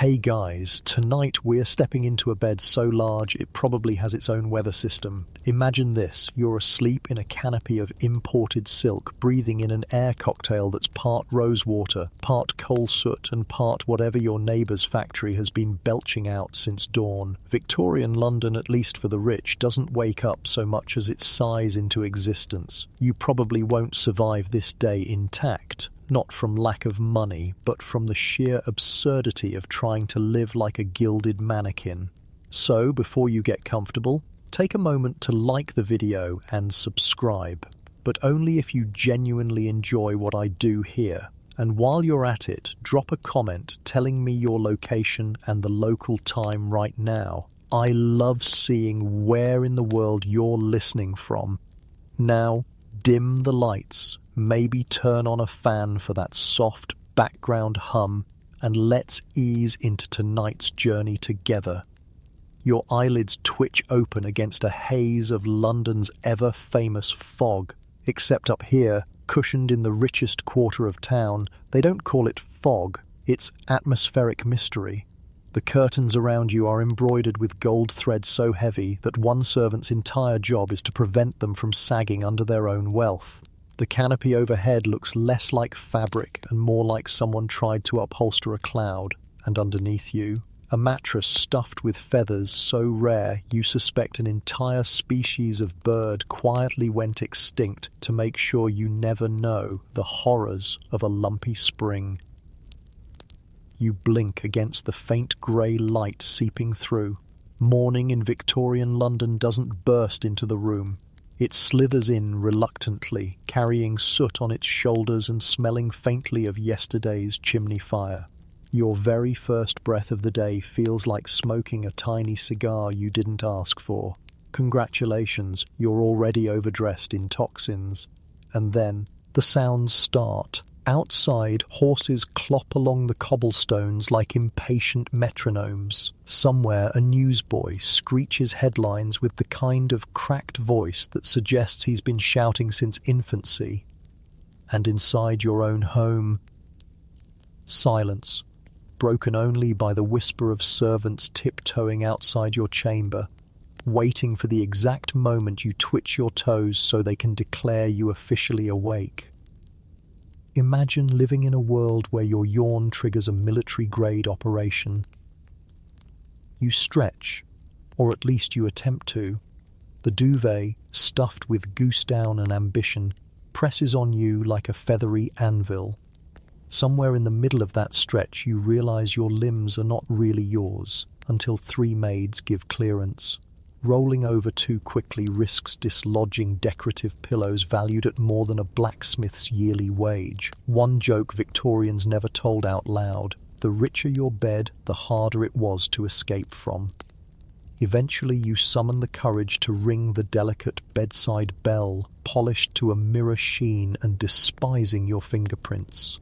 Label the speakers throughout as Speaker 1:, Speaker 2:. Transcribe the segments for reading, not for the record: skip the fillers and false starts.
Speaker 1: Hey guys, tonight we're stepping into a bed so large it probably has its own weather system. Imagine this, you're asleep in a canopy of imported silk, breathing in an air cocktail that's part rosewater, part coal soot and part whatever your neighbour's factory has been belching out since dawn. Victorian London, at least for the rich, doesn't wake up so much as it sighs into existence. You probably won't survive this day intact. Not from lack of money, but from the sheer absurdity of trying to live like a gilded mannequin. So, before you get comfortable, take a moment to like the video and subscribe, but only if you genuinely enjoy what I do here. And while you're at it, drop a comment telling me your location and the local time right now. I love seeing where in the world you're listening from. Now, dim the lights. Maybe turn on a fan for that soft background hum, and let's ease into tonight's journey together. Your eyelids twitch open against a haze of London's ever-famous fog. Except up here, cushioned in the richest quarter of town, they don't call it fog, it's atmospheric mystery. The curtains around you are embroidered with gold thread so heavy that one servant's entire job is to prevent them from sagging under their own wealth. The canopy overhead looks less like fabric and more like someone tried to upholster a cloud, and underneath you, a mattress stuffed with feathers so rare you suspect an entire species of bird quietly went extinct to make sure you never know the horrors of a lumpy spring. You blink against the faint grey light seeping through. Morning in Victorian London doesn't burst into the room. It slithers in reluctantly, carrying soot on its shoulders and smelling faintly of yesterday's chimney fire. Your very first breath of the day feels like smoking a tiny cigar you didn't ask for. Congratulations, you're already overdressed in toxins. And then, the sounds start. Outside, horses clop along the cobblestones like impatient metronomes. Somewhere, a newsboy screeches headlines with the kind of cracked voice that suggests he's been shouting since infancy. And inside your own home, silence, broken only by the whisper of servants tiptoeing outside your chamber, waiting for the exact moment you twitch your toes so they can declare you officially awake. Imagine living in a world where your yawn triggers a military-grade operation. You stretch, or at least you attempt to. The duvet, stuffed with goose down and ambition, presses on you like a feathery anvil. Somewhere in the middle of that stretch you realize your limbs are not really yours, until three maids give clearance. Rolling over too quickly risks dislodging decorative pillows valued at more than a blacksmith's yearly wage. One joke Victorians never told out loud: the richer your bed, the harder it was to escape from. Eventually you summon the courage to ring the delicate bedside bell, polished to a mirror sheen and despising your fingerprints.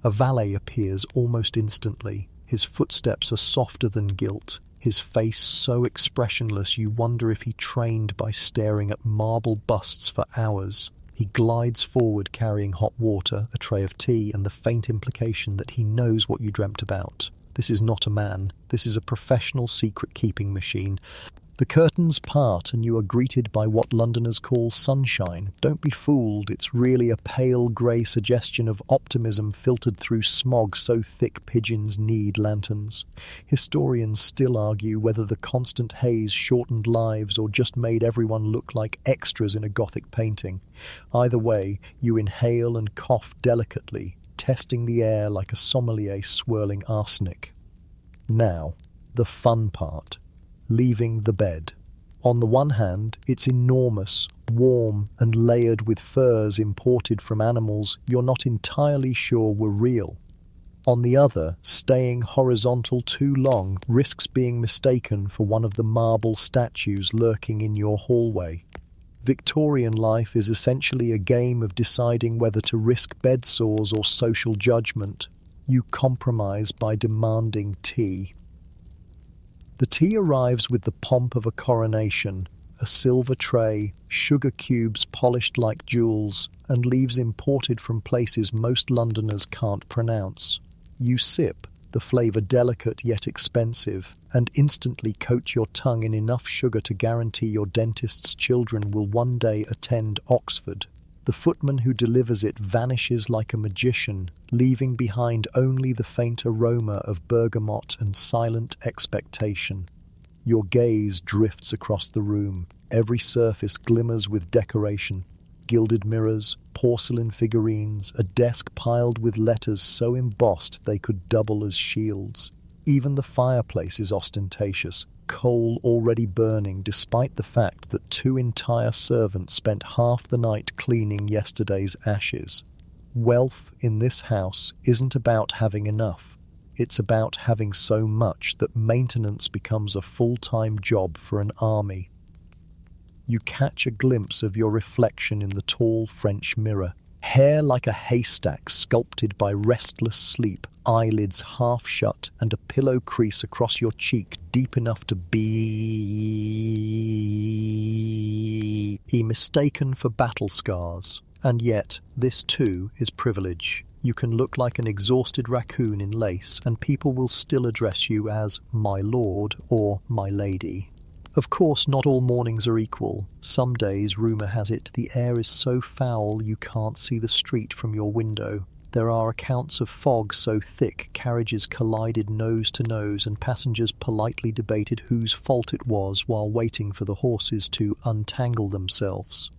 Speaker 1: A valet appears almost instantly. His footsteps are softer than gilt. His face so expressionless you wonder if he trained by staring at marble busts for hours. He glides forward carrying hot water, a tray of tea, and the faint implication that he knows what you dreamt about. This is not a man. This is a professional secret-keeping machine. The curtains part and you are greeted by what Londoners call sunshine. Don't be fooled, it's really a pale grey suggestion of optimism filtered through smog so thick pigeons need lanterns. Historians still argue whether the constant haze shortened lives or just made everyone look like extras in a Gothic painting. Either way, you inhale and cough delicately, testing the air like a sommelier swirling arsenic. Now, the fun part. Leaving the bed. On the one hand, it's enormous, warm, and layered with furs imported from animals you're not entirely sure were real. On the other, staying horizontal too long risks being mistaken for one of the marble statues lurking in your hallway. Victorian life is essentially a game of deciding whether to risk bed sores or social judgment. You compromise by demanding tea. The tea arrives with the pomp of a coronation, a silver tray, sugar cubes polished like jewels, and leaves imported from places most Londoners can't pronounce. You sip, the flavor delicate yet expensive, and instantly coat your tongue in enough sugar to guarantee your dentist's children will one day attend Oxford. The footman who delivers it vanishes like a magician, leaving behind only the faint aroma of bergamot and silent expectation. Your gaze drifts across the room. Every surface glimmers with decoration. Gilded mirrors, porcelain figurines, a desk piled with letters so embossed they could double as shields. Even the fireplace is ostentatious, coal already burning despite the fact that 2 entire servants spent half the night cleaning yesterday's ashes. Wealth in this house isn't about having enough. It's about having so much that maintenance becomes a full-time job for an army. You catch a glimpse of your reflection in the tall French mirror. Hair like a haystack sculpted by restless sleep, eyelids half shut, and a pillow crease across your cheek deep enough to be mistaken for battle scars. And yet, this too is privilege. You can look like an exhausted raccoon in lace, and people will still address you as my lord or my lady. Of course, not all mornings are equal. Some days, rumour has it, the air is so foul you can't see the street from your window. There are accounts of fog so thick carriages collided nose to nose and passengers politely debated whose fault it was while waiting for the horses to untangle themselves.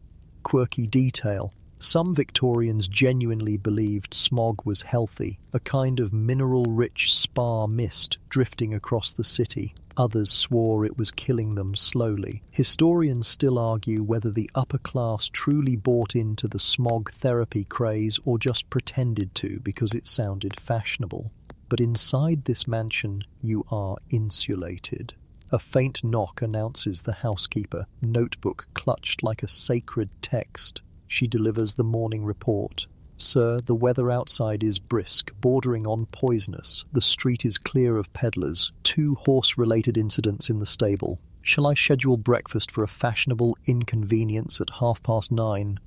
Speaker 1: Quirky detail. Some Victorians genuinely believed smog was healthy, a kind of mineral-rich spa mist drifting across the city. Others swore it was killing them slowly. Historians still argue whether the upper class truly bought into the smog therapy craze or just pretended to because it sounded fashionable. But inside this mansion, you are insulated. A faint knock announces the housekeeper, notebook clutched like a sacred text. She delivers the morning report. Sir, the weather outside is brisk, bordering on poisonous. The street is clear of peddlers. 2 horse-related incidents in the stable. Shall I schedule breakfast for a fashionable inconvenience at 9:30?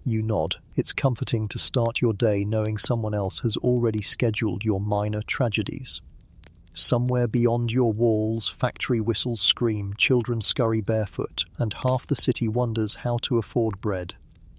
Speaker 1: You nod. It's comforting to start your day knowing someone else has already scheduled your minor tragedies. Somewhere beyond your walls, factory whistles scream, children scurry barefoot, and half the city wonders how to afford bread.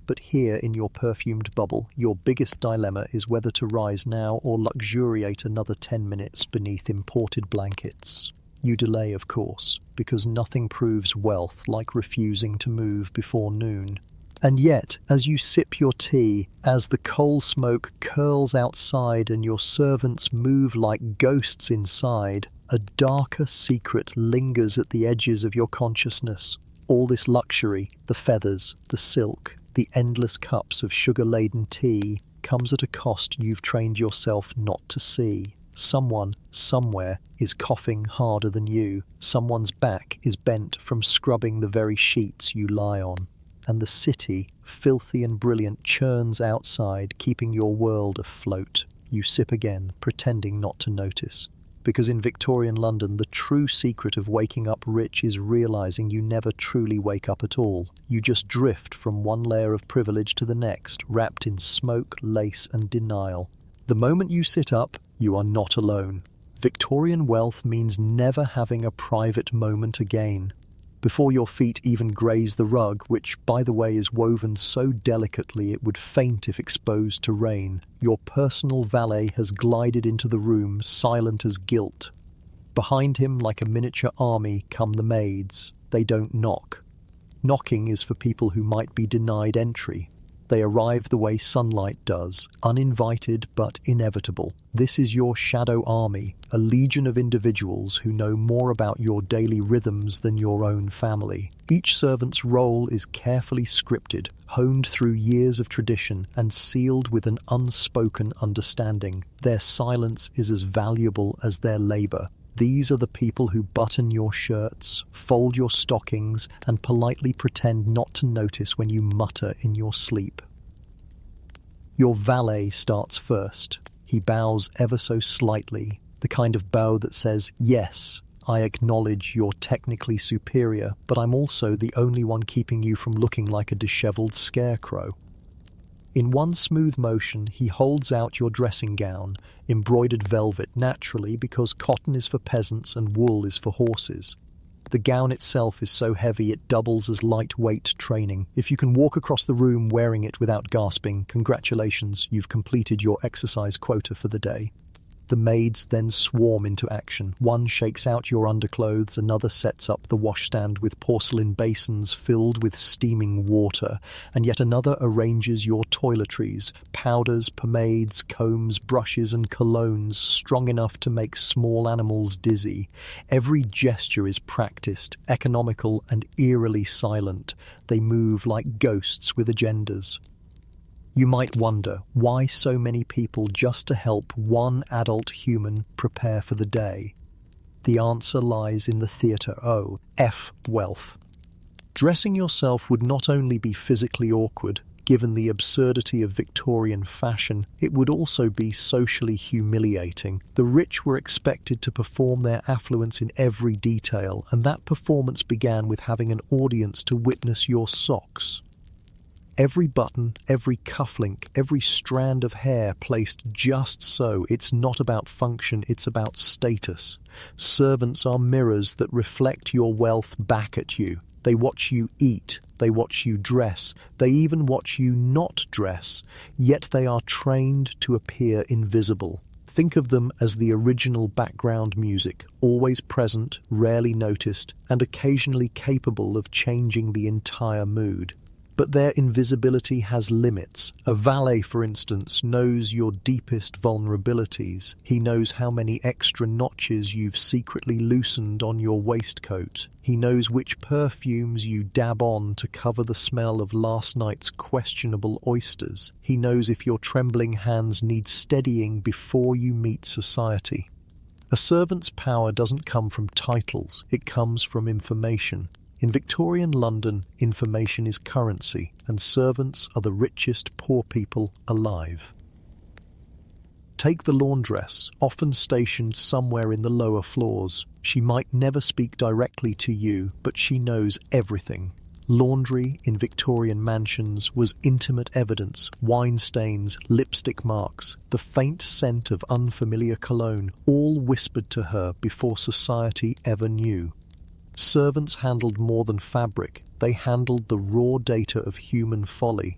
Speaker 1: But here in your perfumed bubble, your biggest dilemma is whether to rise now or luxuriate another 10 minutes beneath imported blankets. You delay, of course, because nothing proves wealth like refusing to move before noon. And yet, as you sip your tea, as the coal smoke curls outside and your servants move like ghosts inside, a darker secret lingers at the edges of your consciousness. All this luxury, the feathers, the silk, the endless cups of sugar-laden tea, comes at a cost you've trained yourself not to see. Someone, somewhere, is coughing harder than you. Someone's back is bent from scrubbing the very sheets you lie on. And the city, filthy and brilliant, churns outside, keeping your world afloat. You sip again, pretending not to notice. Because in Victorian London, the true secret of waking up rich is realizing you never truly wake up at all. You just drift from one layer of privilege to the next, wrapped in smoke, lace, and denial. The moment you sit up, you are not alone. Victorian wealth means never having a private moment again. Before your feet even graze the rug, which, by the way, is woven so delicately it would faint if exposed to rain, your personal valet has glided into the room, silent as guilt. Behind him, like a miniature army, come the maids. They don't knock. Knocking is for people who might be denied entry. They arrive the way sunlight does, uninvited but inevitable. This is your shadow army, a legion of individuals who know more about your daily rhythms than your own family. Each servant's role is carefully scripted, honed through years of tradition, and sealed with an unspoken understanding. Their silence is as valuable as their labor. These are the people who button your shirts, fold your stockings, and politely pretend not to notice when you mutter in your sleep. Your valet starts first. He bows ever so slightly, the kind of bow that says, "Yes, I acknowledge you're technically superior, but I'm also the only one keeping you from looking like a disheveled scarecrow." In one smooth motion, he holds out your dressing gown, embroidered velvet naturally because cotton is for peasants and wool is for horses. The gown itself is so heavy it doubles as lightweight training. If you can walk across the room wearing it without gasping, congratulations, you've completed your exercise quota for the day. The maids then swarm into action. One shakes out your underclothes, another sets up the washstand with porcelain basins filled with steaming water, and yet another arranges your toiletries, powders, pomades, combs, brushes and colognes strong enough to make small animals dizzy. Every gesture is practiced, economical and eerily silent. They move like ghosts with agendas. You might wonder, why so many people just to help one adult human prepare for the day? The answer lies in the theatre wealth. Dressing yourself would not only be physically awkward, given the absurdity of Victorian fashion, it would also be socially humiliating. The rich were expected to perform their affluence in every detail, and that performance began with having an audience to witness your socks. Every button, every cufflink, every strand of hair placed just so. It's not about function, it's about status. Servants are mirrors that reflect your wealth back at you. They watch you eat, they watch you dress, they even watch you not dress, yet they are trained to appear invisible. Think of them as the original background music, always present, rarely noticed, and occasionally capable of changing the entire mood. But their invisibility has limits. A valet, for instance, knows your deepest vulnerabilities. He knows how many extra notches you've secretly loosened on your waistcoat. He knows which perfumes you dab on to cover the smell of last night's questionable oysters. He knows if your trembling hands need steadying before you meet society. A servant's power doesn't come from titles, it comes from information. In Victorian London, information is currency, and servants are the richest poor people alive. Take the laundress, often stationed somewhere in the lower floors. She might never speak directly to you, but she knows everything. Laundry in Victorian mansions was intimate evidence, wine stains, lipstick marks, the faint scent of unfamiliar cologne, all whispered to her before society ever knew. Servants handled more than fabric, they handled the raw data of human folly.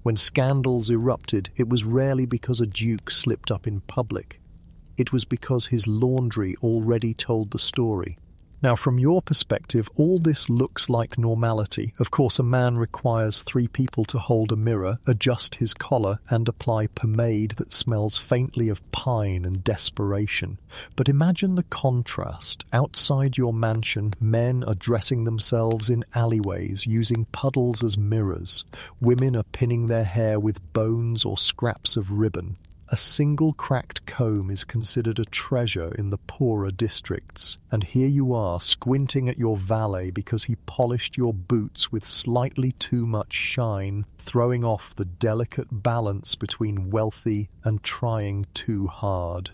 Speaker 1: When scandals erupted, it was rarely because a duke slipped up in public. It was because his laundry already told the story. Now, from your perspective, all this looks like normality. Of course, a man requires 3 people to hold a mirror, adjust his collar, and apply pomade that smells faintly of pine and desperation. But imagine the contrast. Outside your mansion, men are dressing themselves in alleyways, using puddles as mirrors. Women are pinning their hair with bones or scraps of ribbon. A single cracked comb is considered a treasure in the poorer districts, and here you are squinting at your valet because he polished your boots with slightly too much shine, throwing off the delicate balance between wealthy and trying too hard.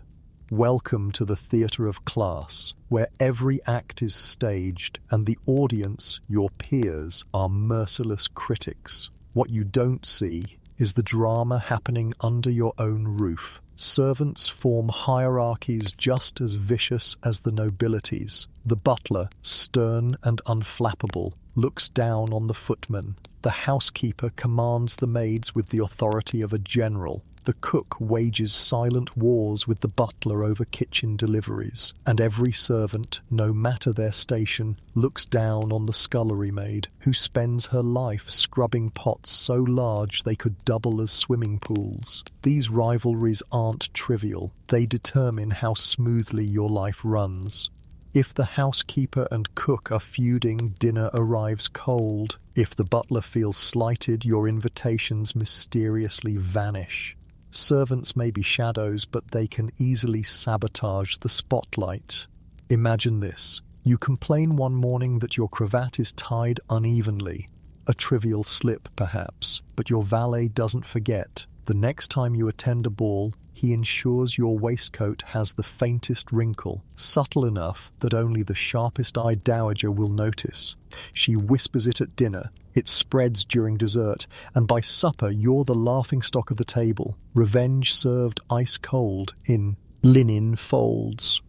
Speaker 1: Welcome to the theatre of class, where every act is staged and the audience, your peers, are merciless critics. What you don't see is the drama happening under your own roof. Servants form hierarchies just as vicious as the nobilities. The butler, stern and unflappable, looks down on the footmen. The housekeeper commands the maids with the authority of a general. The cook wages silent wars with the butler over kitchen deliveries, and every servant, no matter their station, looks down on the scullery maid, who spends her life scrubbing pots so large they could double as swimming pools. These rivalries aren't trivial. They determine how smoothly your life runs. If the housekeeper and cook are feuding, dinner arrives cold. If the butler feels slighted, your invitations mysteriously vanish. Servants may be shadows, but they can easily sabotage the spotlight. Imagine this. You complain one morning that your cravat is tied unevenly. A trivial slip, perhaps, but your valet doesn't forget. The next time you attend a ball, he ensures your waistcoat has the faintest wrinkle, subtle enough that only the sharpest-eyed dowager will notice. She whispers it at dinner, It spreads during dessert, and by supper you're the laughingstock of the table, revenge served ice-cold in linen folds.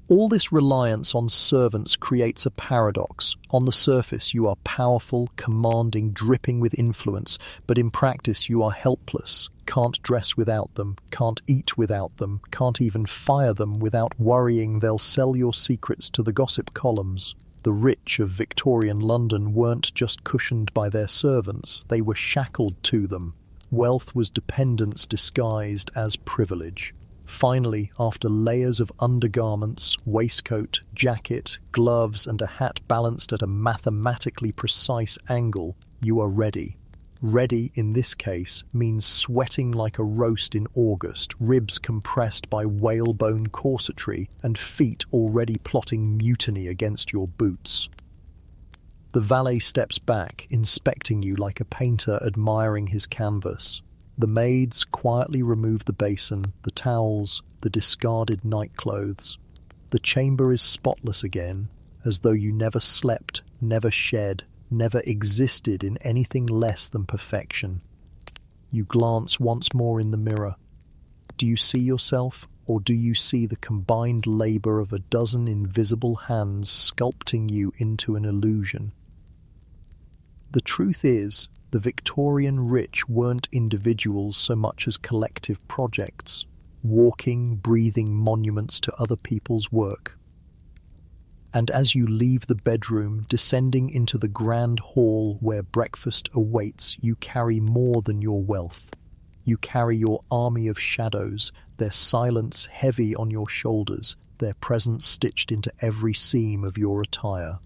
Speaker 1: All this reliance on servants creates a paradox. On the surface you are powerful, commanding, dripping with influence, but in practice you are helpless, can't dress without them, can't eat without them, can't even fire them without worrying they'll sell your secrets to the gossip columns. The rich of Victorian London weren't just cushioned by their servants, they were shackled to them. Wealth was dependence disguised as privilege. Finally, after layers of undergarments, waistcoat, jacket, gloves, and a hat balanced at a mathematically precise angle, you are ready. Ready, in this case, means sweating like a roast in August, ribs compressed by whalebone corsetry, and feet already plotting mutiny against your boots. The valet steps back, inspecting you like a painter admiring his canvas. The maids quietly remove the basin, the towels, the discarded nightclothes. The chamber is spotless again, as though you never slept, never shed, never existed in anything less than perfection. You glance once more in the mirror. Do you see yourself, or do you see the combined labor of a dozen invisible hands sculpting you into an illusion? The truth is, the Victorian rich weren't individuals so much as collective projects, walking, breathing monuments to other people's work. And as you leave the bedroom, descending into the grand hall where breakfast awaits, you carry more than your wealth. You carry your army of shadows, their silence heavy on your shoulders, their presence stitched into every seam of your attire.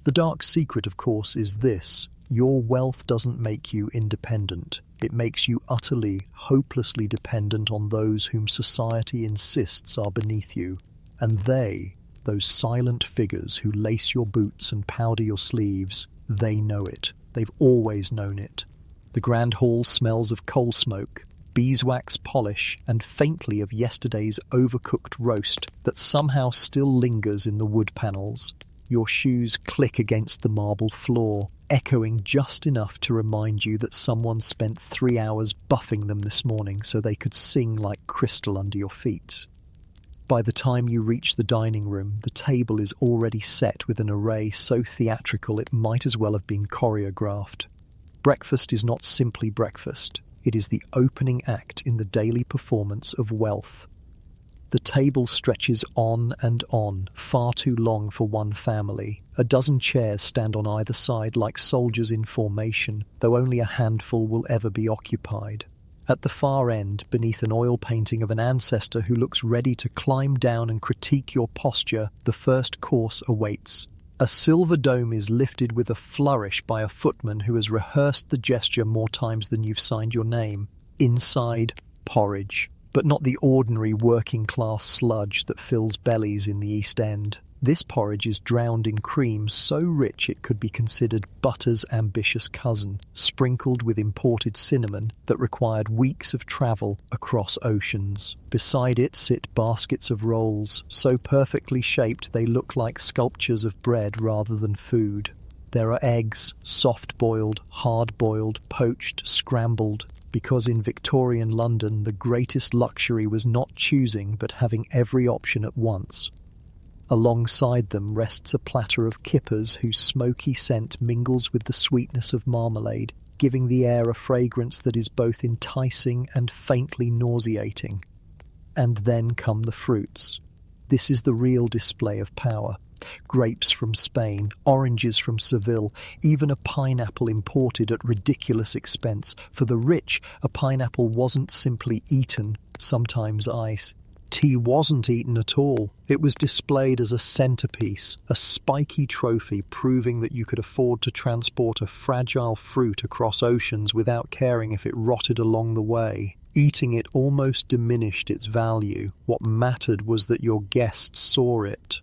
Speaker 1: The dark secret, of course, is this: your wealth doesn't make you independent. It makes you utterly, hopelessly dependent on those whom society insists are beneath you. And those silent figures who lace your boots and powder your sleeves, they know it. They've always known it. The grand hall smells of coal smoke, beeswax polish, and faintly of yesterday's overcooked roast that somehow still lingers in the wood panels. Your shoes click against the marble floor, echoing just enough to remind you that someone spent 3 hours buffing them this morning so they could sing like crystal under your feet. By the time you reach the dining room, the table is already set with an array so theatrical it might as well have been choreographed. Breakfast is not simply breakfast. It is the opening act in the daily performance of wealth. The table stretches on and on, far too long for one family. A dozen chairs stand on either side like soldiers in formation, though only a handful will ever be occupied. At the far end, beneath an oil painting of an ancestor who looks ready to climb down and critique your posture, the first course awaits. A silver dome is lifted with a flourish by a footman who has rehearsed the gesture more times than you've signed your name. Inside, porridge, but not the ordinary working-class sludge that fills bellies in the East End. This porridge is drowned in cream so rich it could be considered butter's ambitious cousin, sprinkled with imported cinnamon that required weeks of travel across oceans. Beside it sit baskets of rolls, so perfectly shaped they look like sculptures of bread rather than food. There are eggs, soft-boiled, hard-boiled, poached, scrambled, because in Victorian London the greatest luxury was not choosing but having every option at once. Alongside them rests a platter of kippers whose smoky scent mingles with the sweetness of marmalade, giving the air a fragrance that is both enticing and faintly nauseating. And then come the fruits. This is the real display of power. Grapes from Spain, oranges from Seville, even a pineapple imported at ridiculous expense. For the rich, a pineapple wasn't simply eaten, sometimes ice. Tea wasn't eaten at all. It was displayed as a centerpiece, a spiky trophy proving that you could afford to transport a fragile fruit across oceans without caring if it rotted along the way. Eating it almost diminished its value. What mattered was that your guests saw it.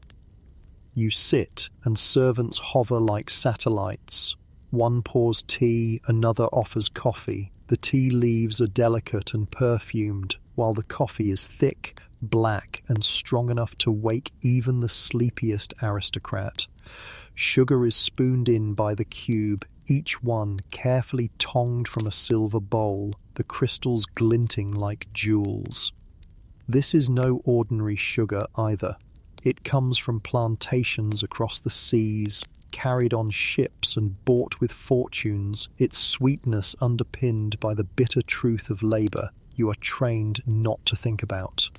Speaker 1: You sit, and servants hover like satellites. One pours tea, another offers coffee. The tea leaves are delicate and perfumed, while the coffee is thick, black, and strong enough to wake even the sleepiest aristocrat. Sugar is spooned in by the cube, each one carefully tonged from a silver bowl, the crystals glinting like jewels. This is no ordinary sugar either. It comes from plantations across the seas, carried on ships and bought with fortunes, its sweetness underpinned by the bitter truth of labor you are trained not to think about.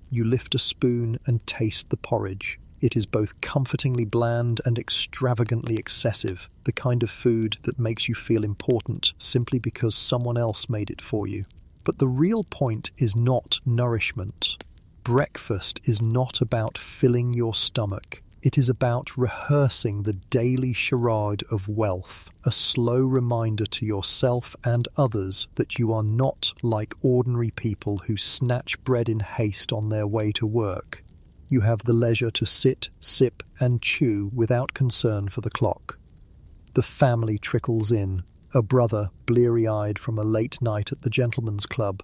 Speaker 1: You lift a spoon and taste the porridge. It is both comfortingly bland and extravagantly excessive, the kind of food that makes you feel important simply because someone else made it for you. But the real point is not nourishment. Breakfast is not about filling your stomach. It is about rehearsing the daily charade of wealth, a slow reminder to yourself and others that you are not like ordinary people who snatch bread in haste on their way to work. You have the leisure to sit, sip, and chew without concern for the clock. The family trickles in, a brother bleary-eyed from a late night at the gentleman's club,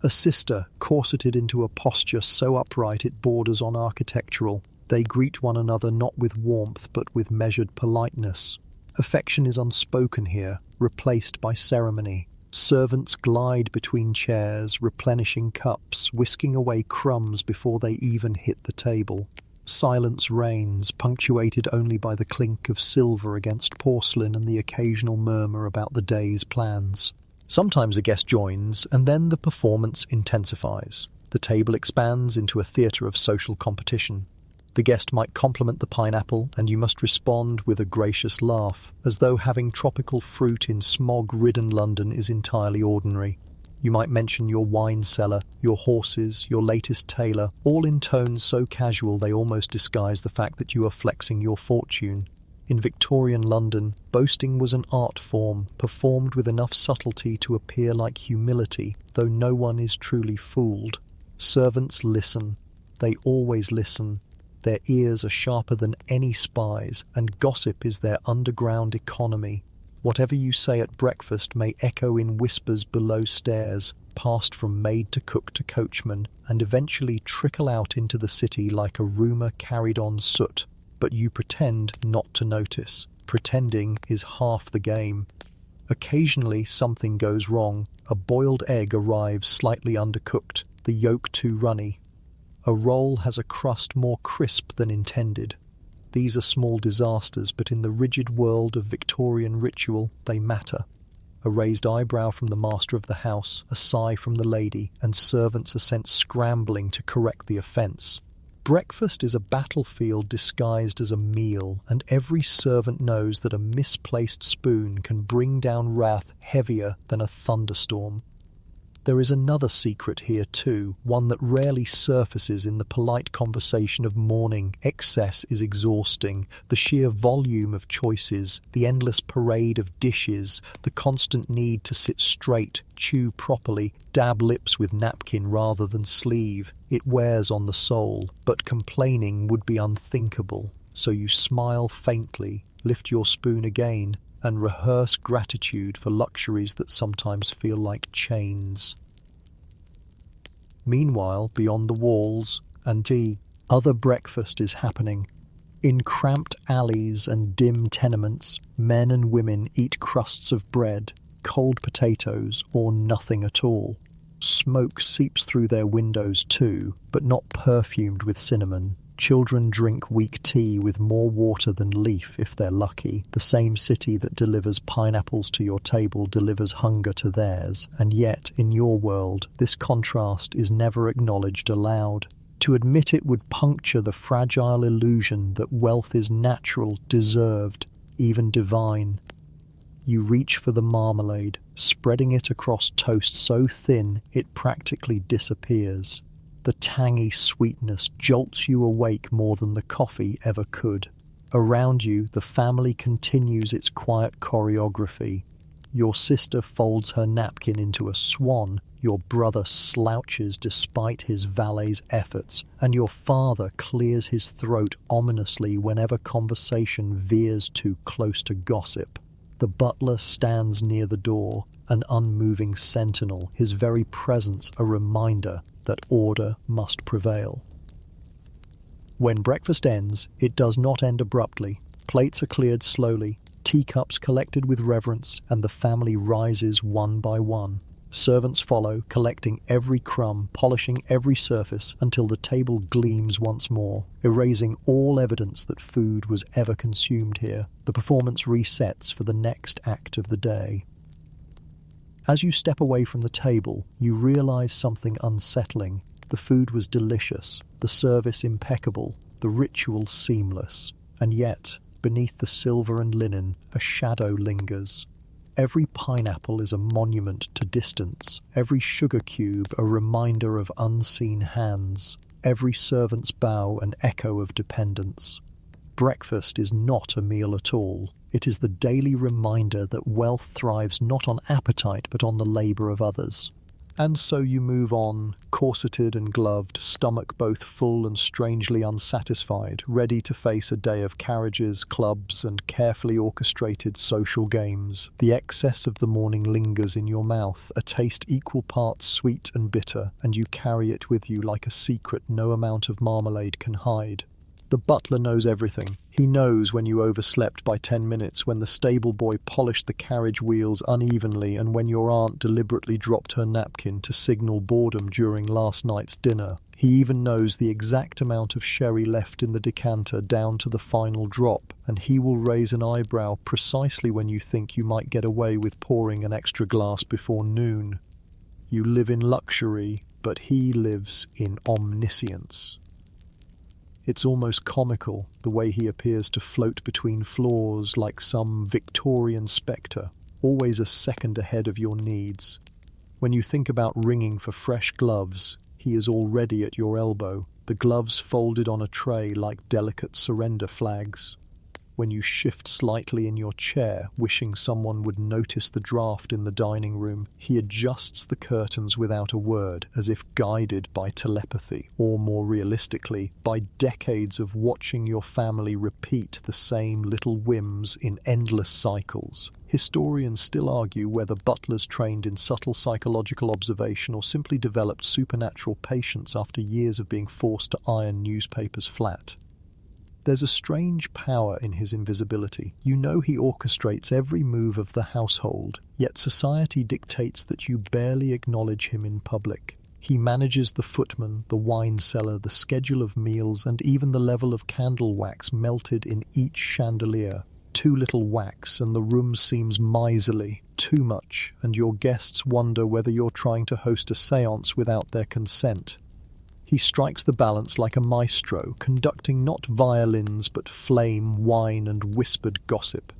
Speaker 1: a sister corseted into a posture so upright it borders on architectural. They greet one another not with warmth but with measured politeness. Affection is unspoken here, replaced by ceremony. Servants glide between chairs, replenishing cups, whisking away crumbs before they even hit the table. Silence reigns, punctuated only by the clink of silver against porcelain and the occasional murmur about the day's plans. Sometimes a guest joins, and then the performance intensifies. The table expands into a theatre of social competition. The guest might compliment the pineapple, and you must respond with a gracious laugh, as though having tropical fruit in smog-ridden London is entirely ordinary. You might mention your wine cellar, your horses, your latest tailor, all in tones so casual they almost disguise the fact that you are flexing your fortune. In Victorian London, boasting was an art form, performed with enough subtlety to appear like humility, though no one is truly fooled. Servants listen. They always listen. Their ears are sharper than any spy's, and gossip is their underground economy. Whatever you say at breakfast may echo in whispers below stairs, passed from maid to cook to coachman, and eventually trickle out into the city like a rumour carried on soot. But you pretend not to notice. Pretending is half the game. Occasionally something goes wrong. A boiled egg arrives slightly undercooked, the yolk too runny. A roll has a crust more crisp than intended. These are small disasters, but in the rigid world of Victorian ritual, they matter. A raised eyebrow from the master of the house, a sigh from the lady, and servants are sent scrambling to correct the offence. Breakfast is a battlefield disguised as a meal, and every servant knows that a misplaced spoon can bring down wrath heavier than a thunderstorm. There is another secret here too, one that rarely surfaces in the polite conversation of morning. Excess is exhausting. The sheer volume of choices, the endless parade of dishes, the constant need to sit straight, chew properly, dab lips with napkin rather than sleeve. It wears on the soul, but complaining would be unthinkable. So you smile faintly, lift your spoon again, and rehearse gratitude for luxuries that sometimes feel like chains. Meanwhile, beyond the walls, and other breakfast is happening. In cramped alleys and dim tenements, men and women eat crusts of bread, cold potatoes, or nothing at all. Smoke seeps through their windows too, but not perfumed with cinnamon. Children drink weak tea with more water than leaf if they're lucky. The same city that delivers pineapples to your table delivers hunger to theirs. And yet, in your world, this contrast is never acknowledged aloud. To admit it would puncture the fragile illusion that wealth is natural, deserved, even divine. You reach for the marmalade, spreading it across toast so thin it practically disappears. The tangy sweetness jolts you awake more than the coffee ever could. Around you, the family continues its quiet choreography. Your sister folds her napkin into a swan, your brother slouches despite his valet's efforts, and your father clears his throat ominously whenever conversation veers too close to gossip. The butler stands near the door, an unmoving sentinel, his very presence a reminder that order must prevail. When breakfast ends, it does not end abruptly. Plates are cleared slowly. teacups collected with reverence, and the family rises one by one. Servants follow, collecting every crumb, polishing every surface until the table gleams once more, erasing all evidence that food was ever consumed here. The performance resets for the next act of the day. As you step away from the table, you realize something unsettling. The food was delicious, the service impeccable, the ritual seamless, and yet, beneath the silver and linen, a shadow lingers. Every pineapple is a monument to distance, every sugar cube a reminder of unseen hands, every servant's bow an echo of dependence. Breakfast is not a meal at all. It is the daily reminder that wealth thrives not on appetite but on the labor of others. And so you move on, corseted and gloved, stomach both full and strangely unsatisfied, ready to face a day of carriages, clubs, and carefully orchestrated social games. The excess of the morning lingers in your mouth, a taste equal parts sweet and bitter, and you carry it with you like a secret no amount of marmalade can hide. The butler knows everything. He knows when you overslept by 10 minutes, when the stable boy polished the carriage wheels unevenly, and when your aunt deliberately dropped her napkin to signal boredom during last night's dinner. He even knows the exact amount of sherry left in the decanter down to the final drop, and he will raise an eyebrow precisely when you think you might get away with pouring an extra glass before noon. You live in luxury, but he lives in omniscience. It's almost comical, the way he appears to float between floors like some Victorian spectre, always a second ahead of your needs. When you think about ringing for fresh gloves, he is already at your elbow, the gloves folded on a tray like delicate surrender flags. When you shift slightly in your chair, wishing someone would notice the draft in the dining room, he adjusts the curtains without a word, as if guided by telepathy, or more realistically, by decades of watching your family repeat the same little whims in endless cycles. Historians still argue whether butlers trained in subtle psychological observation or simply developed supernatural patience after years of being forced to iron newspapers flat. There's a strange power in his invisibility. You know he orchestrates every move of the household, yet society dictates that you barely acknowledge him in public. He manages the footman, the wine cellar, the schedule of meals, and even the level of candle wax melted in each chandelier. Too little wax, and the room seems miserly. Too much, and your guests wonder whether you're trying to host a séance without their consent. He strikes the balance like a maestro, conducting not violins but flame, wine, and whispered gossip.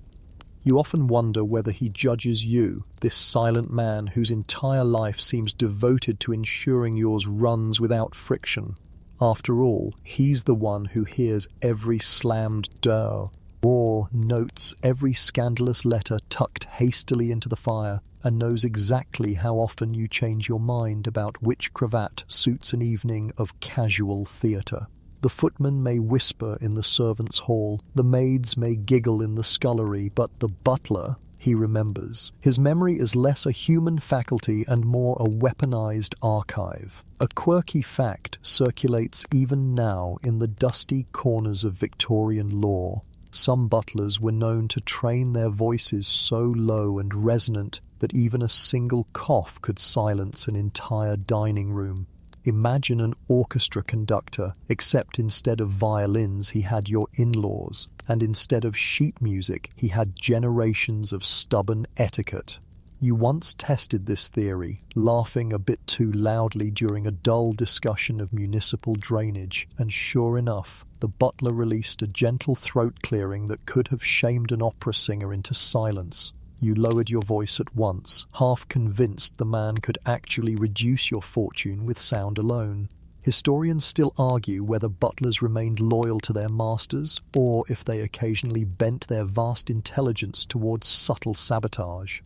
Speaker 1: You often wonder whether he judges you, this silent man whose entire life seems devoted to ensuring yours runs without friction. After all, he's the one who hears every slammed door, or notes every scandalous letter tucked hastily into the fire, and knows exactly how often you change your mind about which cravat suits an evening of casual theatre. The footman may whisper in the servants' hall, the maids may giggle in the scullery, but the butler, he remembers. His memory is less a human faculty and more a weaponized archive. A quirky fact circulates even now in the dusty corners of Victorian lore. Some butlers were known to train their voices so low and resonant that even a single cough could silence an entire dining room. Imagine an orchestra conductor, except instead of violins he had your in-laws, and instead of sheet music he had generations of stubborn etiquette. You once tested this theory, laughing a bit too loudly during a dull discussion of municipal drainage, and sure enough, the butler released a gentle throat clearing that could have shamed an opera singer into silence. You lowered your voice at once, half convinced the man could actually reduce your fortune with sound alone. Historians still argue whether butlers remained loyal to their masters, or if they occasionally bent their vast intelligence towards subtle sabotage.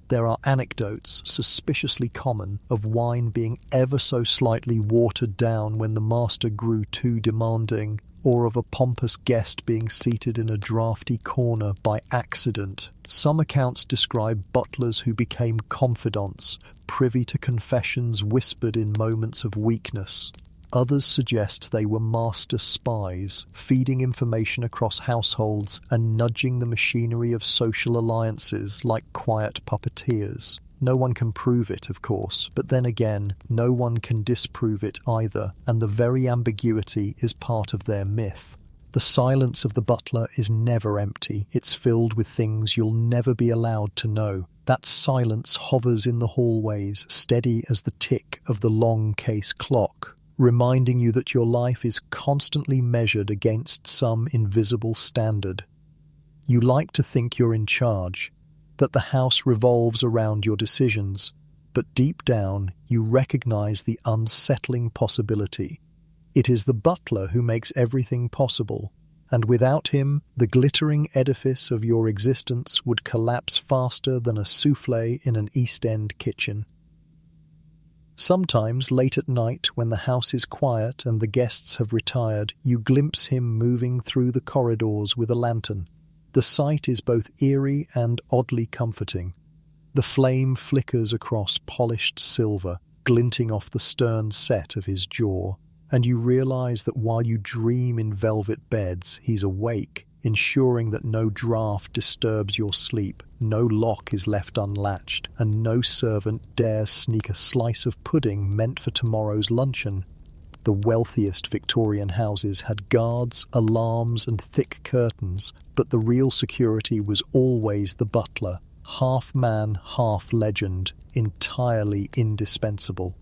Speaker 1: There are anecdotes, suspiciously common, of wine being ever so slightly watered down when the master grew too demanding, or of a pompous guest being seated in a draughty corner by accident. Some accounts describe butlers who became confidants, privy to confessions whispered in moments of weakness. Others suggest they were master spies, feeding information across households and nudging the machinery of social alliances like quiet puppeteers. No one can prove it, of course, but then again, no one can disprove it either, and the very ambiguity is part of their myth. The silence of the butler is never empty. It's filled with things you'll never be allowed to know. That silence hovers in the hallways, steady as the tick of the long case clock, reminding you that your life is constantly measured against some invisible standard. You like to think you're in charge, that the house revolves around your decisions, but deep down you recognize the unsettling possibility. It is the butler who makes everything possible, and without him, the glittering edifice of your existence would collapse faster than a souffle in an East End kitchen. Sometimes, late at night, when the house is quiet and the guests have retired, you glimpse him moving through the corridors with a lantern. The sight is both eerie and oddly comforting. The flame flickers across polished silver, glinting off the stern set of his jaw, and you realize that while you dream in velvet beds, he's awake, ensuring that no draught disturbs your sleep, no lock is left unlatched, and no servant dares sneak a slice of pudding meant for tomorrow's luncheon. The wealthiest Victorian houses had guards, alarms, and thick curtains, but the real security was always the butler, half man, half legend, entirely indispensable.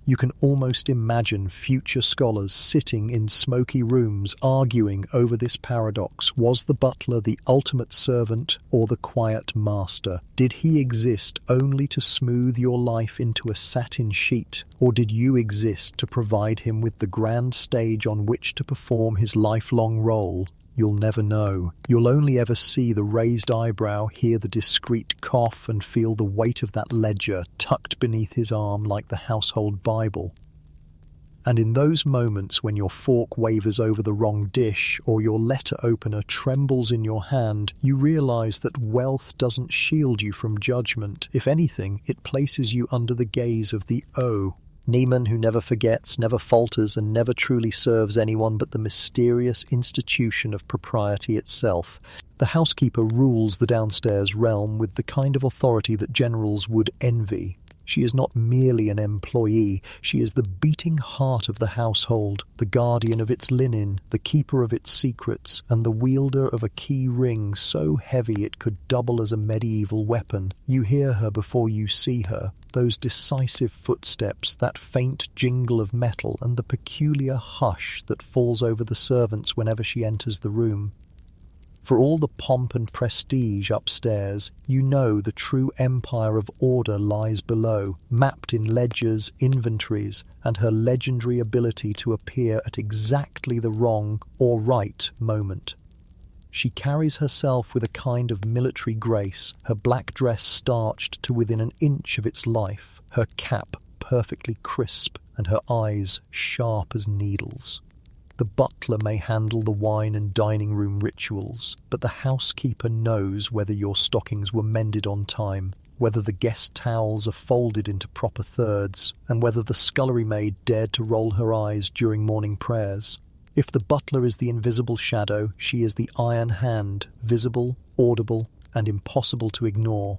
Speaker 1: You can almost imagine future scholars sitting in smoky rooms arguing over this paradox. Was the butler the ultimate servant or the quiet master? Did he exist only to smooth your life into a satin sheet, or did you exist to provide him with the grand stage on which to perform his lifelong role? You'll never know. You'll only ever see the raised eyebrow, hear the discreet cough, and feel the weight of that ledger tucked beneath his arm like the household Bible. And in those moments when your fork wavers over the wrong dish or your letter opener trembles in your hand, you realize that wealth doesn't shield you from judgment. If anything, it places you under the gaze of the O. Neiman, who never forgets, never falters, and never truly serves anyone but the mysterious institution of propriety itself. The housekeeper rules the downstairs realm with the kind of authority that generals would envy. She is not merely an employee, she is the beating heart of the household, the guardian of its linen, the keeper of its secrets, and the wielder of a key ring so heavy it could double as a medieval weapon. You hear her before you see her, those decisive footsteps, that faint jingle of metal, and the peculiar hush that falls over the servants whenever she enters the room. For all the pomp and prestige upstairs, you know the true empire of order lies below, mapped in ledgers, inventories, and her legendary ability to appear at exactly the wrong or right moment. She carries herself with a kind of military grace, her black dress starched to within an inch of its life, her cap perfectly crisp, and her eyes sharp as needles. The butler may handle the wine and dining room rituals, but the housekeeper knows whether your stockings were mended on time, whether the guest towels are folded into proper thirds, and whether the scullery maid dared to roll her eyes during morning prayers. If the butler is the invisible shadow, she is the iron hand, visible, audible, and impossible to ignore.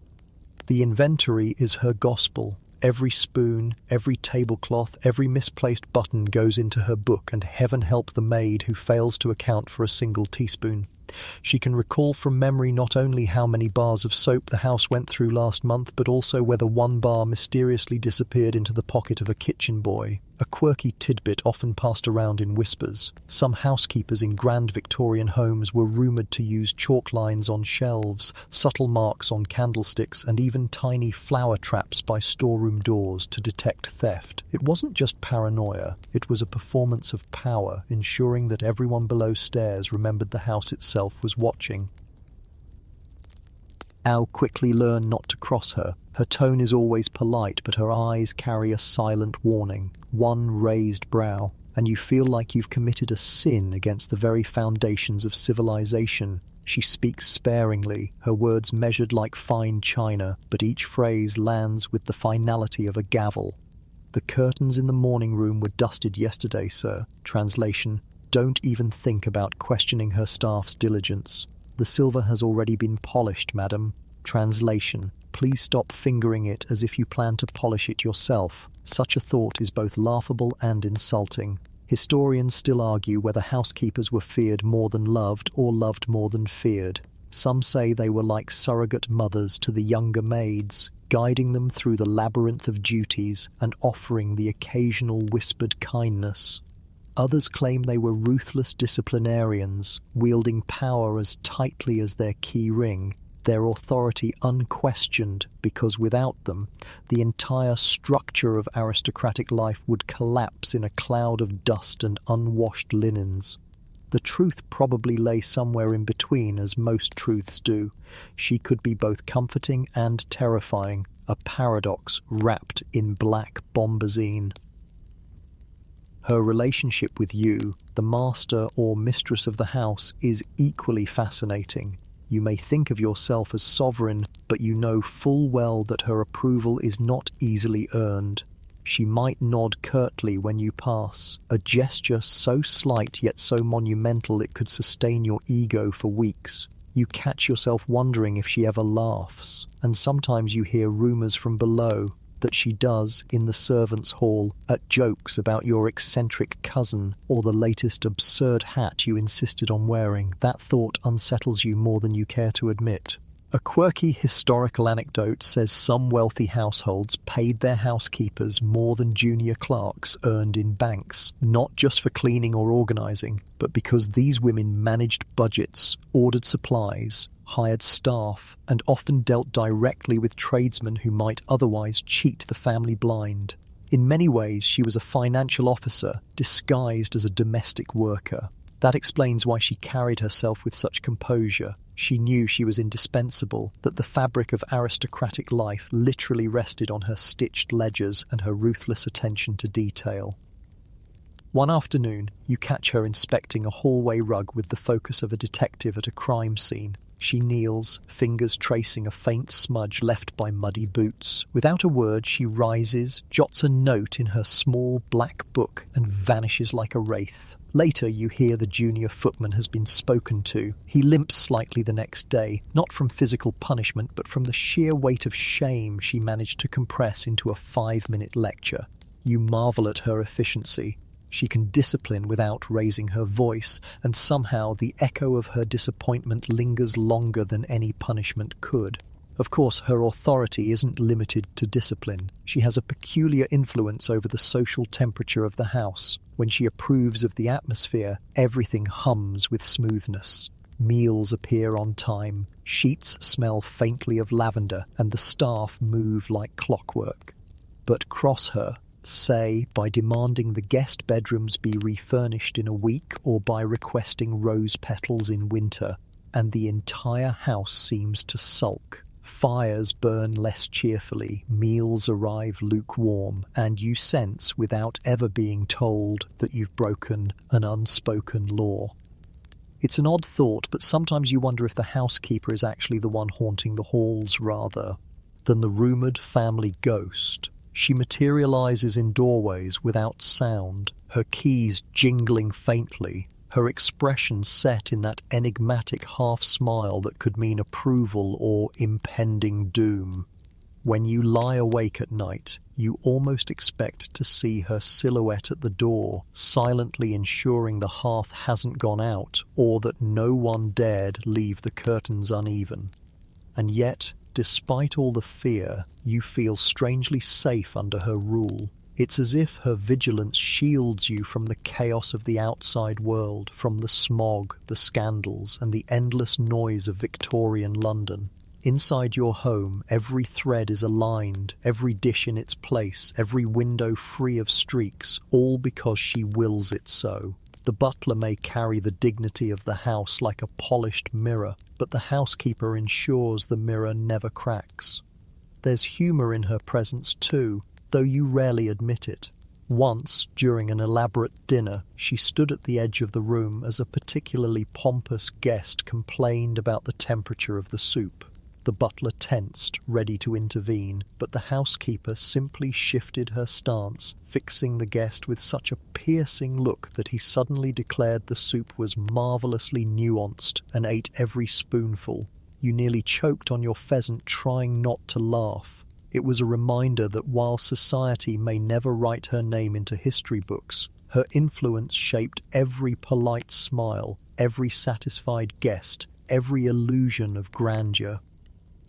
Speaker 1: The inventory is her gospel. Every spoon, every tablecloth, every misplaced button goes into her book, and heaven help the maid who fails to account for a single teaspoon. She can recall from memory not only how many bars of soap the house went through last month, but also whether one bar mysteriously disappeared into the pocket of a kitchen boy. A quirky tidbit often passed around in whispers. Some housekeepers in grand Victorian homes were rumoured to use chalk lines on shelves, subtle marks on candlesticks, and even tiny flower traps by storeroom doors to detect theft. It wasn't just paranoia, it was a performance of power, ensuring that everyone below stairs remembered the house itself was watching. Al quickly learned not to cross her. Her tone is always polite, but her eyes carry a silent warning, one raised brow, and you feel like you've committed a sin against the very foundations of civilization. She speaks sparingly, her words measured like fine china, but each phrase lands with the finality of a gavel. The curtains in the morning room were dusted yesterday, sir. Translation: don't even think about questioning her staff's diligence. The silver has already been polished, madam. Translation: please stop fingering it as if you plan to polish it yourself. Such a thought is both laughable and insulting. Historians still argue whether housekeepers were feared more than loved or loved more than feared. Some say they were like surrogate mothers to the younger maids, guiding them through the labyrinth of duties and offering the occasional whispered kindness. Others claim they were ruthless disciplinarians, wielding power as tightly as their key ring, their authority unquestioned because without them, the entire structure of aristocratic life would collapse in a cloud of dust and unwashed linens. The truth probably lay somewhere in between, as most truths do. She could be both comforting and terrifying, a paradox wrapped in black bombazine. Her relationship with you, the master or mistress of the house, is equally fascinating. You may think of yourself as sovereign, but you know full well that her approval is not easily earned. She might nod curtly when you pass, a gesture so slight yet so monumental it could sustain your ego for weeks. You catch yourself wondering if she ever laughs, and sometimes you hear rumours from below that she does in the servants' hall at jokes about your eccentric cousin or the latest absurd hat you insisted on wearing. That thought unsettles you more than you care to admit. A quirky historical anecdote says some wealthy households paid their housekeepers more than junior clerks earned in banks, not just for cleaning or organising, but because these women managed budgets, ordered supplies, hired staff, and often dealt directly with tradesmen who might otherwise cheat the family blind. In many ways, she was a financial officer disguised as a domestic worker. That explains why she carried herself with such composure. She knew she was indispensable, that the fabric of aristocratic life literally rested on her stitched ledgers and her ruthless attention to detail. One afternoon, you catch her inspecting a hallway rug with the focus of a detective at a crime scene. She kneels, fingers tracing a faint smudge left by muddy boots. Without a word, she rises, jots a note in her small black book, and vanishes like a wraith. Later, you hear the junior footman has been spoken to. He limps slightly the next day, not from physical punishment, but from the sheer weight of shame she managed to compress into a 5-minute lecture. You marvel at her efficiency. She can discipline without raising her voice, and somehow the echo of her disappointment lingers longer than any punishment could. Of course, her authority isn't limited to discipline. She has a peculiar influence over the social temperature of the house. When she approves of the atmosphere, everything hums with smoothness. Meals appear on time, sheets smell faintly of lavender, and the staff move like clockwork. But cross her, say by demanding the guest bedrooms be refurnished in a week or by requesting rose petals in winter, and the entire house seems to sulk. Fires burn less cheerfully, meals arrive lukewarm, and you sense, without ever being told, that you've broken an unspoken law. It's an odd thought, but sometimes you wonder if the housekeeper is actually the one haunting the halls rather than the rumoured family ghost. She materializes in doorways without sound, her keys jingling faintly, her expression set in that enigmatic half-smile that could mean approval or impending doom. When you lie awake at night, you almost expect to see her silhouette at the door, silently ensuring the hearth hasn't gone out or that no one dared leave the curtains uneven. And yet, despite all the fear, you feel strangely safe under her rule. It's as if her vigilance shields you from the chaos of the outside world, from the smog, the scandals, and the endless noise of Victorian London. Inside your home, every thread is aligned, every dish in its place, every window free of streaks, all because she wills it so. The butler may carry the dignity of the house like a polished mirror, but the housekeeper ensures the mirror never cracks. There's humour in her presence too, though you rarely admit it. Once, during an elaborate dinner, she stood at the edge of the room as a particularly pompous guest complained about the temperature of the soup. The butler tensed, ready to intervene, but the housekeeper simply shifted her stance, fixing the guest with such a piercing look that he suddenly declared the soup was marvellously nuanced and ate every spoonful. You nearly choked on your pheasant trying not to laugh. It was a reminder that while society may never write her name into history books, her influence shaped every polite smile, every satisfied guest, every illusion of grandeur.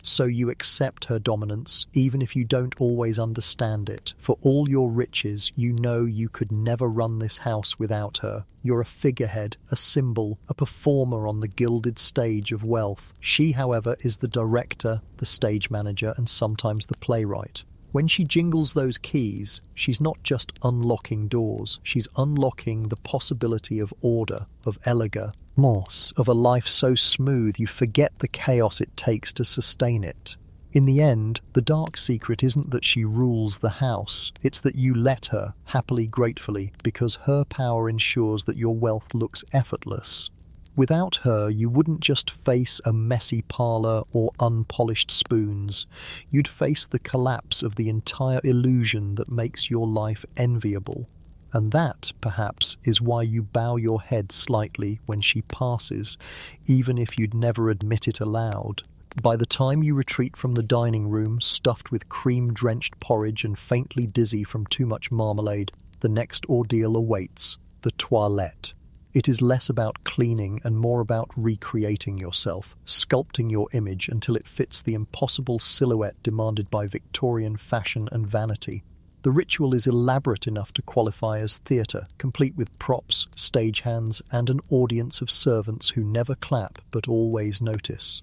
Speaker 1: So you accept her dominance, even if you don't always understand it. For all your riches, you know you could never run this house without her. You're a figurehead, a symbol, a performer on the gilded stage of wealth. She, however, is the director, the stage manager, and sometimes the playwright. When she jingles those keys, she's not just unlocking doors, she's unlocking the possibility of order, of elegance, of a life so smooth you forget the chaos it takes to sustain it. In the end, the dark secret isn't that she rules the house, it's that you let her, happily, gratefully, because her power ensures that your wealth looks effortless. Without her, you wouldn't just face a messy parlour or unpolished spoons. You'd face the collapse of the entire illusion that makes your life enviable. And that, perhaps, is why you bow your head slightly when she passes, even if you'd never admit it aloud. By the time you retreat from the dining room, stuffed with cream-drenched porridge and faintly dizzy from too much marmalade, the next ordeal awaits, the toilette. It is less about cleaning and more about recreating yourself, sculpting your image until it fits the impossible silhouette demanded by Victorian fashion and vanity. The ritual is elaborate enough to qualify as theatre, complete with props, stagehands, and an audience of servants who never clap but always notice.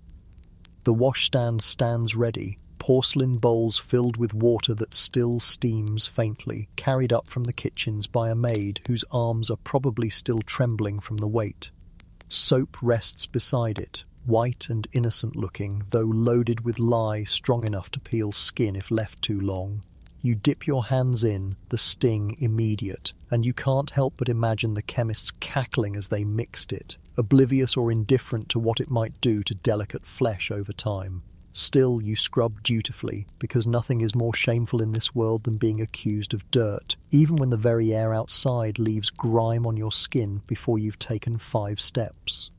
Speaker 1: The washstand stands ready, porcelain bowls filled with water that still steams faintly, carried up from the kitchens by a maid whose arms are probably still trembling from the weight. Soap rests beside it, white and innocent-looking, though loaded with lye strong enough to peel skin if left too long. You dip your hands in, the sting immediate, and you can't help but imagine the chemists cackling as they mixed it, oblivious or indifferent to what it might do to delicate flesh over time. Still, you scrub dutifully, because nothing is more shameful in this world than being accused of dirt, even when the very air outside leaves grime on your skin before you've taken 5 steps.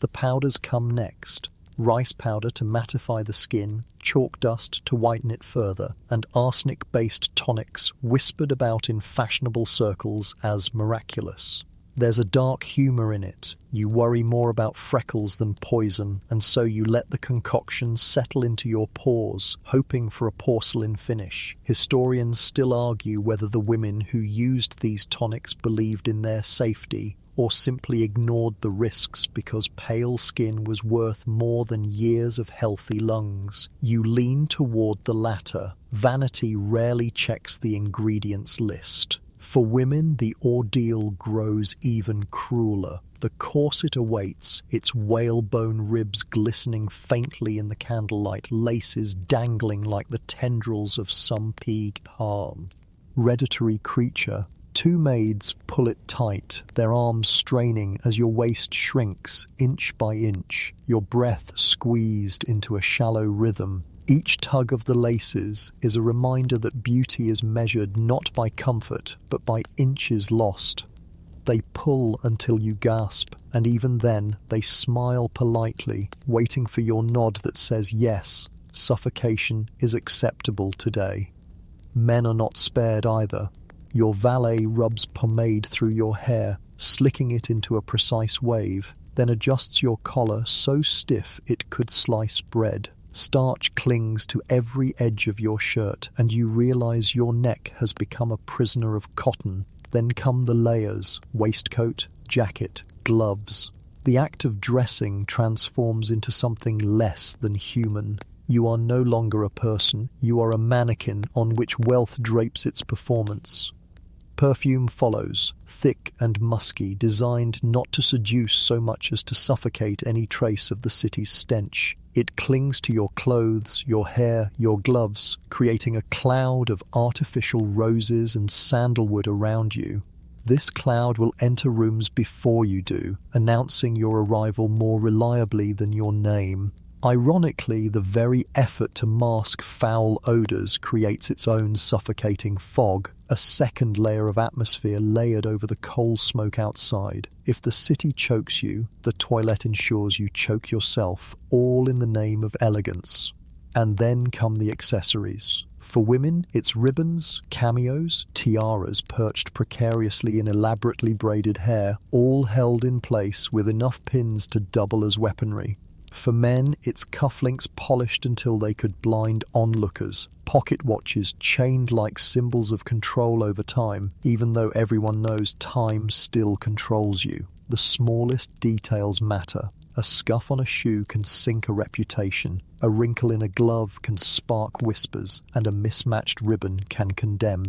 Speaker 1: The powders come next. Rice powder to mattify the skin, chalk dust to whiten it further, and arsenic-based tonics whispered about in fashionable circles as miraculous. There's a dark humour in it. You worry more about freckles than poison, and so you let the concoction settle into your pores, hoping for a porcelain finish. Historians still argue whether the women who used these tonics believed in their safety, or simply ignored the risks because pale skin was worth more than years of healthy lungs. You lean toward the latter. Vanity rarely checks the ingredients list. For women, the ordeal grows even crueler. The corset awaits, its whalebone ribs glistening faintly in the candlelight, laces dangling like the tendrils of some pig harm. Predatory creature. 2 maids pull it tight, their arms straining as your waist shrinks, inch by inch, your breath squeezed into a shallow rhythm. Each tug of the laces is a reminder that beauty is measured not by comfort, but by inches lost. They pull until you gasp, and even then they smile politely, waiting for your nod that says yes, suffocation is acceptable today. Men are not spared either. Your valet rubs pomade through your hair, slicking it into a precise wave, then adjusts your collar so stiff it could slice bread. Starch clings to every edge of your shirt, and you realize your neck has become a prisoner of cotton. Then come the layers: waistcoat, jacket, gloves. The act of dressing transforms into something less than human. You are no longer a person, you are a mannequin on which wealth drapes its performance. Perfume follows, thick and musky, designed not to seduce so much as to suffocate any trace of the city's stench. It clings to your clothes, your hair, your gloves, creating a cloud of artificial roses and sandalwood around you. This cloud will enter rooms before you do, announcing your arrival more reliably than your name. Ironically, the very effort to mask foul odours creates its own suffocating fog, a second layer of atmosphere layered over the coal smoke outside. If the city chokes you, the toilette ensures you choke yourself, all in the name of elegance. And then come the accessories. For women, it's ribbons, cameos, tiaras perched precariously in elaborately braided hair, all held in place with enough pins to double as weaponry. For men, it's cufflinks polished until they could blind onlookers, pocket watches chained like symbols of control over time, even though everyone knows time still controls you. The smallest details matter. A scuff on a shoe can sink a reputation, a wrinkle in a glove can spark whispers, and a mismatched ribbon can condemn.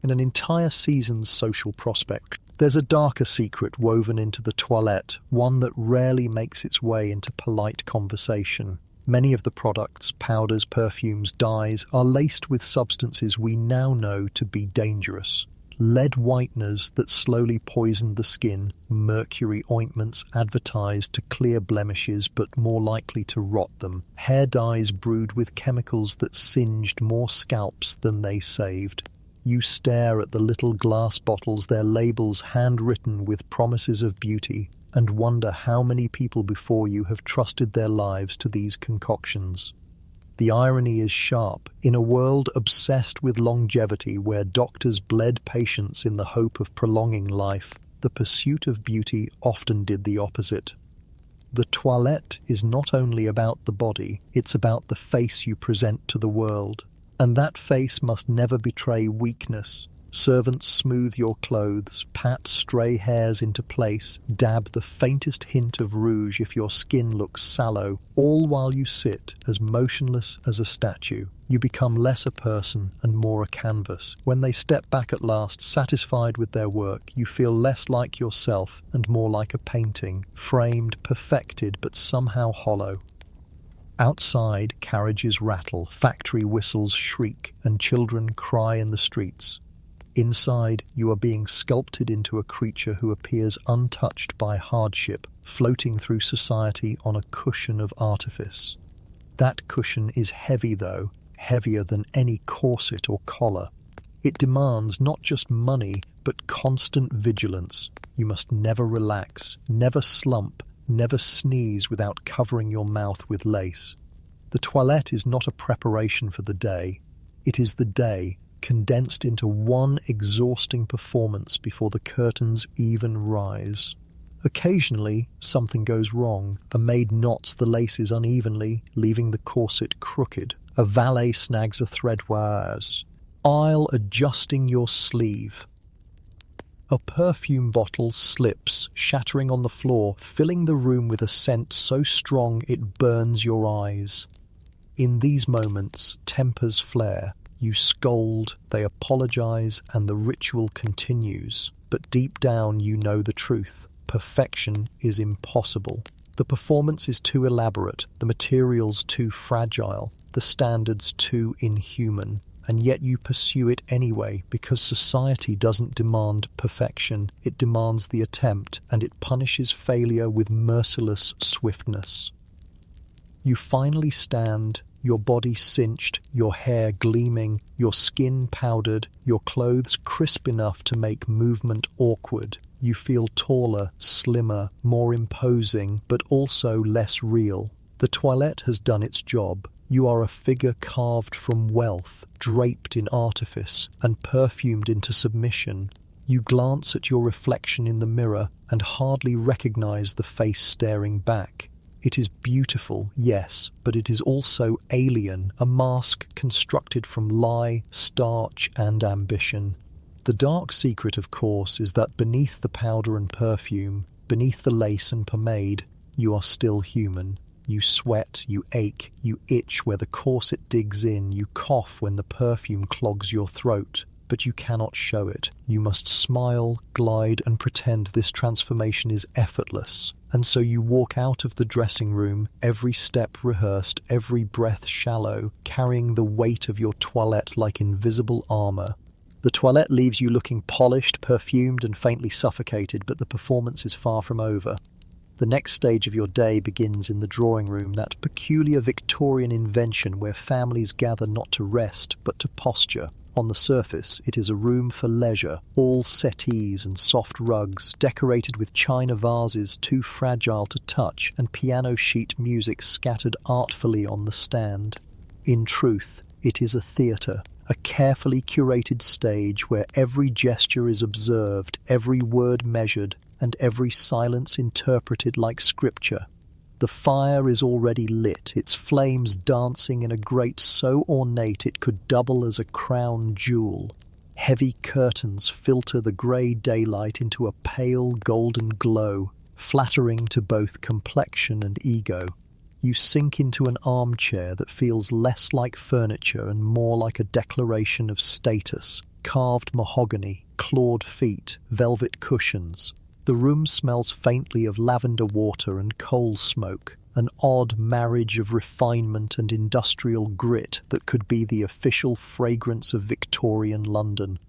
Speaker 1: In an entire season's social prospect, there's a darker secret woven into the toilette, one that rarely makes its way into polite conversation. Many of the products, powders, perfumes, dyes, are laced with substances we now know to be dangerous. Lead whiteners that slowly poison the skin, mercury ointments advertised to clear blemishes but more likely to rot them, hair dyes brewed with chemicals that singed more scalps than they saved. You stare at the little glass bottles, their labels handwritten with promises of beauty, and wonder how many people before you have trusted their lives to these concoctions. The irony is sharp. In a world obsessed with longevity, where doctors bled patients in the hope of prolonging life, the pursuit of beauty often did the opposite. The toilette is not only about the body, it's about the face you present to the world. And that face must never betray weakness. Servants smooth your clothes, pat stray hairs into place, dab the faintest hint of rouge if your skin looks sallow, all while you sit as motionless as a statue. You become less a person and more a canvas. When they step back at last, satisfied with their work, you feel less like yourself and more like a painting, framed, perfected, but somehow hollow. Outside, carriages rattle, factory whistles shriek, and children cry in the streets. Inside, you are being sculpted into a creature who appears untouched by hardship, floating through society on a cushion of artifice. That cushion is heavy, though, heavier than any corset or collar. It demands not just money, but constant vigilance. You must never relax, never slump, never sneeze without covering your mouth with lace. The toilette is not a preparation for the day. It is the day, condensed into one exhausting performance before the curtains even rise. Occasionally, something goes wrong. A maid knots the laces unevenly, leaving the corset crooked. A valet snags a thread wires, aisle adjusting your sleeve. A perfume bottle slips, shattering on the floor, filling the room with a scent so strong it burns your eyes. In these moments, tempers flare. You scold, they apologize, and the ritual continues. But deep down you know the truth. Perfection is impossible. The performance is too elaborate, the materials too fragile, the standards too inhuman. And yet you pursue it anyway, because society doesn't demand perfection. It demands the attempt, and it punishes failure with merciless swiftness. You finally stand, your body cinched, your hair gleaming, your skin powdered, your clothes crisp enough to make movement awkward. You feel taller, slimmer, more imposing, but also less real. The toilette has done its job. You are a figure carved from wealth, draped in artifice, and perfumed into submission. You glance at your reflection in the mirror and hardly recognize the face staring back. It is beautiful, yes, but it is also alien, a mask constructed from lie, starch, and ambition. The dark secret, of course, is that beneath the powder and perfume, beneath the lace and pomade, you are still human. You sweat, you ache, you itch where the corset digs in, you cough when the perfume clogs your throat, but you cannot show it. You must smile, glide, and pretend this transformation is effortless. And so you walk out of the dressing room, every step rehearsed, every breath shallow, carrying the weight of your toilette like invisible armor. The toilette leaves you looking polished, perfumed, and faintly suffocated, but the performance is far from over. The next stage of your day begins in the drawing room, that peculiar Victorian invention where families gather not to rest, but to posture. On the surface, it is a room for leisure, all settees and soft rugs, decorated with china vases too fragile to touch, and piano sheet music scattered artfully on the stand. In truth, it is a theatre, a carefully curated stage where every gesture is observed, every word measured, and every silence interpreted like scripture. The fire is already lit, its flames dancing in a grate so ornate it could double as a crown jewel. Heavy curtains filter the grey daylight into a pale golden glow, flattering to both complexion and ego. You sink into an armchair that feels less like furniture and more like a declaration of status. Carved mahogany, clawed feet, velvet cushions. The room smells faintly of lavender water and coal smoke, an odd marriage of refinement and industrial grit that could be the official fragrance of Victorian London.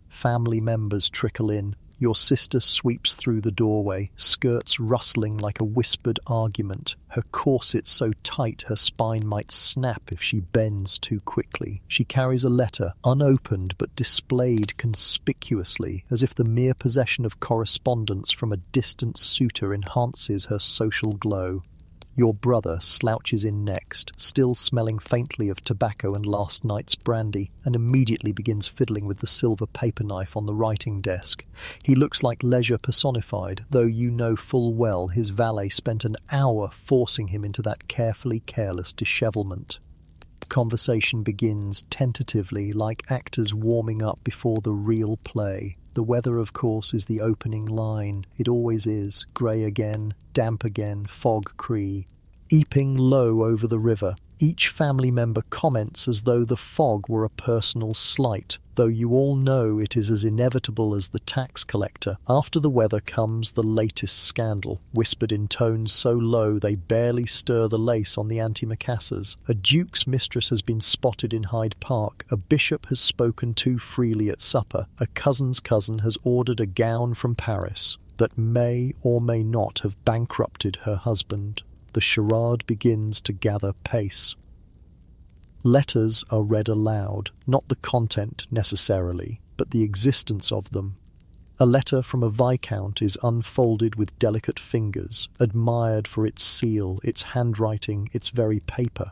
Speaker 1: Family members trickle in. Your sister sweeps through the doorway, skirts rustling like a whispered argument, her corset so tight her spine might snap if she bends too quickly. She carries a letter, unopened but displayed conspicuously, as if the mere possession of correspondence from a distant suitor enhances her social glow. Your brother slouches in next, still smelling faintly of tobacco and last night's brandy, and immediately begins fiddling with the silver paper knife on the writing desk. He looks like leisure personified, though you know full well his valet spent an hour forcing him into that carefully careless dishevelment. Conversation begins tentatively, like actors warming up before the real play. The weather, of course, is the opening line. It always is. Grey again, damp again, fog-cree. Eeping low over the river, each family member comments as though the fog were a personal slight, though you all know it is as inevitable as the tax collector. After the weather comes the latest scandal, whispered in tones so low they barely stir the lace on the antimacassars. A duke's mistress has been spotted in Hyde Park, a bishop has spoken too freely at supper, a cousin's cousin has ordered a gown from Paris that may or may not have bankrupted her husband. The charade begins to gather pace. Letters are read aloud, not the content necessarily, but the existence of them. A letter from a viscount is unfolded with delicate fingers, admired for its seal, its handwriting, its very paper.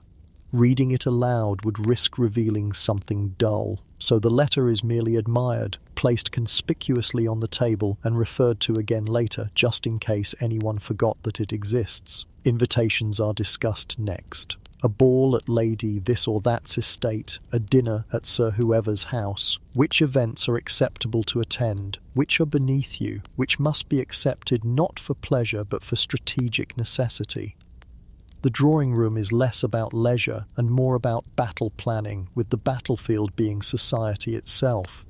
Speaker 1: Reading it aloud would risk revealing something dull, so the letter is merely admired, placed conspicuously on the table and referred to again later, just in case anyone forgot that it exists. Invitations are discussed next. A ball at Lady this or that's estate, a dinner at Sir whoever's house. Which events are acceptable to attend? Which are beneath you? Which must be accepted not for pleasure but for strategic necessity? The drawing room is less about leisure and more about battle planning, with the battlefield being society itself.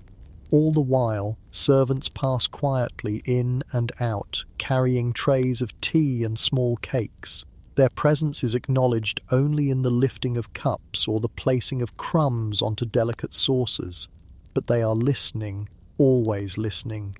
Speaker 1: All the while, servants pass quietly in and out, carrying trays of tea and small cakes. Their presence is acknowledged only in the lifting of cups or the placing of crumbs onto delicate saucers. But they are listening, always listening.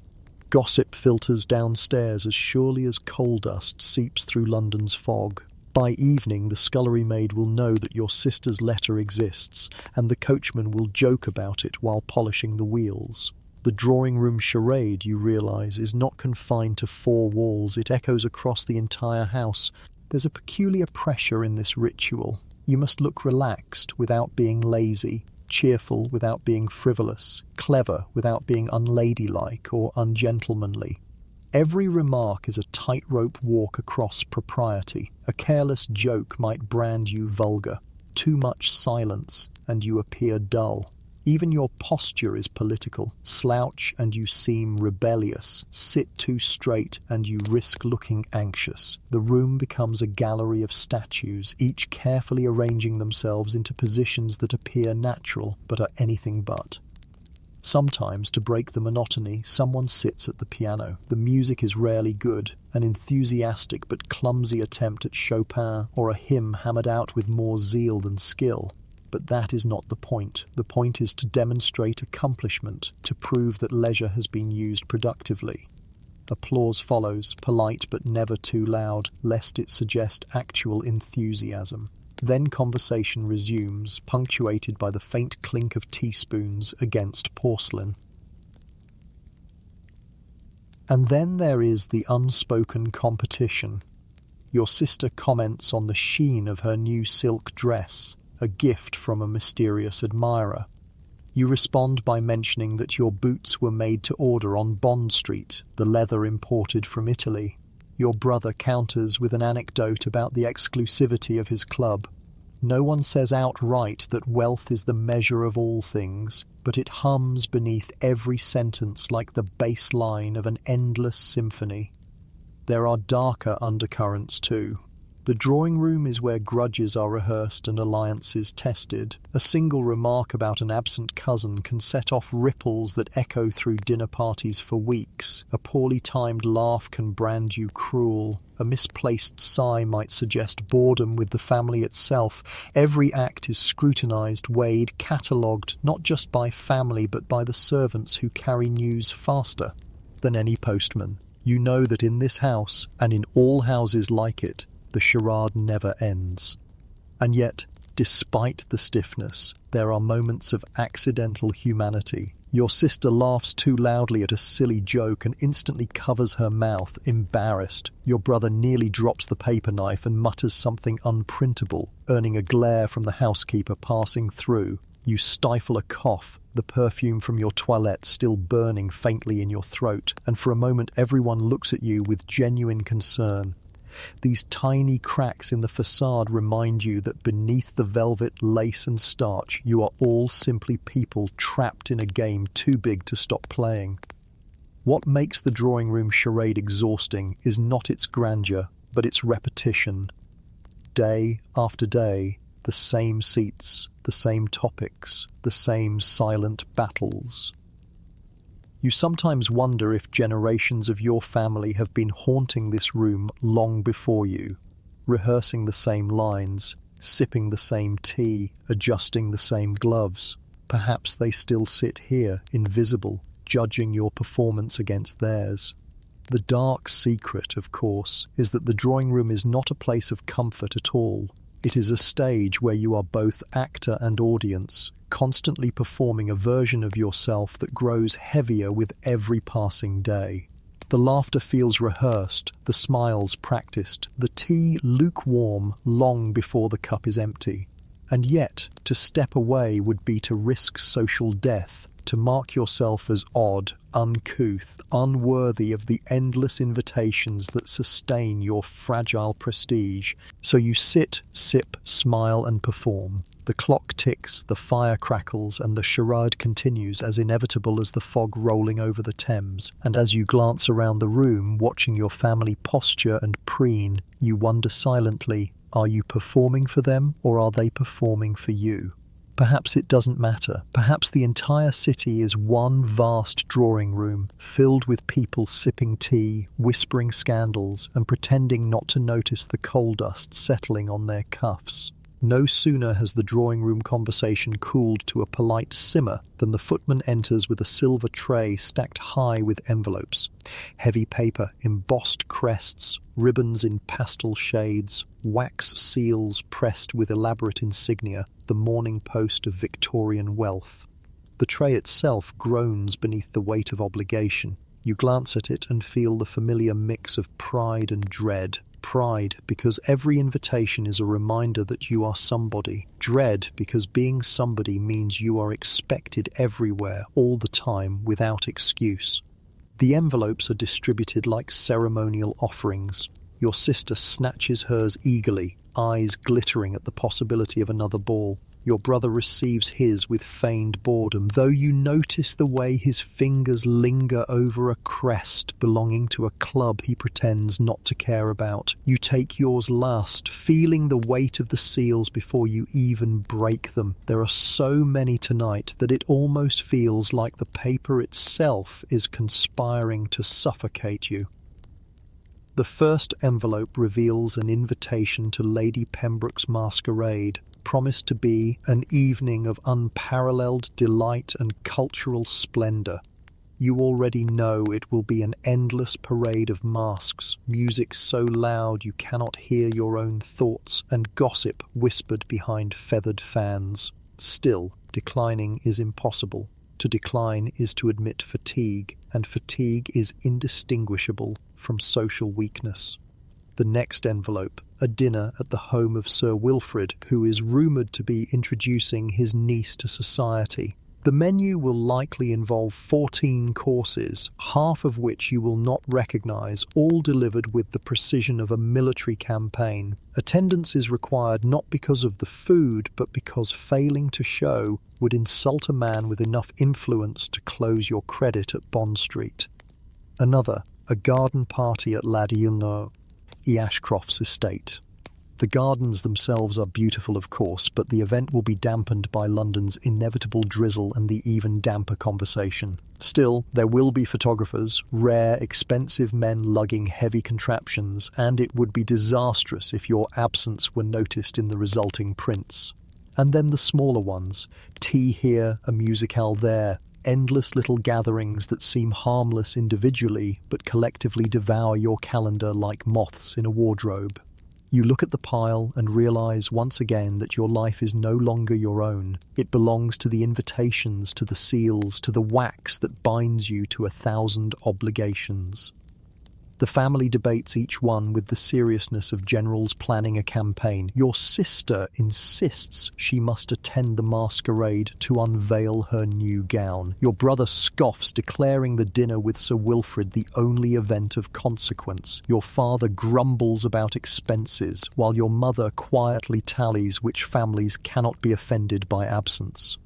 Speaker 1: Gossip filters downstairs as surely as coal dust seeps through London's fog. By evening, the scullery maid will know that your sister's letter exists, and the coachman will joke about it while polishing the wheels. The drawing-room charade, you realise, is not confined to four walls. It echoes across the entire house. There's a peculiar pressure in this ritual. You must look relaxed without being lazy, cheerful without being frivolous, clever without being unladylike or ungentlemanly. Every remark is a tightrope walk across propriety. A careless joke might brand you vulgar. Too much silence, and you appear dull. Even your posture is political. Slouch, and you seem rebellious. Sit too straight, and you risk looking anxious. The room becomes a gallery of statues, each carefully arranging themselves into positions that appear natural, but are anything but. Sometimes, to break the monotony, someone sits at the piano. The music is rarely good, an enthusiastic but clumsy attempt at Chopin or a hymn hammered out with more zeal than skill. But that is not the point. The point is to demonstrate accomplishment, to prove that leisure has been used productively. Applause follows, polite but never too loud, lest it suggest actual enthusiasm. Then conversation resumes, punctuated by the faint clink of teaspoons against porcelain. And then there is the unspoken competition. Your sister comments on the sheen of her new silk dress, a gift from a mysterious admirer. You respond by mentioning that your boots were made to order on Bond Street, the leather imported from Italy. Your brother counters with an anecdote about the exclusivity of his club. No one says outright that wealth is the measure of all things, but it hums beneath every sentence like the bass line of an endless symphony. There are darker undercurrents too. The drawing room is where grudges are rehearsed and alliances tested. A single remark about an absent cousin can set off ripples that echo through dinner parties for weeks. A poorly timed laugh can brand you cruel. A misplaced sigh might suggest boredom with the family itself. Every act is scrutinized, weighed, catalogued, not just by family but by the servants who carry news faster than any postman. You know that in this house, and in all houses like it, the charade never ends. And yet, despite the stiffness, there are moments of accidental humanity. Your sister laughs too loudly at a silly joke and instantly covers her mouth, embarrassed. Your brother nearly drops the paper knife and mutters something unprintable, earning a glare from the housekeeper passing through. You stifle a cough, the perfume from your toilette still burning faintly in your throat, and for a moment everyone looks at you with genuine concern. These tiny cracks in the facade remind you that beneath the velvet, lace and starch, you are all simply people trapped in a game too big to stop playing. What makes the drawing room charade exhausting is not its grandeur, but its repetition. Day after day, the same seats, the same topics, the same silent battles. You sometimes wonder if generations of your family have been haunting this room long before you, rehearsing the same lines, sipping the same tea, adjusting the same gloves. Perhaps they still sit here, invisible, judging your performance against theirs. The dark secret, of course, is that the drawing room is not a place of comfort at all. It is a stage where you are both actor and audience, constantly performing a version of yourself that grows heavier with every passing day. The laughter feels rehearsed, the smiles practiced, the tea lukewarm long before the cup is empty. And yet, to step away would be to risk social death, to mark yourself as odd, uncouth, unworthy of the endless invitations that sustain your fragile prestige. So you sit, sip, smile and perform. The clock ticks, the fire crackles, and the charade continues as inevitable as the fog rolling over the Thames. And as you glance around the room, watching your family posture and preen, you wonder silently, are you performing for them or are they performing for you? Perhaps it doesn't matter. Perhaps the entire city is one vast drawing room, filled with people sipping tea, whispering scandals, and pretending not to notice the coal dust settling on their cuffs. No sooner has the drawing room conversation cooled to a polite simmer than the footman enters with a silver tray stacked high with envelopes. Heavy paper, embossed crests, ribbons in pastel shades, wax seals pressed with elaborate insignia, the Morning Post of Victorian wealth. The tray itself groans beneath the weight of obligation. You glance at it and feel the familiar mix of pride and dread. Pride, because every invitation is a reminder that you are somebody. Dread, because being somebody means you are expected everywhere, all the time, without excuse. The envelopes are distributed like ceremonial offerings. Your sister snatches hers eagerly, eyes glittering at the possibility of another ball. Your brother receives his with feigned boredom, though you notice the way his fingers linger over a crest belonging to a club he pretends not to care about. You take yours last, feeling the weight of the seals before you even break them. There are so many tonight that it almost feels like the paper itself is conspiring to suffocate you. The first envelope reveals an invitation to Lady Pembroke's masquerade, promised to be an evening of unparalleled delight and cultural splendour. You already know it will be an endless parade of masks, music so loud you cannot hear your own thoughts, and gossip whispered behind feathered fans. Still, declining is impossible. To decline is to admit fatigue, and fatigue is indistinguishable from social weakness. The next envelope, a dinner at the home of Sir Wilfrid, who is rumoured to be introducing his niece to society. The menu will likely involve 14 courses, half of which you will not recognise, all delivered with the precision of a military campaign. Attendance is required not because of the food, but because failing to show would insult a man with enough influence to close your credit at Bond Street. Another, a garden party at Ladylno, E. Ashcroft's estate. The gardens themselves are beautiful, of course, but the event will be dampened by London's inevitable drizzle and the even damper conversation. Still, there will be photographers, rare, expensive men lugging heavy contraptions, and it would be disastrous if your absence were noticed in the resulting prints. And then the smaller ones, tea here, a musicale there, endless little gatherings that seem harmless individually but collectively devour your calendar like moths in a wardrobe. You look at the pile and realise once again that your life is no longer your own. It belongs to the invitations, to the seals, to the wax that binds you to 1,000 obligations. The family debates each one with the seriousness of generals planning a campaign. Your sister insists she must attend the masquerade to unveil her new gown. Your brother scoffs, declaring the dinner with Sir Wilfrid the only event of consequence. Your father grumbles about expenses, while your mother quietly tallies which families cannot be offended by absence.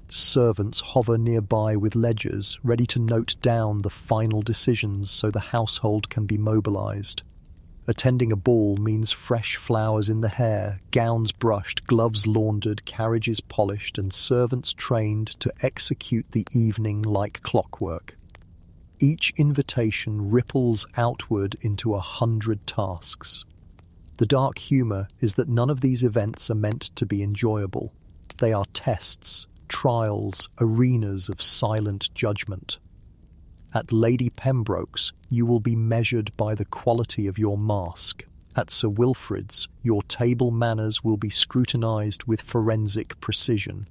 Speaker 1: Servants hover nearby with ledgers, ready to note down the final decisions so the household can be mobilised. Attending a ball means fresh flowers in the hair, gowns brushed, gloves laundered, carriages polished, and servants trained to execute the evening like clockwork. Each invitation ripples outward into 100 tasks. The dark humour is that none of these events are meant to be enjoyable. They are tests, trials, arenas of silent judgment. At Lady Pembroke's, you will be measured by the quality of your mask. At Sir Wilfrid's, your table manners will be scrutinised with forensic precision.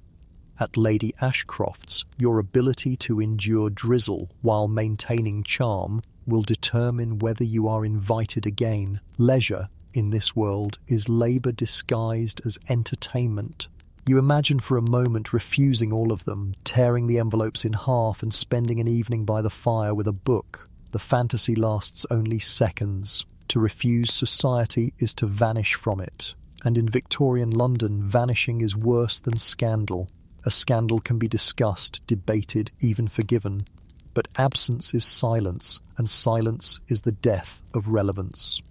Speaker 1: At Lady Ashcroft's, your ability to endure drizzle while maintaining charm will determine whether you are invited again. Leisure, in this world, is labour disguised as entertainment. You imagine for a moment refusing all of them, tearing the envelopes in half and spending an evening by the fire with a book. The fantasy lasts only seconds. To refuse society is to vanish from it. And in Victorian London, vanishing is worse than scandal. A scandal can be discussed, debated, even forgiven. But absence is silence, and silence is the death of relevance.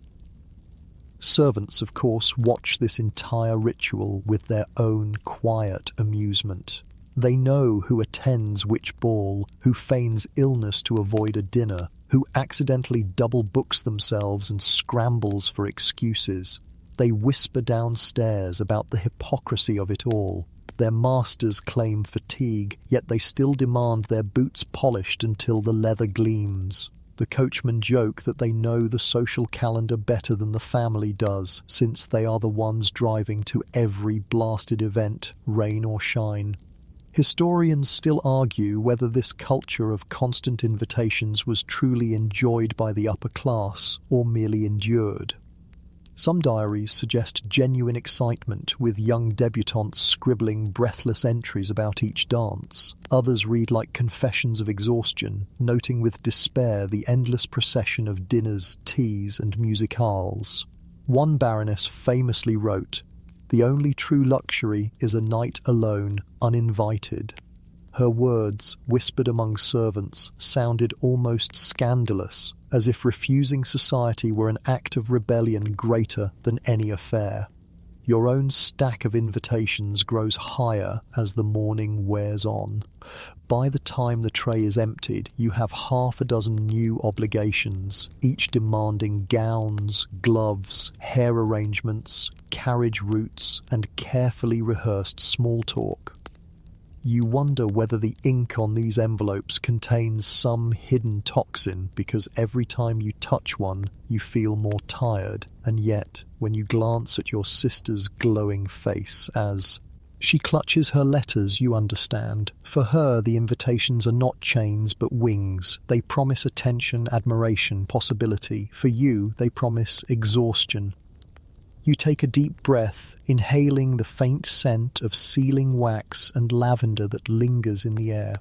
Speaker 1: Servants, of course, watch this entire ritual with their own quiet amusement. They know who attends which ball, who feigns illness to avoid a dinner, who accidentally double books themselves and scrambles for excuses. They whisper downstairs about the hypocrisy of it all. Their masters claim fatigue, yet they still demand their boots polished until the leather gleams. The coachmen joke that they know the social calendar better than the family does, since they are the ones driving to every blasted event, rain or shine. Historians still argue whether this culture of constant invitations was truly enjoyed by the upper class or merely endured. Some diaries suggest genuine excitement, with young debutantes scribbling breathless entries about each dance. Others read like confessions of exhaustion, noting with despair the endless procession of dinners, teas, and musicales. One baroness famously wrote, "The only true luxury is a night alone, uninvited." Her words, whispered among servants, sounded almost scandalous, as if refusing society were an act of rebellion greater than any affair. Your own stack of invitations grows higher as the morning wears on. By the time the tray is emptied, you have half a dozen new obligations, each demanding gowns, gloves, hair arrangements, carriage routes, and carefully rehearsed small talk. You wonder whether the ink on these envelopes contains some hidden toxin, because every time you touch one, you feel more tired. And yet, when you glance at your sister's glowing face as she clutches her letters, you understand. For her, the invitations are not chains but wings. They promise attention, admiration, possibility. For you, they promise exhaustion. You take a deep breath, inhaling the faint scent of sealing wax and lavender that lingers in the air.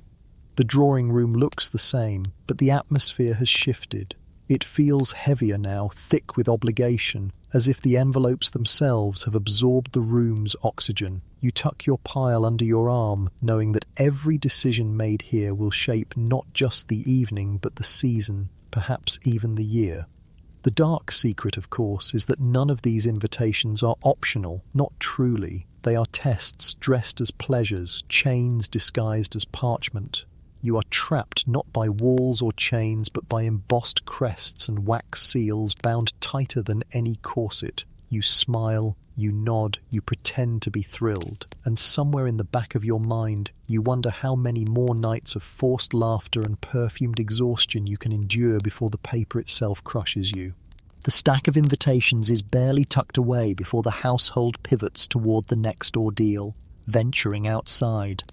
Speaker 1: The drawing room looks the same, but the atmosphere has shifted. It feels heavier now, thick with obligation, as if the envelopes themselves have absorbed the room's oxygen. You tuck your pile under your arm, knowing that every decision made here will shape not just the evening, but the season, perhaps even the year. The dark secret, of course, is that none of these invitations are optional, not truly. They are tests dressed as pleasures, chains disguised as parchment. You are trapped not by walls or chains, but by embossed crests and wax seals bound tighter than any corset. You smile, you nod, you pretend to be thrilled, and somewhere in the back of your mind, you wonder how many more nights of forced laughter and perfumed exhaustion you can endure before the paper itself crushes you. The stack of invitations is barely tucked away before the household pivots toward the next ordeal, venturing outside.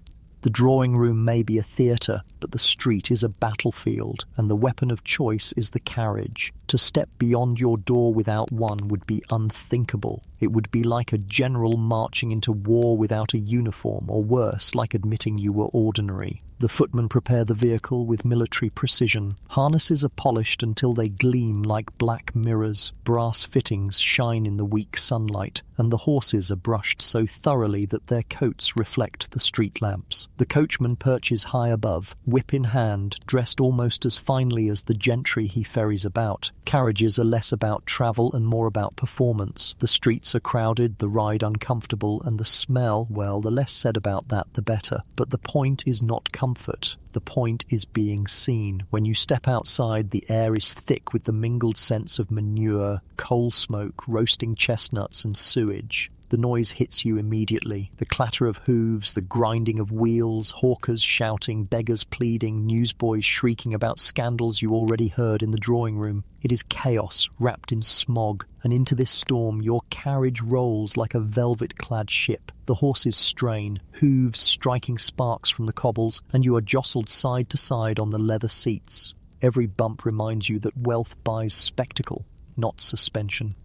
Speaker 1: The drawing room may be a theatre, but the street is a battlefield, and the weapon of choice is the carriage. To step beyond your door without one would be unthinkable. It would be like a general marching into war without a uniform, or worse, like admitting you were ordinary. The footmen prepare the vehicle with military precision. Harnesses are polished until they gleam like black mirrors. Brass fittings shine in the weak sunlight, and the horses are brushed so thoroughly that their coats reflect the street lamps. The coachman perches high above, whip in hand, dressed almost as finely as the gentry he ferries about. Carriages are less about travel and more about performance. The streets are crowded, the ride uncomfortable, and the smell, well, the less said about that, the better. But the point is not comfort. The point is being seen. When you step outside, the air is thick with the mingled scents of manure, coal smoke, roasting chestnuts, and sewage. The noise hits you immediately. The clatter of hooves, the grinding of wheels, hawkers shouting, beggars pleading, newsboys shrieking about scandals you already heard in the drawing room. It is chaos wrapped in smog, and into this storm your carriage rolls like a velvet-clad ship. The horses strain, hooves striking sparks from the cobbles, and you are jostled side to side on the leather seats. Every bump reminds you that wealth buys spectacle, not suspension.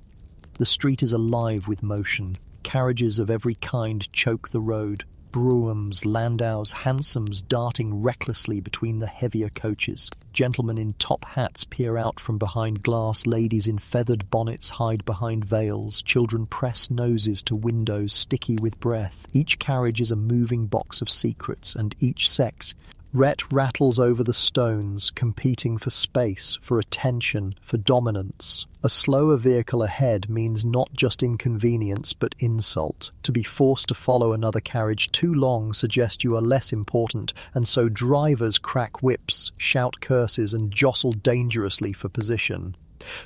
Speaker 1: The street is alive with motion. Carriages of every kind choke the road. Broughams, landaus, hansoms darting recklessly between the heavier coaches. Gentlemen in top hats peer out from behind glass, ladies in feathered bonnets hide behind veils, children press noses to windows sticky with breath. Each carriage is a moving box of secrets, and each sex rattles over the stones, competing for space, for attention, for dominance. A slower vehicle ahead means not just inconvenience, but insult. To be forced to follow another carriage too long suggests you are less important, and so drivers crack whips, shout curses, and jostle dangerously for position.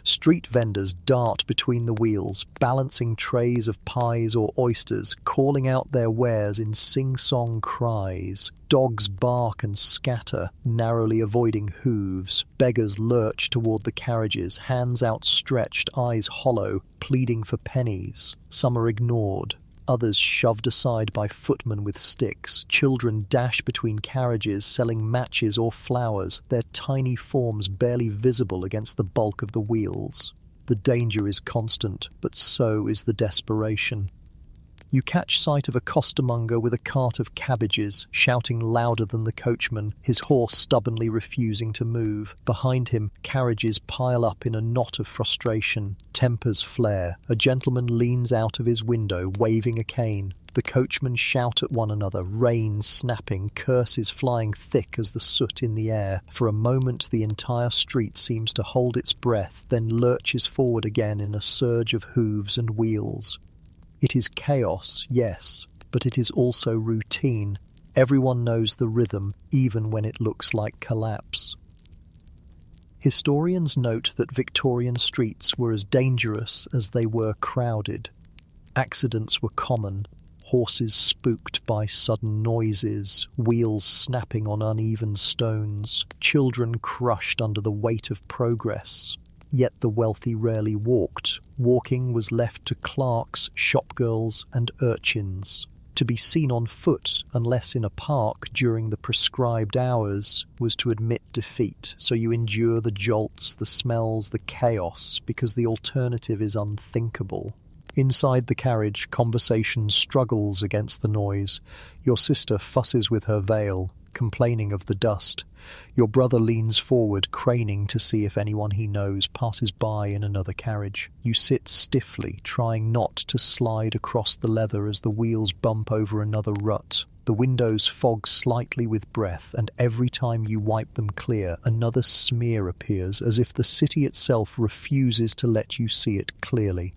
Speaker 1: Street vendors dart between the wheels, balancing trays of pies or oysters, calling out their wares in sing-song cries. Dogs bark and scatter, narrowly avoiding hooves. Beggars lurch toward the carriages, hands outstretched, eyes hollow, pleading for pennies. Some are ignored, others shoved aside by footmen with sticks. Children dash between carriages, selling matches or flowers, their tiny forms barely visible against the bulk of the wheels. The danger is constant, but so is the desperation. You catch sight of a costermonger with a cart of cabbages, shouting louder than the coachman, his horse stubbornly refusing to move. Behind him, carriages pile up in a knot of frustration. Tempers flare. A gentleman leans out of his window, waving a cane. The coachmen shout at one another, reins snapping, curses flying thick as the soot in the air. For a moment the entire street seems to hold its breath, then lurches forward again in a surge of hooves and wheels. It is chaos, yes, but it is also routine. Everyone knows the rhythm, even when it looks like collapse. Historians note that Victorian streets were as dangerous as they were crowded. Accidents were common. horses spooked by sudden noises, wheels snapping on uneven stones, children crushed under the weight of progress. Yet the wealthy rarely walked. Walking was left to clerks, shopgirls, and urchins. To be seen on foot, unless in a park during the prescribed hours, was to admit defeat, so you endure the jolts, the smells, the chaos, because the alternative is unthinkable. Inside the carriage, conversation struggles against the noise. Your sister fusses with her veil, complaining of the dust. Your brother leans forward, craning to see if anyone he knows passes by in another carriage. You sit stiffly, trying not to slide across the leather as the wheels bump over another rut. The windows fog slightly with breath, and every time you wipe them clear, another smear appears, as if the city itself refuses to let you see it clearly.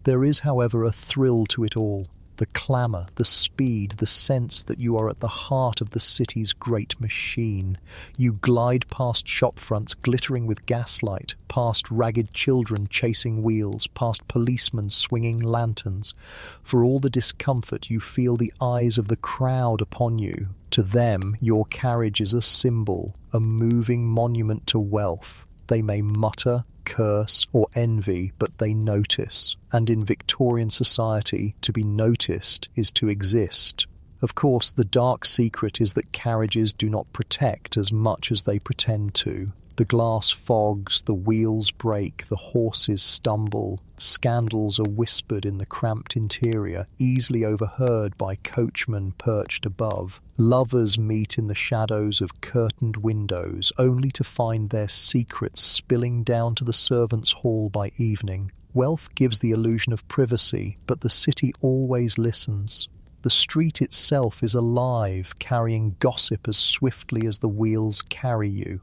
Speaker 1: There is, however, a thrill to it all. The clamour, the speed, the sense that you are at the heart of the city's great machine. You glide past shop fronts glittering with gaslight, past ragged children chasing wheels, past policemen swinging lanterns. For all the discomfort, you feel the eyes of the crowd upon you. To them, your carriage is a symbol, a moving monument to wealth. They may mutter, curse, or envy, but they notice. And in Victorian society, to be noticed is to exist. Of course, the dark secret is that carriages do not protect as much as they pretend to. The glass fogs, the wheels break, the horses stumble. Scandals are whispered in the cramped interior, easily overheard by coachmen perched above. Lovers meet in the shadows of curtained windows, only to find their secrets spilling down to the servants' hall by evening. Wealth gives the illusion of privacy, but the city always listens. The street itself is alive, carrying gossip as swiftly as the wheels carry you.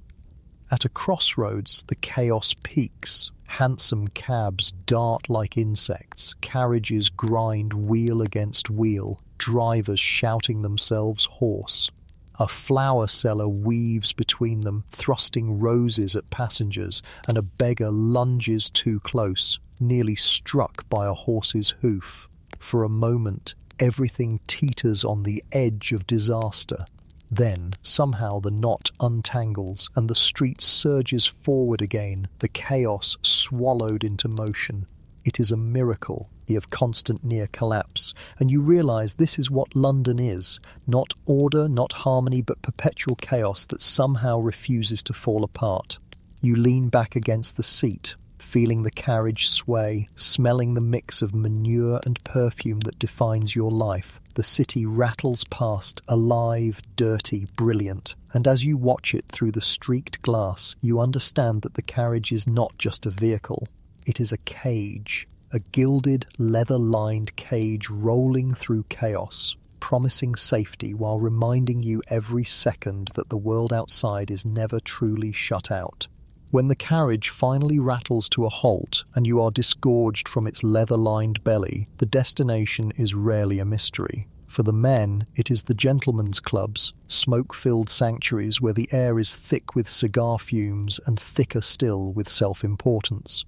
Speaker 1: At a crossroads, the chaos peaks. Hansom cabs dart like insects, carriages grind wheel against wheel, drivers shouting themselves hoarse. A flower seller weaves between them, thrusting roses at passengers, and a beggar lunges too close, nearly struck by a horse's hoof. For a moment, everything teeters on the edge of disaster. Then, somehow the knot untangles, and the street surges forward again, the chaos swallowed into motion. It is a miracle of constant near collapse, and you realise this is what London is. Not order, not harmony, but perpetual chaos that somehow refuses to fall apart. You lean back against the seat, feeling the carriage sway, smelling the mix of manure and perfume that defines your life. The city rattles past, alive, dirty, brilliant, and as you watch it through the streaked glass, you understand that the carriage is not just a vehicle. It is a cage, a gilded, leather-lined cage rolling through chaos, promising safety while reminding you every second that the world outside is never truly shut out. When the carriage finally rattles to a halt and you are disgorged from its leather-lined belly, the destination is rarely a mystery. For the men, it is the gentlemen's clubs, smoke-filled sanctuaries where the air is thick with cigar fumes and thicker still with self-importance.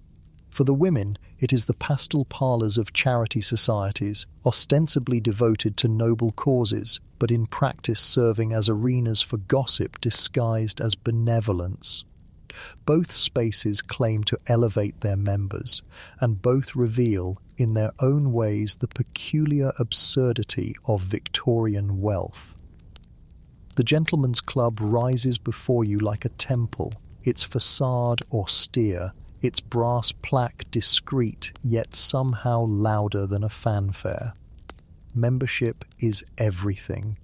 Speaker 1: For the women, it is the pastel parlours of charity societies, ostensibly devoted to noble causes, but in practice serving as arenas for gossip disguised as benevolence. Both spaces claim to elevate their members, and both reveal, in their own ways, the peculiar absurdity of Victorian wealth. The Gentleman's Club rises before you like a temple, its facade austere, its brass plaque discreet, yet somehow louder than a fanfare. Membership is everything.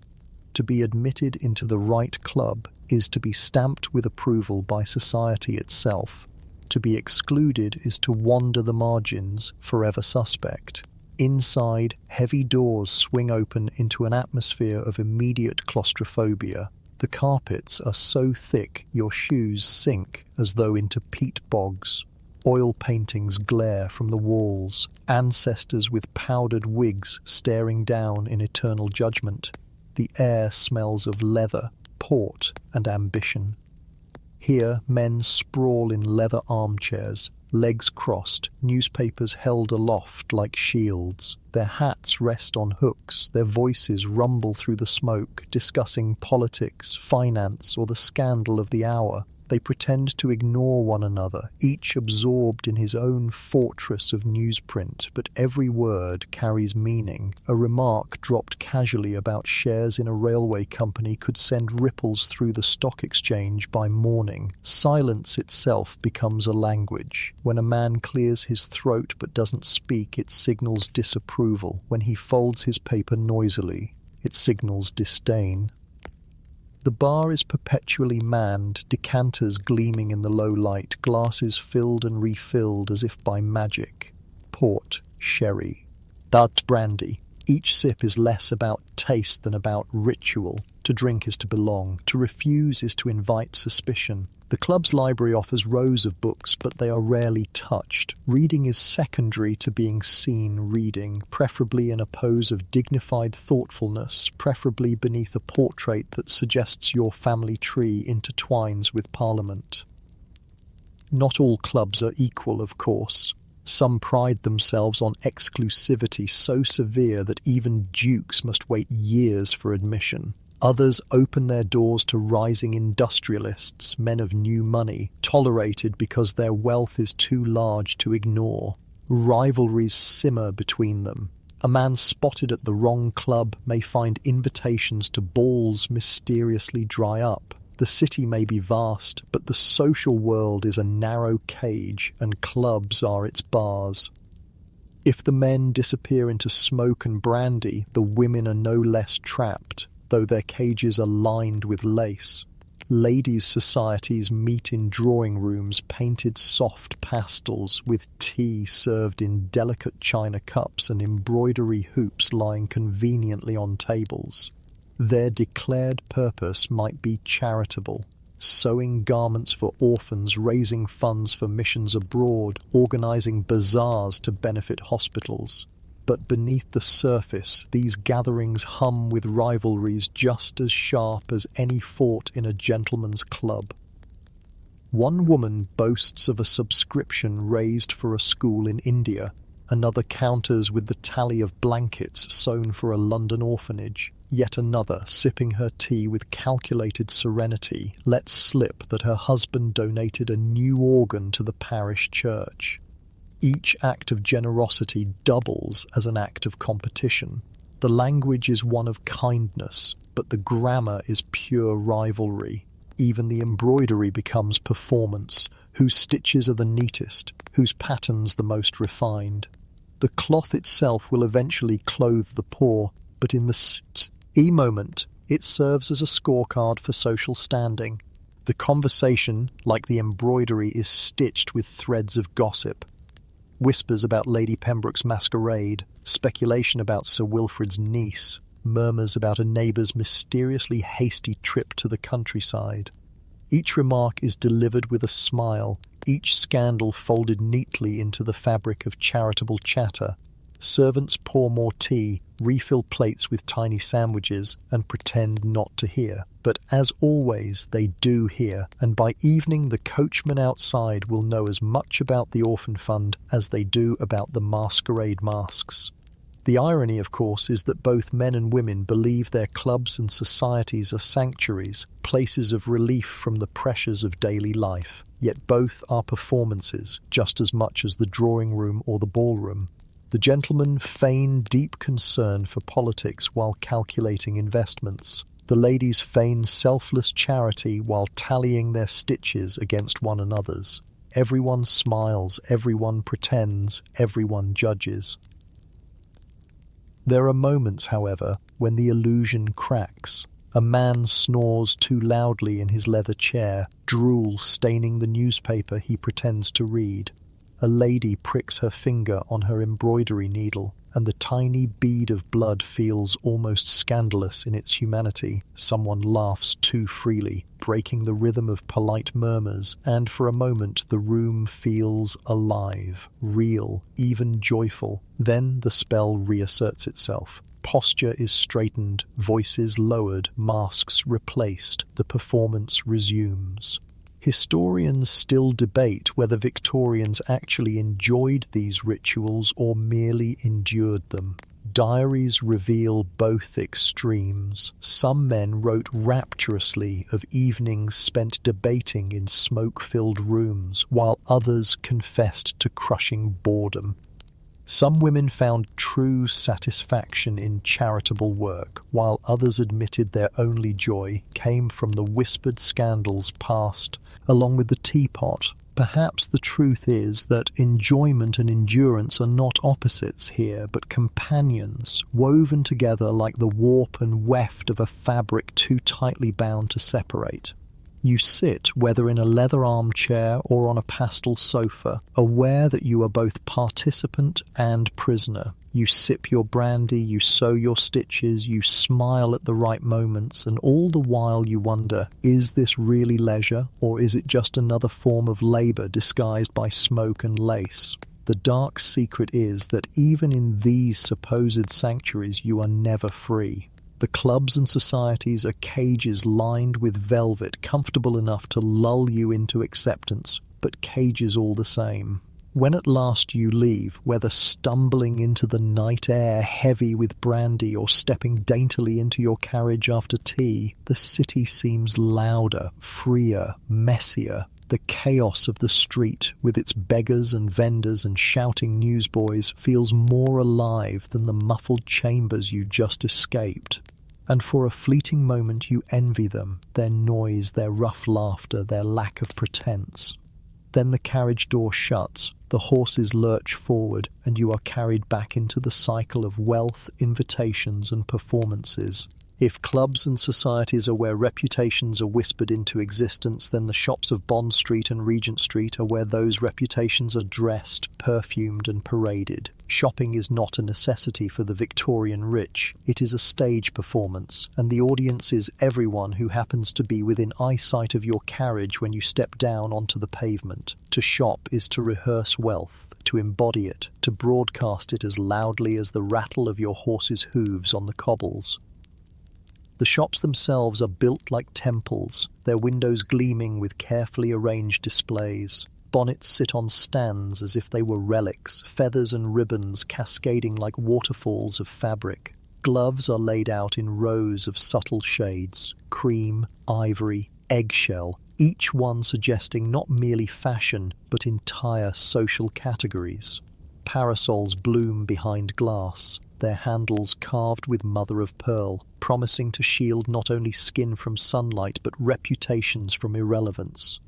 Speaker 1: To be admitted into the right club is to be stamped with approval by society itself. To be excluded is to wander the margins, forever suspect. Inside, heavy doors swing open into an atmosphere of immediate claustrophobia. The carpets are so thick your shoes sink as though into peat bogs. Oil paintings glare from the walls, ancestors with powdered wigs staring down in eternal judgment. The air smells of leather, port, and ambition. Here men sprawl in leather armchairs, legs crossed, newspapers held aloft like shields. Their hats rest on hooks, their voices rumble through the smoke, discussing politics, finance, or the scandal of the hour. They pretend to ignore one another, each absorbed in his own fortress of newsprint, but every word carries meaning. A remark dropped casually about shares in a railway company could send ripples through the stock exchange by morning. Silence itself becomes a language. When a man clears his throat but doesn't speak, it signals disapproval. When he folds his paper noisily, it signals disdain. The bar is perpetually manned, decanters gleaming in the low light, glasses filled and refilled as if by magic. Port, sherry, that brandy. Each sip is less about taste than about ritual. To drink is to belong. To refuse is to invite suspicion. The club's library offers rows of books, but they are rarely touched. Reading is secondary to being seen reading, preferably in a pose of dignified thoughtfulness, preferably beneath a portrait that suggests your family tree intertwines with Parliament. Not all clubs are equal, of course. Some pride themselves on exclusivity so severe that even dukes must wait years for admission. Others open their doors to rising industrialists, men of new money, tolerated because their wealth is too large to ignore. Rivalries simmer between them. A man spotted at the wrong club may find invitations to balls mysteriously dry up. The city may be vast, but the social world is a narrow cage, and clubs are its bars. If the men disappear into smoke and brandy, the women are no less trapped, though their cages are lined with lace. Ladies' societies meet in drawing rooms painted soft pastels, with tea served in delicate china cups and embroidery hoops lying conveniently on tables. Their declared purpose might be charitable, sewing garments for orphans, raising funds for missions abroad, organizing bazaars to benefit hospitals. But beneath the surface, these gatherings hum with rivalries just as sharp as any fought in a gentleman's club. One woman boasts of a subscription raised for a school in India. Another counters with the tally of blankets sewn for a London orphanage. Yet another, sipping her tea with calculated serenity, lets slip that her husband donated a new organ to the parish church. Each act of generosity doubles as an act of competition. The language is one of kindness, but the grammar is pure rivalry. Even the embroidery becomes performance, whose stitches are the neatest, whose patterns the most refined. The cloth itself will eventually clothe the poor, but in the moment, it serves as a scorecard for social standing. The conversation, like the embroidery, is stitched with threads of gossip. Whispers about Lady Pembroke's masquerade, speculation about Sir Wilfrid's niece, murmurs about a neighbour's mysteriously hasty trip to the countryside. Each remark is delivered with a smile, each scandal folded neatly into the fabric of charitable chatter. Servants pour more tea, refill plates with tiny sandwiches, and pretend not to hear. But as always, they do hear, and by evening the coachmen outside will know as much about the orphan fund as they do about the masquerade masks. The irony, of course, is that both men and women believe their clubs and societies are sanctuaries, places of relief from the pressures of daily life. Yet both are performances, just as much as the drawing room or the ballroom. The gentlemen feign deep concern for politics while calculating investments. The ladies feign selfless charity while tallying their stitches against one another's. Everyone smiles, everyone pretends, everyone judges. There are moments, however, when the illusion cracks. A man snores too loudly in his leather chair, drool staining the newspaper he pretends to read. A lady pricks her finger on her embroidery needle, and the tiny bead of blood feels almost scandalous in its humanity. Someone laughs too freely, breaking the rhythm of polite murmurs, and for a moment the room feels alive, real, even joyful. Then the spell reasserts itself. Posture is straightened, voices lowered, masks replaced. The performance resumes. Historians still debate whether Victorians actually enjoyed these rituals or merely endured them. Diaries reveal both extremes. Some men wrote rapturously of evenings spent debating in smoke-filled rooms, while others confessed to crushing boredom. Some women found true satisfaction in charitable work, while others admitted their only joy came from the whispered scandals passed along with the teapot. Perhaps the truth is that enjoyment and endurance are not opposites here, but companions, woven together like the warp and weft of a fabric too tightly bound to separate. You sit, whether in a leather armchair or on a pastel sofa, aware that you are both participant and prisoner. You sip your brandy, you sew your stitches, you smile at the right moments, and all the while you wonder, is this really leisure, or is it just another form of labour disguised by smoke and lace? The dark secret is that even in these supposed sanctuaries you are never free. The clubs and societies are cages lined with velvet, comfortable enough to lull you into acceptance, but cages all the same. When at last you leave, whether stumbling into the night air heavy with brandy or stepping daintily into your carriage after tea, the city seems louder, freer, messier. The chaos of the street, with its beggars and vendors and shouting newsboys, feels more alive than the muffled chambers you just escaped. And for a fleeting moment you envy them, their noise, their rough laughter, their lack of pretense. Then the carriage door shuts, the horses lurch forward, and you are carried back into the cycle of wealth, invitations, and performances. If clubs and societies are where reputations are whispered into existence, then the shops of Bond Street and Regent Street are where those reputations are dressed, perfumed, and paraded. Shopping is not a necessity for the Victorian rich. It is a stage performance, and the audience is everyone who happens to be within eyesight of your carriage when you step down onto the pavement. To shop is to rehearse wealth, to embody it, to broadcast it as loudly as the rattle of your horse's hooves on the cobbles. The shops themselves are built like temples, their windows gleaming with carefully arranged displays. Bonnets sit on stands as if they were relics, feathers and ribbons cascading like waterfalls of fabric. Gloves are laid out in rows of subtle shades, cream, ivory, eggshell, each one suggesting not merely fashion, but entire social categories. Parasols bloom behind glass, their handles carved with mother-of-pearl, promising to shield not only skin from sunlight but reputations from irrelevance.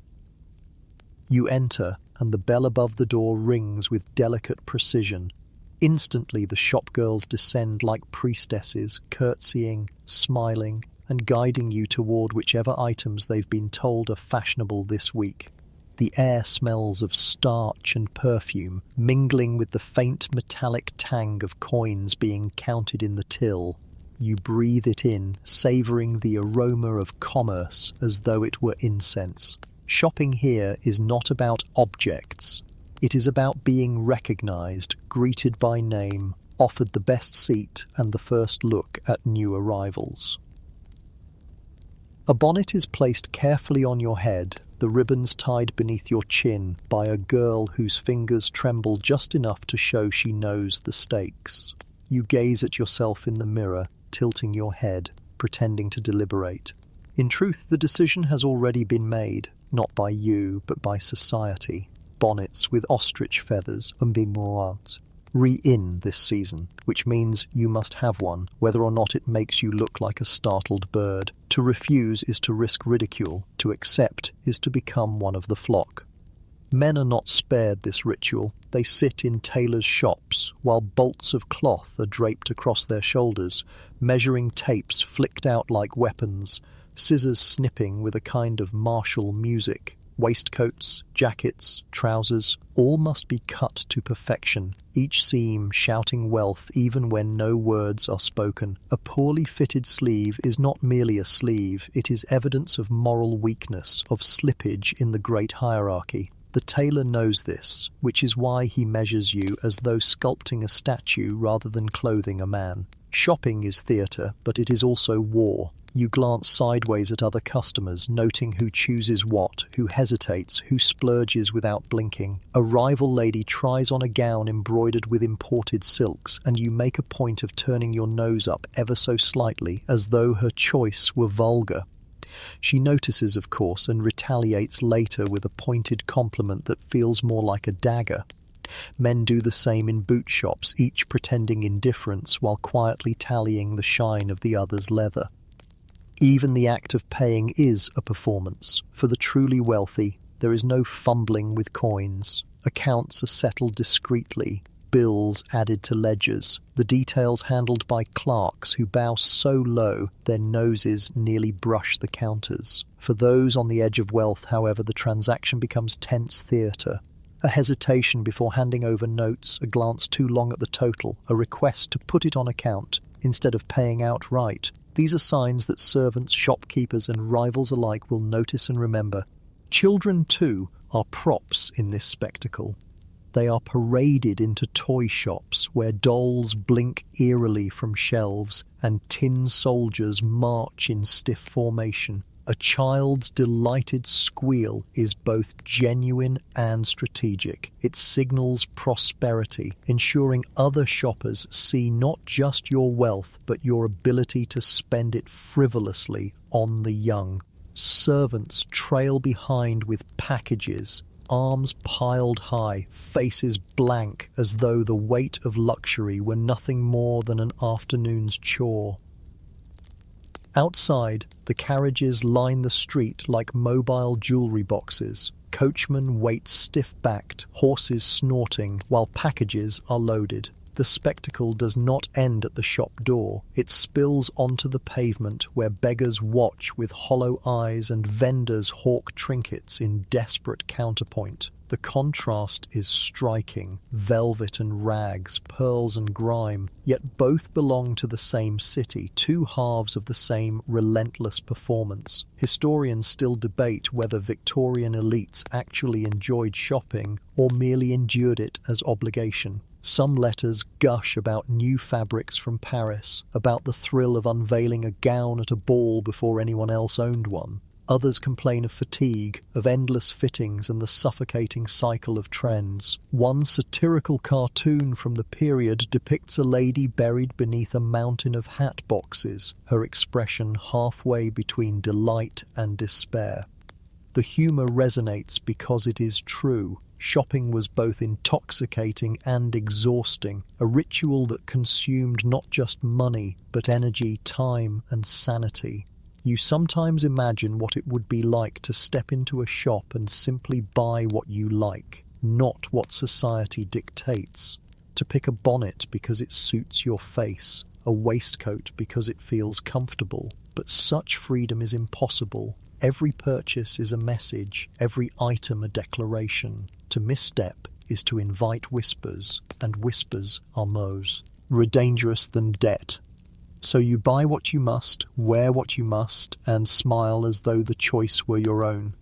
Speaker 1: You enter, and the bell above the door rings with delicate precision. Instantly the shopgirls descend like priestesses, curtsying, smiling, and guiding you toward whichever items they've been told are fashionable this week. The air smells of starch and perfume, mingling with the faint metallic tang of coins being counted in the till. You breathe it in, savouring the aroma of commerce as though it were incense. Shopping here is not about objects. It is about being recognised, greeted by name, offered the best seat and the first look at new arrivals. A bonnet is placed carefully on your head, the ribbons tied beneath your chin by a girl whose fingers tremble just enough to show she knows the stakes. You gaze at yourself in the mirror, tilting your head, pretending to deliberate. In truth, the decision has already been made, not by you, but by society. Bonnets with ostrich feathers, umbi-moat, re-in this season, which means you must have one, whether or not it makes you look like a startled bird. To refuse is to risk ridicule. To accept is to become one of the flock. Men are not spared this ritual. They sit in tailors' shops, while bolts of cloth are draped across their shoulders, measuring tapes flicked out like weapons, scissors snipping with a kind of martial music. Waistcoats, jackets, trousers, all must be cut to perfection, each seam shouting wealth even when no words are spoken. A poorly fitted sleeve is not merely a sleeve, it is evidence of moral weakness, of slippage in the great hierarchy. The tailor knows this, which is why he measures you as though sculpting a statue rather than clothing a man. Shopping is theatre, but it is also war. You glance sideways at other customers, noting who chooses what, who hesitates, who splurges without blinking. A rival lady tries on a gown embroidered with imported silks, and you make a point of turning your nose up ever so slightly, as though her choice were vulgar. She notices, of course, and retaliates later with a pointed compliment that feels more like a dagger. Men do the same in boot shops, each pretending indifference while quietly tallying the shine of the other's leather. Even the act of paying is a performance. For the truly wealthy, there is no fumbling with coins. Accounts are settled discreetly, bills added to ledgers, the details handled by clerks who bow so low their noses nearly brush the counters. For those on the edge of wealth, however, the transaction becomes tense theatre. A hesitation before handing over notes, a glance too long at the total, a request to put it on account instead of paying outright. These are signs that servants, shopkeepers, and rivals alike will notice and remember. Children, too, are props in this spectacle. They are paraded into toy shops where dolls blink eerily from shelves and tin soldiers march in stiff formation. A child's delighted squeal is both genuine and strategic. It signals prosperity, ensuring other shoppers see not just your wealth, but your ability to spend it frivolously on the young. Servants trail behind with packages, arms piled high, faces blank, as though the weight of luxury were nothing more than an afternoon's chore. Outside, the carriages line the street like mobile jewellery boxes. Coachmen wait stiff-backed, horses snorting, while packages are loaded. The spectacle does not end at the shop door. It spills onto the pavement where beggars watch with hollow eyes and vendors hawk trinkets in desperate counterpoint. The contrast is striking. Velvet and rags, pearls and grime, yet both belong to the same city, two halves of the same relentless performance. Historians still debate whether Victorian elites actually enjoyed shopping or merely endured it as obligation. Some letters gush about new fabrics from Paris, about the thrill of unveiling a gown at a ball before anyone else owned one. Others complain of fatigue, of endless fittings and the suffocating cycle of trends. One satirical cartoon from the period depicts a lady buried beneath a mountain of hat boxes, her expression halfway between delight and despair. The humour resonates because it is true. Shopping was both intoxicating and exhausting, a ritual that consumed not just money, but energy, time, and sanity. You sometimes imagine what it would be like to step into a shop and simply buy what you like, not what society dictates. To pick a bonnet because it suits your face, a waistcoat because it feels comfortable. But such freedom is impossible. Every purchase is a message, every item a declaration. To misstep is to invite whispers, and whispers are mots. More dangerous than debt. So you buy what you must, wear what you must, and smile as though the choice were your own.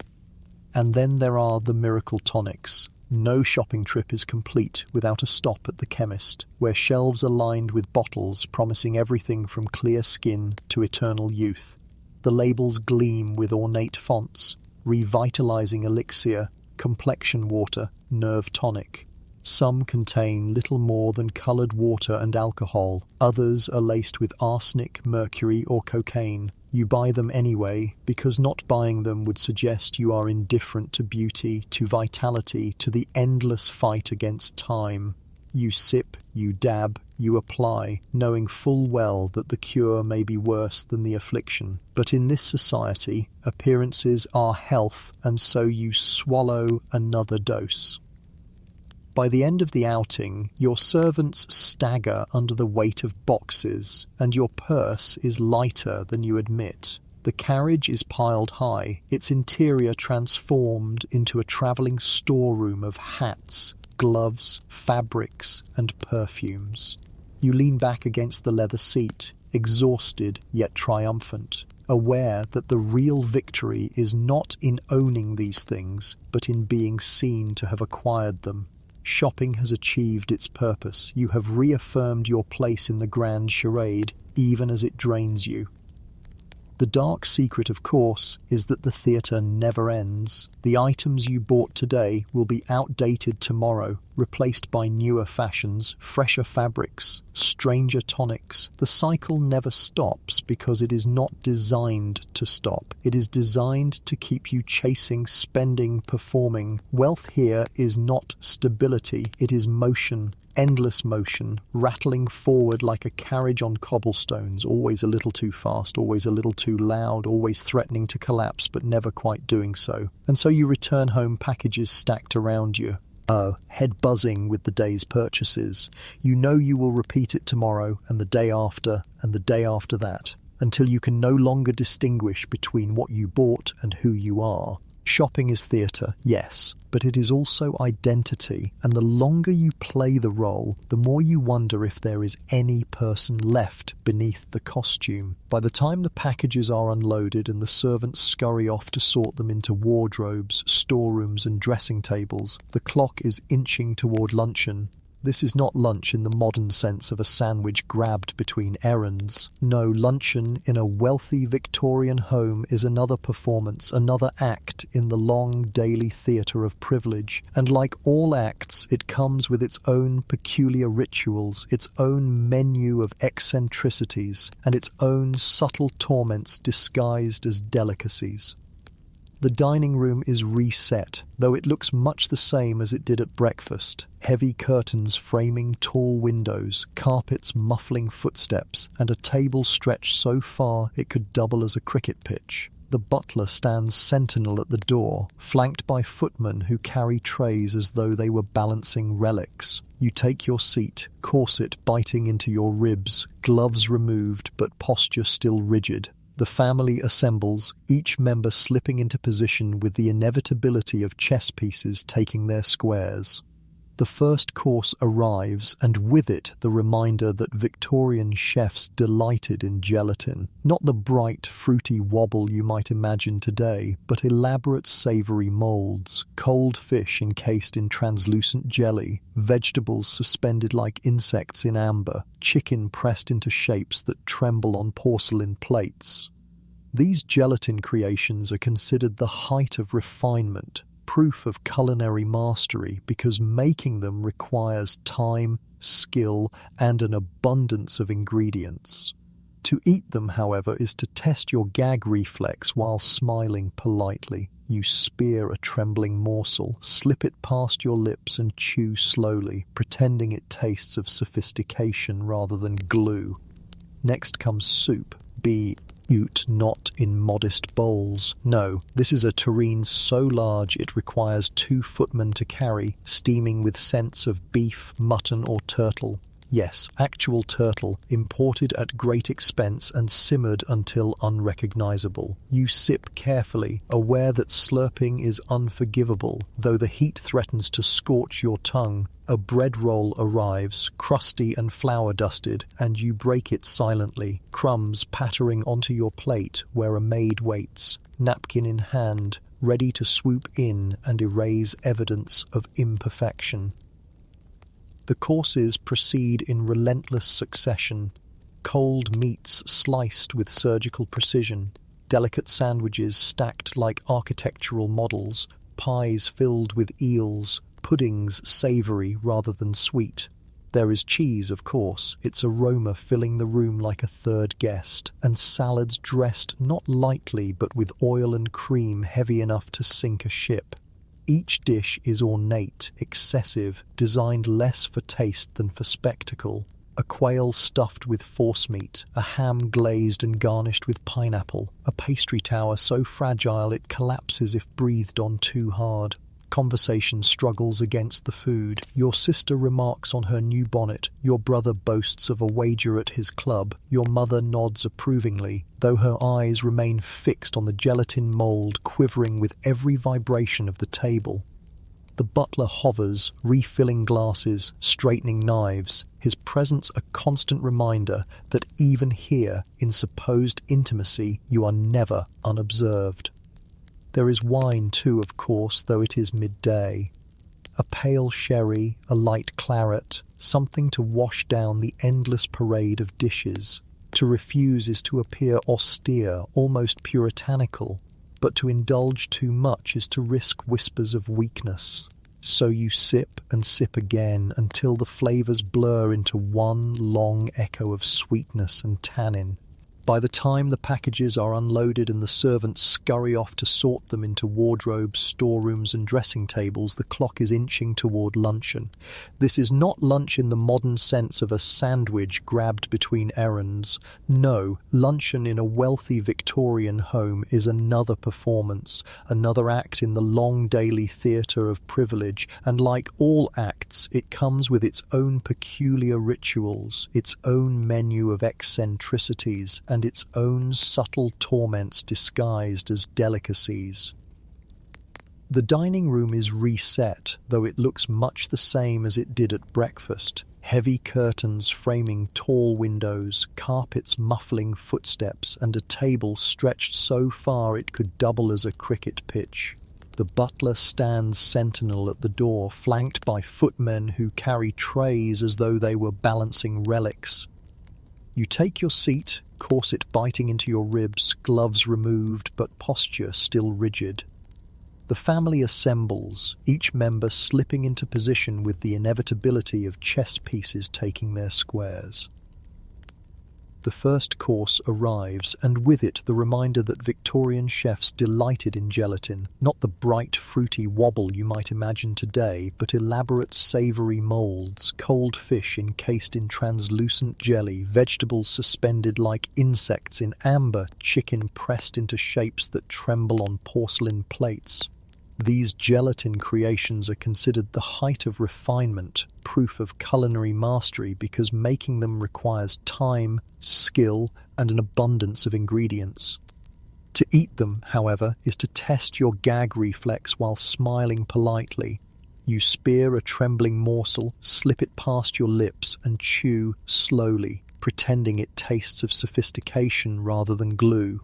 Speaker 1: And then there are the miracle tonics. No shopping trip is complete without a stop at the chemist, where shelves are lined with bottles promising everything from clear skin to eternal youth. The labels gleam with ornate fonts, revitalizing elixir, complexion water, nerve tonic. Some contain little more than coloured water and alcohol. Others are laced with arsenic, mercury, or cocaine. You buy them anyway, because not buying them would suggest you are indifferent to beauty, to vitality, to the endless fight against time. You sip, you dab, you apply, knowing full well that the cure may be worse than the affliction. But in this society, appearances are health, and so you swallow another dose. By the end of the outing, your servants stagger under the weight of boxes, and your purse is lighter than you admit. The carriage is piled high, its interior transformed into a travelling storeroom of hats, gloves, fabrics, and perfumes. You lean back against the leather seat, exhausted yet triumphant, aware that the real victory is not in owning these things, but in being seen to have acquired them. Shopping has achieved its purpose. You have reaffirmed your place in the grand charade, even as it drains you. The dark secret, of course, is that the theatre never ends. The items you bought today will be outdated tomorrow, replaced by newer fashions, fresher fabrics, stranger tonics. The cycle never stops because it is not designed to stop. It is designed to keep you chasing, spending, performing. Wealth here is not stability, it is motion. Endless motion, rattling forward like a carriage on cobblestones, always a little too fast, always a little too loud, always threatening to collapse but never quite doing so. And so you return home, packages stacked around you. Oh, head buzzing with the day's purchases. You know you will repeat it tomorrow and the day after and the day after that, until you can no longer distinguish between what you bought and who you are. Shopping is theatre, yes, but it is also identity, and the longer you play the role, the more you wonder if there is any person left beneath the costume. By the time the packages are unloaded and the servants scurry off to sort them into wardrobes, storerooms and dressing tables, the clock is inching toward luncheon. This is not lunch in the modern sense of a sandwich grabbed between errands. No, luncheon in a wealthy Victorian home is another performance, another act in the long daily theatre of privilege. And like all acts, it comes with its own peculiar rituals, its own menu of eccentricities, and its own subtle torments disguised as delicacies. The dining room is reset, though it looks much the same as it did at breakfast. Heavy curtains framing tall windows, carpets muffling footsteps, and a table stretched so far it could double as a cricket pitch. The butler stands sentinel at the door, flanked by footmen who carry trays as though they were balancing relics. You take your seat, corset biting into your ribs, gloves removed but posture still rigid. The family assembles, each member slipping into position with the inevitability of chess pieces taking their squares. The first course arrives, and with it the reminder that Victorian chefs delighted in gelatin. Not the bright, fruity wobble you might imagine today, but elaborate savoury moulds, cold fish encased in translucent jelly, vegetables suspended like insects in amber, chicken pressed into shapes that tremble on porcelain plates. These gelatin creations are considered the height of refinement, proof of culinary mastery, because making them requires time, skill, and an abundance of ingredients. To eat them, however, is to test your gag reflex while smiling politely. You spear a trembling morsel, slip it past your lips and chew slowly, pretending it tastes of sophistication rather than glue. Next comes soup. Be not in modest bowls. No, this is a tureen so large it requires 2 footmen to carry, steaming with scents of beef, mutton or turtle. Yes, actual turtle, imported at great expense and simmered until unrecognizable. You sip carefully, aware that slurping is unforgivable, though the heat threatens to scorch your tongue. A bread roll arrives, crusty and flour-dusted, and you break it silently, crumbs pattering onto your plate where a maid waits, napkin in hand, ready to swoop in and erase evidence of imperfection. The courses proceed in relentless succession. Cold meats sliced with surgical precision, delicate sandwiches stacked like architectural models, pies filled with eels, puddings savoury rather than sweet. There is cheese, of course, its aroma filling the room like a third guest, and salads dressed not lightly but with oil and cream heavy enough to sink a ship. Each dish is ornate, excessive, designed less for taste than for spectacle. A quail stuffed with forcemeat, a ham glazed and garnished with pineapple, a pastry tower so fragile it collapses if breathed on too hard. Conversation struggles against the food. Your sister remarks on her new bonnet. Your brother boasts of a wager at his club. Your mother nods approvingly, though her eyes remain fixed on the gelatin mould quivering with every vibration of the table. The butler hovers, refilling glasses, straightening knives, his presence a constant reminder that even here, in supposed intimacy, you are never unobserved. There is wine too, of course, though it is midday. A A pale sherry, a light claret, something to wash down the endless parade of dishes. To refuse is to appear austere, almost puritanical, but to indulge too much is to risk whispers of weakness. So you sip and sip again until the flavours blur into one long echo of sweetness and tannin. By the time the packages are unloaded and the servants scurry off to sort them into wardrobes, storerooms and dressing tables, the clock is inching toward luncheon. This is not lunch in the modern sense of a sandwich grabbed between errands. No, luncheon in a wealthy Victorian home is another performance, another act in the long daily theatre of privilege, and like all acts, it comes with its own peculiar rituals, its own menu of eccentricities, and its own subtle torments disguised as delicacies. The dining room is reset, though it looks much the same as it did at breakfast. Heavy curtains framing tall windows, carpets muffling footsteps, and a table stretched so far it could double as a cricket pitch. The butler stands sentinel at the door, flanked by footmen who carry trays as though they were balancing relics. You take your seat, corset biting into your ribs, gloves removed, but posture still rigid. The family assembles, each member slipping into position with the inevitability of chess pieces taking their squares. The first course arrives, and with it the reminder that Victorian chefs delighted in gelatin, not the bright, fruity wobble you might imagine today, but elaborate savoury moulds, cold fish encased in translucent jelly, vegetables suspended like insects in amber, chicken pressed into shapes that tremble on porcelain plates. These gelatin creations are considered the height of refinement, proof of culinary mastery, because making them requires time, skill, and an abundance of ingredients. To eat them, however, is to test your gag reflex while smiling politely. You spear a trembling morsel, slip it past your lips, and chew slowly, pretending it tastes of sophistication rather than glue.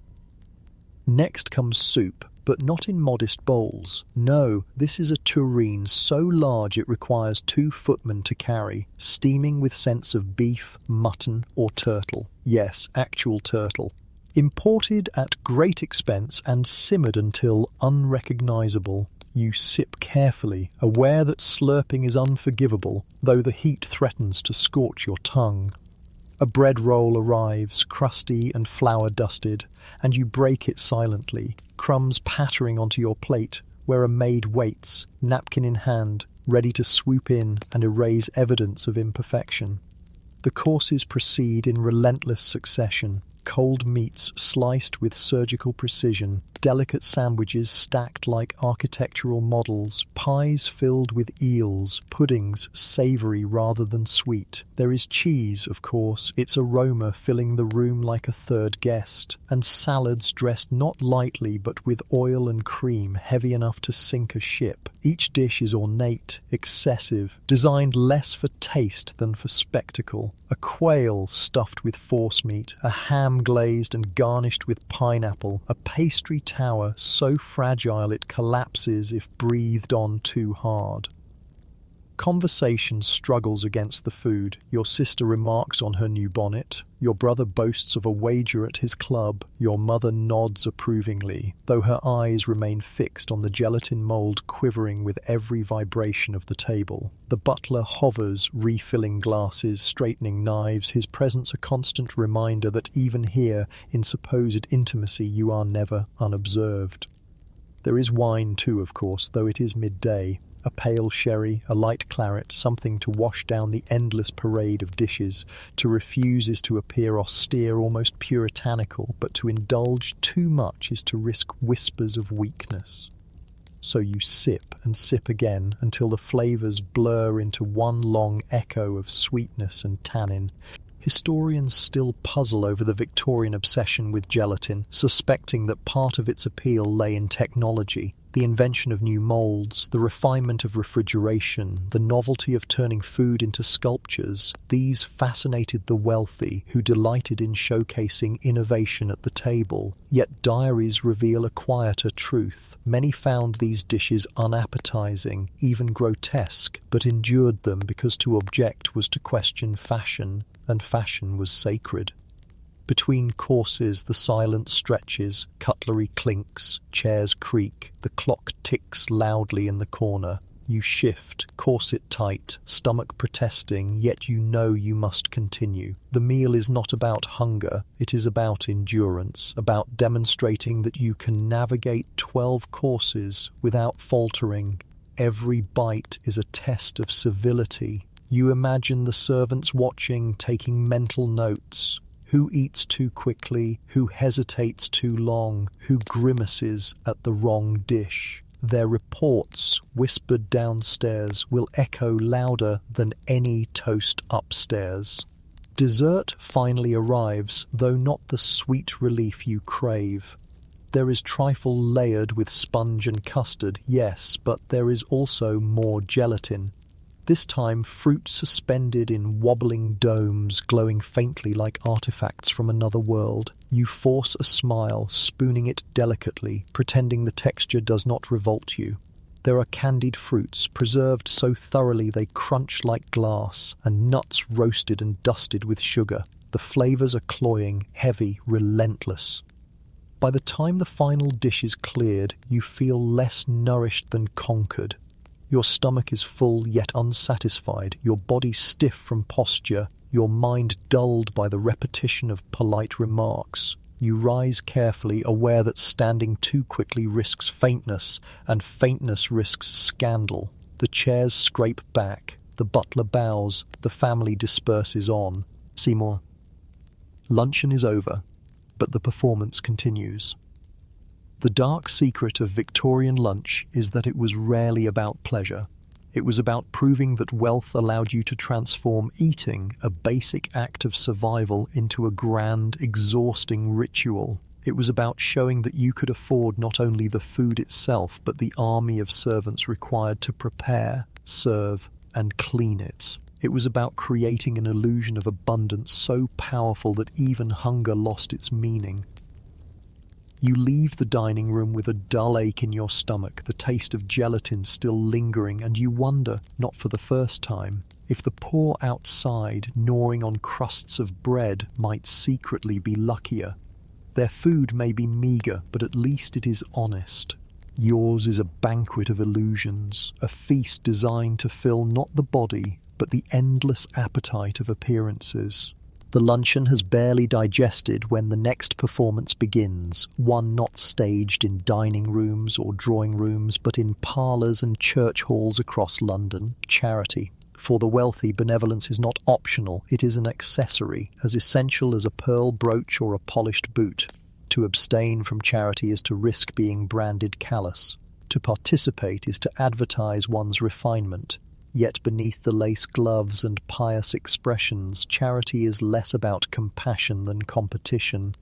Speaker 1: Next comes soup, but not in modest bowls. No, this is a tureen so large it requires 2 footmen to carry, steaming with scents of beef, mutton, or turtle. Yes, actual turtle. Imported at great expense and simmered until unrecognizable. You sip carefully, aware that slurping is unforgivable, though the heat threatens to scorch your tongue. A bread roll arrives, crusty and flour-dusted, and you break it silently, crumbs pattering onto your plate, where a maid waits, napkin in hand, ready to swoop in and erase evidence of imperfection. The courses proceed in relentless succession, cold meats sliced with surgical precision, delicate sandwiches stacked like architectural models, pies filled with eels, puddings savoury rather than sweet. There is cheese, of course, its aroma filling the room like a third guest, and salads dressed not lightly but with oil and cream heavy enough to sink a ship. Each dish is ornate, excessive, designed less for taste than for spectacle. A quail stuffed with forcemeat, a ham glazed and garnished with pineapple, a pastry tower so fragile it collapses if breathed on too hard. Conversation struggles against the food. Your sister remarks on her new bonnet. Your brother boasts of a wager at his club. Your mother nods approvingly, though her eyes remain fixed on the gelatin mould quivering with every vibration of the table. The butler hovers, refilling glasses, straightening knives, his presence a constant reminder that even here, in supposed intimacy, you are never unobserved. There is wine too, of course, though it is midday. A pale sherry, a light claret, something to wash down the endless parade of dishes. To refuse is to appear austere, almost puritanical, but to indulge too much is to risk whispers of weakness. So you sip and sip again until the flavours blur into one long echo of sweetness and tannin. Historians still puzzle over the Victorian obsession with gelatin, suspecting that part of its appeal lay in technology. The invention of new molds, the refinement of refrigeration, the novelty of turning food into sculptures, these fascinated the wealthy who delighted in showcasing innovation at the table. Yet diaries reveal a quieter truth. Many found these dishes unappetizing, even grotesque, but endured them because to object was to question fashion, and fashion was sacred. Between courses the silence stretches, cutlery clinks, chairs creak, the clock ticks loudly in the corner. You shift, corset tight, stomach protesting, yet you know you must continue. The meal is not about hunger, it is about endurance, about demonstrating that you can navigate 12 courses without faltering. Every bite is a test of civility. You imagine the servants watching, taking mental notes. Who eats too quickly, who hesitates too long, who grimaces at the wrong dish. Their reports, whispered downstairs, will echo louder than any toast upstairs. Dessert finally arrives, though not the sweet relief you crave. There is trifle layered with sponge and custard, yes, but there is also more gelatin. This time fruit suspended in wobbling domes, glowing faintly like artifacts from another world. You force a smile, spooning it delicately, pretending the texture does not revolt you. There are candied fruits, preserved so thoroughly they crunch like glass, and nuts roasted and dusted with sugar. The flavors are cloying, heavy, relentless. By the time the final dish is cleared, you feel less nourished than conquered. Your stomach is full yet unsatisfied, your body stiff from posture, your mind dulled by the repetition of polite remarks. You rise carefully, aware that standing too quickly risks faintness, and faintness risks scandal. The chairs scrape back, the butler bows, the family disperses on. Seymour. Luncheon is over, but the performance continues. The dark secret of Victorian lunch is that it was rarely about pleasure. It was about proving that wealth allowed you to transform eating, a basic act of survival, into a grand, exhausting ritual. It was about showing that you could afford not only the food itself, but the army of servants required to prepare, serve, and clean it. It was about creating an illusion of abundance so powerful that even hunger lost its meaning. You leave the dining room with a dull ache in your stomach, the taste of gelatin still lingering, and you wonder, not for the first time, if the poor outside, gnawing on crusts of bread, might secretly be luckier. Their food may be meagre, but at least it is honest. Yours is a banquet of illusions, a feast designed to fill not the body, but the endless appetite of appearances. The luncheon has barely digested when the next performance begins, one not staged in dining rooms or drawing rooms, but in parlours and church halls across London. Charity. For the wealthy, benevolence is not optional, it is an accessory, as essential as a pearl brooch or a polished boot. To abstain from charity is to risk being branded callous. To participate is to advertise one's refinement. Yet beneath the lace gloves and pious expressions, charity is less about compassion than competition.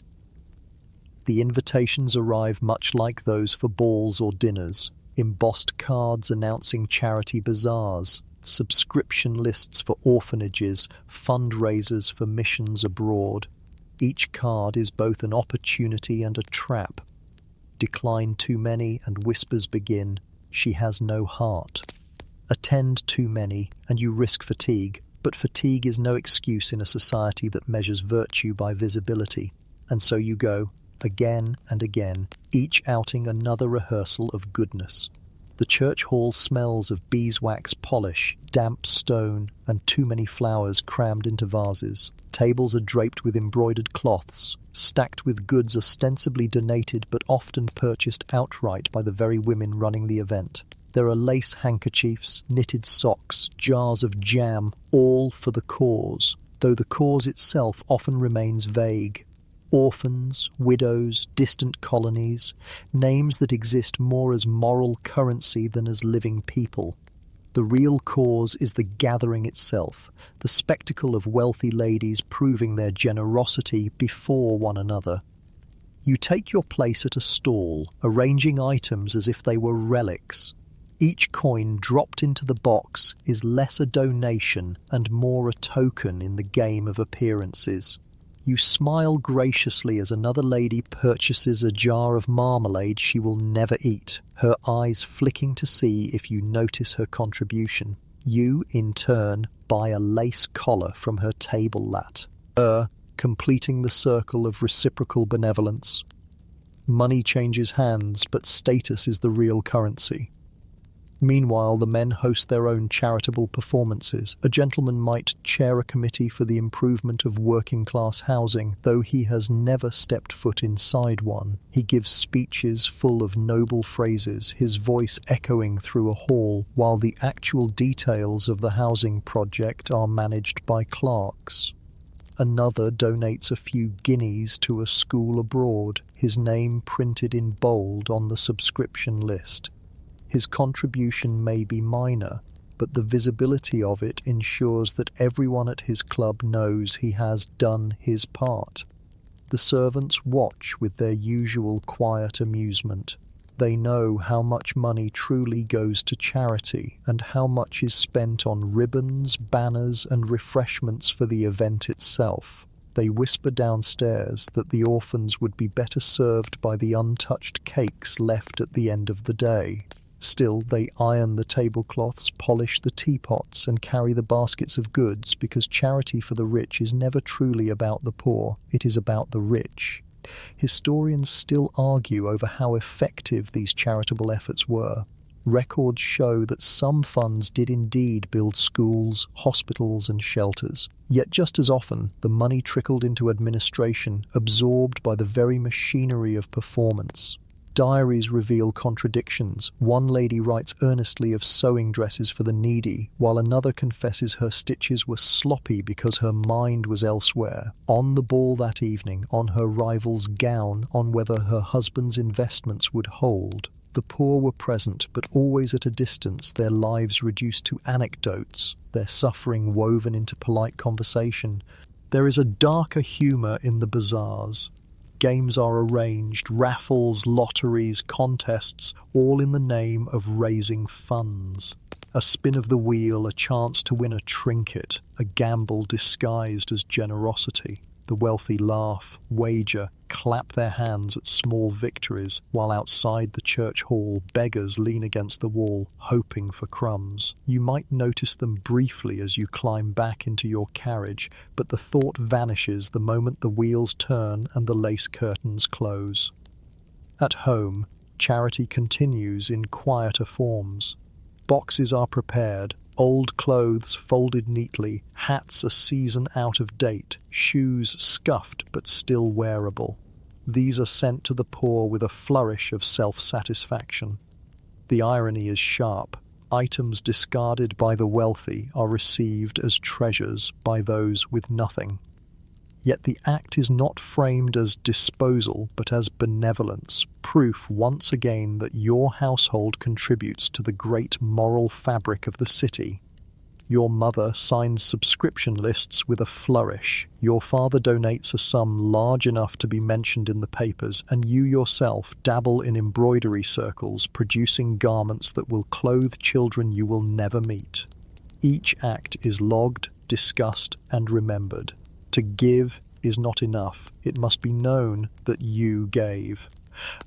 Speaker 1: The invitations arrive much like those for balls or dinners, embossed cards announcing charity bazaars, subscription lists for orphanages, fundraisers for missions abroad. Each card is both an opportunity and a trap. Decline too many and whispers begin, "She has no heart." Attend too many, and you risk fatigue, but fatigue is no excuse in a society that measures virtue by visibility. And so you go, again and again, each outing another rehearsal of goodness. The church hall smells of beeswax polish, damp stone, and too many flowers crammed into vases. Tables are draped with embroidered cloths, stacked with goods ostensibly donated but often purchased outright by the very women running the event. There are lace handkerchiefs, knitted socks, jars of jam, all for the cause, though the cause itself often remains vague. Orphans, widows, distant colonies, names that exist more as moral currency than as living people. The real cause is the gathering itself, the spectacle of wealthy ladies proving their generosity before one another. You take your place at a stall, arranging items as if they were relics. Each coin dropped into the box is less a donation and more a token in the game of appearances. You smile graciously as another lady purchases a jar of marmalade she will never eat, her eyes flicking to see if you notice her contribution. You, in turn, buy a lace collar from her table lat, completing the circle of reciprocal benevolence. Money changes hands, but status is the real currency. Meanwhile, the men host their own charitable performances. A gentleman might chair a committee for the improvement of working-class housing, though he has never stepped foot inside one. He gives speeches full of noble phrases, his voice echoing through a hall, while the actual details of the housing project are managed by clerks. Another donates a few guineas to a school abroad, his name printed in bold on the subscription list. His contribution may be minor, but the visibility of it ensures that everyone at his club knows he has done his part. The servants watch with their usual quiet amusement. They know how much money truly goes to charity and how much is spent on ribbons, banners, and refreshments for the event itself. They whisper downstairs that the orphans would be better served by the untouched cakes left at the end of the day. Still, they iron the tablecloths, polish the teapots, and carry the baskets of goods, because charity for the rich is never truly about the poor, it is about the rich. Historians still argue over how effective these charitable efforts were. Records show that some funds did indeed build schools, hospitals, and shelters. Yet just as often, the money trickled into administration, absorbed by the very machinery of performance. Diaries reveal contradictions. One lady writes earnestly of sewing dresses for the needy, while another confesses her stitches were sloppy because her mind was elsewhere. On the ball that evening, on her rival's gown, on whether her husband's investments would hold. The poor were present, but always at a distance, their lives reduced to anecdotes, their suffering woven into polite conversation. There is a darker humour in the bazaars. Games are arranged, raffles, lotteries, contests, all in the name of raising funds. A spin of the wheel, a chance to win a trinket, a gamble disguised as generosity. The wealthy laugh, wager, clap their hands at small victories, while outside the church hall, beggars lean against the wall, hoping for crumbs. You might notice them briefly as you climb back into your carriage, but the thought vanishes the moment the wheels turn and the lace curtains close. At home, charity continues in quieter forms. Boxes are prepared, old clothes folded neatly, hats a season out of date, shoes scuffed but still wearable. These are sent to the poor with a flourish of self-satisfaction. The irony is sharp. Items discarded by the wealthy are received as treasures by those with nothing. Yet the act is not framed as disposal, but as benevolence, proof once again that your household contributes to the great moral fabric of the city. Your mother signs subscription lists with a flourish. Your father donates a sum large enough to be mentioned in the papers, and you yourself dabble in embroidery circles, producing garments that will clothe children you will never meet. Each act is logged, discussed, and remembered. To give is not enough. It must be known that you gave.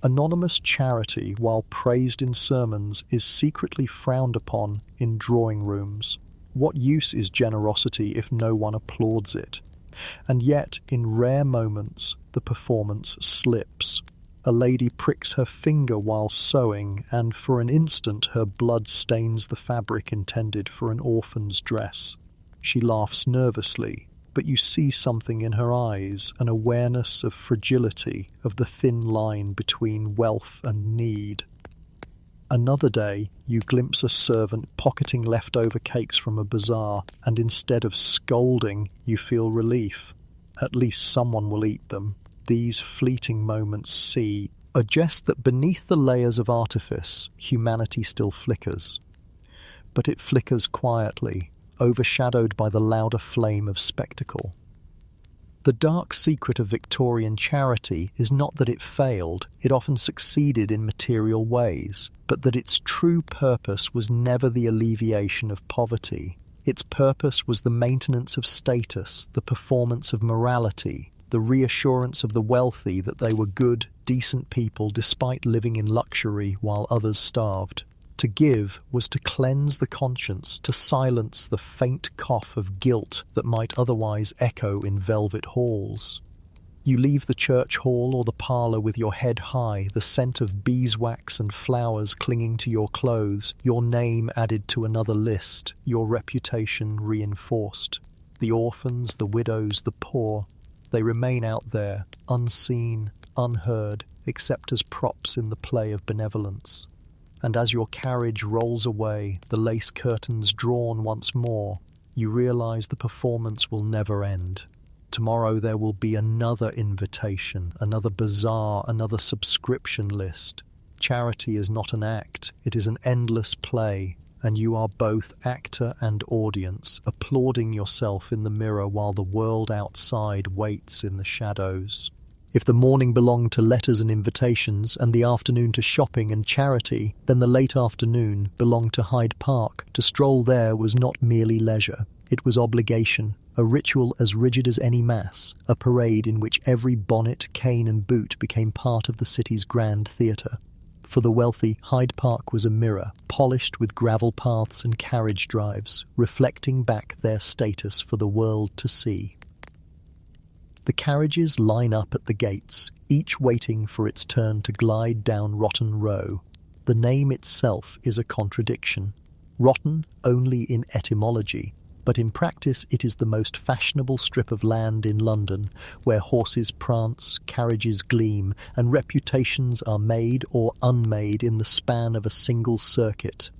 Speaker 1: Anonymous charity, while praised in sermons, is secretly frowned upon in drawing rooms. What use is generosity if no one applauds it? And yet, in rare moments, the performance slips. A lady pricks her finger while sewing, and for an instant her blood stains the fabric intended for an orphan's dress. She laughs nervously, but you see something in her eyes, an awareness of fragility, of the thin line between wealth and need. Another day, you glimpse a servant pocketing leftover cakes from a bazaar, and instead of scolding, you feel relief. At least someone will eat them. These fleeting moments suggest that beneath the layers of artifice, humanity still flickers. But it flickers quietly, overshadowed by the louder flame of spectacle. The dark secret of Victorian charity is not that it failed, it often succeeded in material ways, but that its true purpose was never the alleviation of poverty. Its purpose was the maintenance of status, the performance of morality, the reassurance of the wealthy that they were good, decent people despite living in luxury while others starved. To give was to cleanse the conscience, to silence the faint cough of guilt that might otherwise echo in velvet halls. You leave the church hall or the parlour with your head high, the scent of beeswax and flowers clinging to your clothes, your name added to another list, your reputation reinforced. The orphans, the widows, the poor, they remain out there, unseen, unheard, except as props in the play of benevolence. And as your carriage rolls away, the lace curtains drawn once more, you realise the performance will never end. Tomorrow there will be another invitation, another bazaar, another subscription list. Charity is not an act, it is an endless play, and you are both actor and audience, applauding yourself in the mirror while the world outside waits in the shadows. If the morning belonged to letters and invitations, and the afternoon to shopping and charity, then the late afternoon belonged to Hyde Park. To stroll there was not merely leisure, it was obligation, a ritual as rigid as any mass, a parade in which every bonnet, cane and boot became part of the city's grand theatre. For the wealthy, Hyde Park was a mirror, polished with gravel paths and carriage drives, reflecting back their status for the world to see. The carriages line up at the gates, each waiting for its turn to glide down Rotten Row. The name itself is a contradiction. Rotten only in etymology, but in practice it is the most fashionable strip of land in London, where horses prance, carriages gleam, and reputations are made or unmade in the span of a single circuit.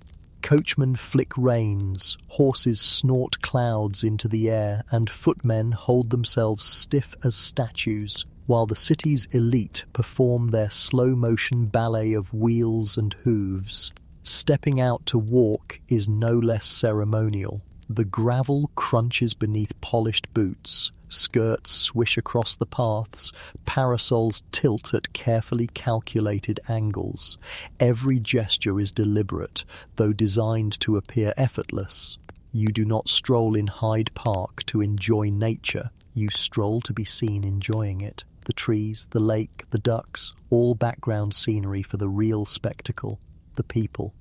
Speaker 1: Coachmen flick reins, horses snort clouds into the air, and footmen hold themselves stiff as statues, while the city's elite perform their slow-motion ballet of wheels and hooves. Stepping out to walk is no less ceremonial. The gravel crunches beneath polished boots, skirts swish across the paths, parasols tilt at carefully calculated angles. Every gesture is deliberate, though designed to appear effortless. You do not stroll in Hyde Park to enjoy nature, you stroll to be seen enjoying it. The trees, the lake, the ducks, all background scenery for the real spectacle, the people.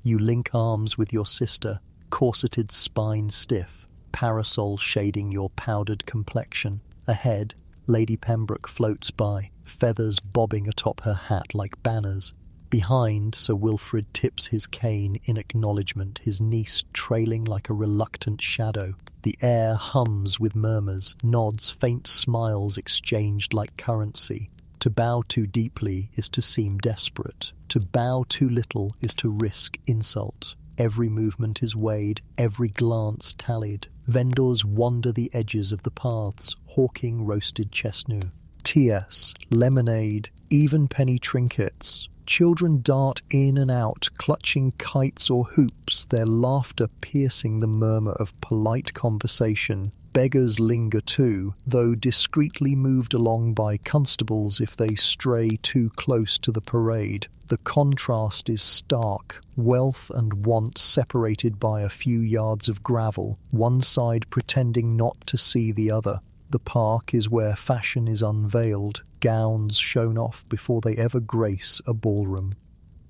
Speaker 1: You link arms with your sister, corseted spine stiff, parasol shading your powdered complexion. Ahead, Lady Pembroke floats by, feathers bobbing atop her hat like banners. Behind, Sir Wilfrid tips his cane in acknowledgement, his niece trailing like a reluctant shadow. The air hums with murmurs, nods, faint smiles exchanged like currency. To bow too deeply is to seem desperate. To bow too little is to risk insult. Every movement is weighed, every glance tallied. Vendors wander the edges of the paths, hawking roasted chestnut, T.S., lemonade, even penny trinkets. Children dart in and out, clutching kites or hoops, their laughter piercing the murmur of polite conversation. Beggars linger too, though discreetly moved along by constables if they stray too close to the parade. The contrast is stark, wealth and want separated by a few yards of gravel, one side pretending not to see the other. The park is where fashion is unveiled, gowns shown off before they ever grace a ballroom.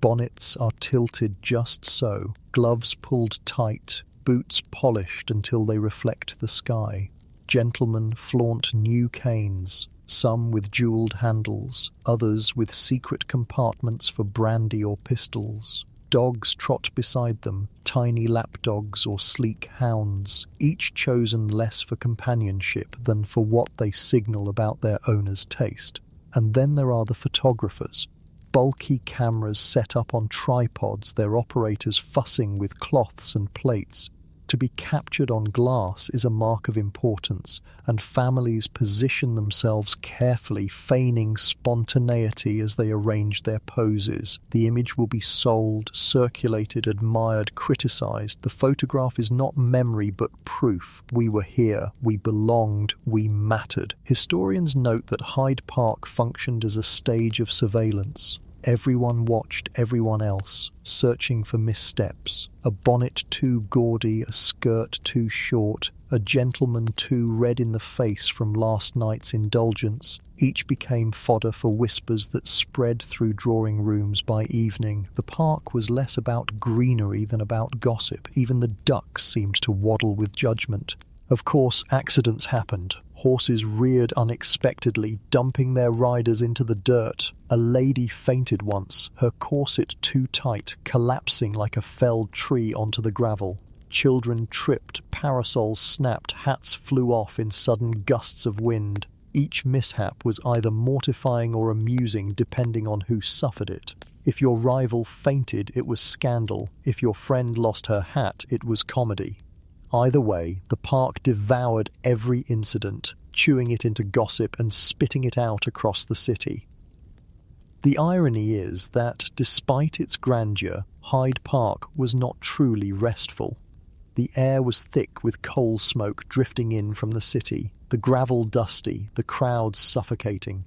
Speaker 1: Bonnets are tilted just so, gloves pulled tight, boots polished until they reflect the sky. Gentlemen flaunt new canes, some with jewelled handles, others with secret compartments for brandy or pistols. Dogs trot beside them, tiny lapdogs or sleek hounds, each chosen less for companionship than for what they signal about their owner's taste. And then there are the photographers, bulky cameras set up on tripods, their operators fussing with cloths and plates. To be captured on glass is a mark of importance, and families position themselves carefully, feigning spontaneity as they arrange their poses. The image will be sold, circulated, admired, criticized. The photograph is not memory but proof. We were here, we belonged, we mattered. Historians note that Hyde Park functioned as a stage of surveillance. Everyone watched everyone else, searching for missteps. A bonnet too gaudy, a skirt too short, a gentleman too red in the face from last night's indulgence. Each became fodder for whispers that spread through drawing rooms by evening. The park was less about greenery than about gossip. Even the ducks seemed to waddle with judgment. Of course, accidents happened. Horses reared unexpectedly, dumping their riders into the dirt. A lady fainted once, her corset too tight, collapsing like a felled tree onto the gravel. Children tripped, parasols snapped, hats flew off in sudden gusts of wind. Each mishap was either mortifying or amusing, depending on who suffered it. If your rival fainted, it was scandal. If your friend lost her hat, it was comedy. Either way, the park devoured every incident, chewing it into gossip and spitting it out across the city. The irony is that, despite its grandeur, Hyde Park was not truly restful. The air was thick with coal smoke drifting in from the city, the gravel dusty, the crowds suffocating.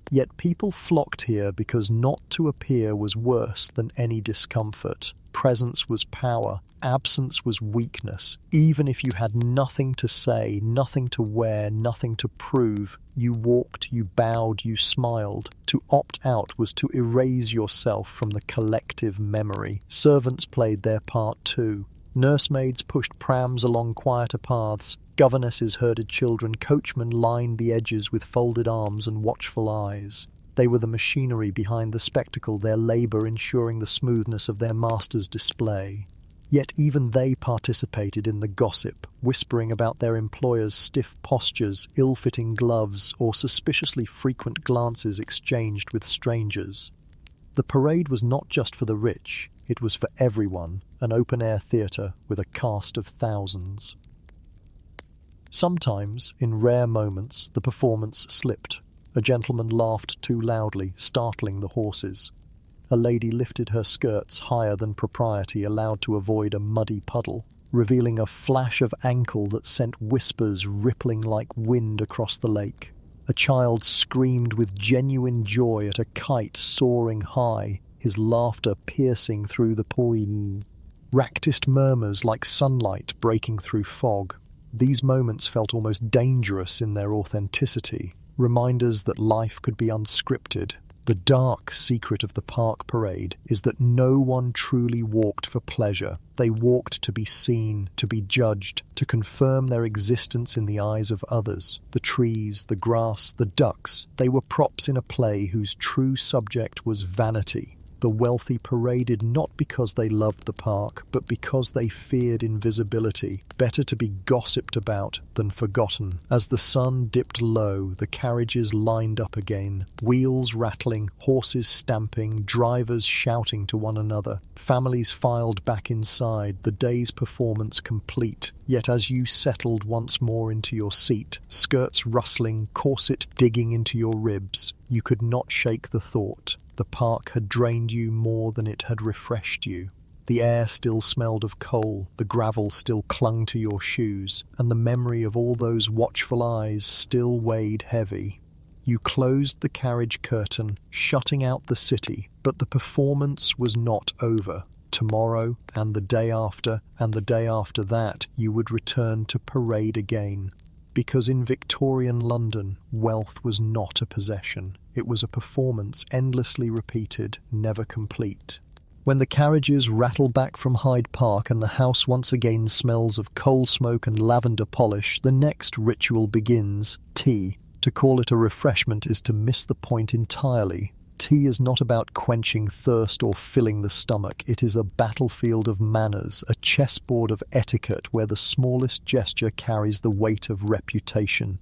Speaker 1: Yet people flocked here because not to appear was worse than any discomfort. Presence was power, absence was weakness. Even if you had nothing to say, nothing to wear, nothing to prove, you walked, you bowed, you smiled. To opt out was to erase yourself from the collective memory. Servants played their part too. Nursemaids pushed prams along quieter paths. Governesses herded children. Coachmen lined the edges with folded arms and watchful eyes. They were the machinery behind the spectacle, their labour ensuring the smoothness of their master's display. Yet even they participated in the gossip, whispering about their employers' stiff postures, ill-fitting gloves, or suspiciously frequent glances exchanged with strangers. The parade was not just for the rich, it was for everyone, an open-air theatre with a cast of thousands. Sometimes, in rare moments, the performance slipped. A gentleman laughed too loudly, startling the horses. A lady lifted her skirts higher than propriety, allowed to avoid a muddy puddle, revealing a flash of ankle that sent whispers rippling like wind across the lake. A child screamed with genuine joy at a kite soaring high, his laughter piercing through the poin. Ractist murmurs like sunlight breaking through fog. These moments felt almost dangerous in their authenticity, reminders that life could be unscripted. The dark secret of the park parade is that no one truly walked for pleasure. They walked to be seen, to be judged, to confirm their existence in the eyes of others. The trees, the grass, the ducks, they were props in a play whose true subject was vanity. The wealthy paraded not because they loved the park, but because they feared invisibility. Better to be gossiped about than forgotten. As the sun dipped low, the carriages lined up again. Wheels rattling, horses stamping, drivers shouting to one another. Families filed back inside, the day's performance complete. Yet as you settled once more into your seat, skirts rustling, corset digging into your ribs, you could not shake the thought. The park had drained you more than it had refreshed you. The air still smelled of coal, the gravel still clung to your shoes, and the memory of all those watchful eyes still weighed heavy. You closed the carriage curtain, shutting out the city, but the performance was not over. Tomorrow, and the day after, and the day after that, you would return to parade again. Because in Victorian London, wealth was not a possession. It was a performance endlessly repeated, never complete. When the carriages rattle back from Hyde Park and the house once again smells of coal smoke and lavender polish, the next ritual begins: tea. To call it a refreshment is to miss the point entirely. Tea is not about quenching thirst or filling the stomach. It is a battlefield of manners, a chessboard of etiquette where the smallest gesture carries the weight of reputation.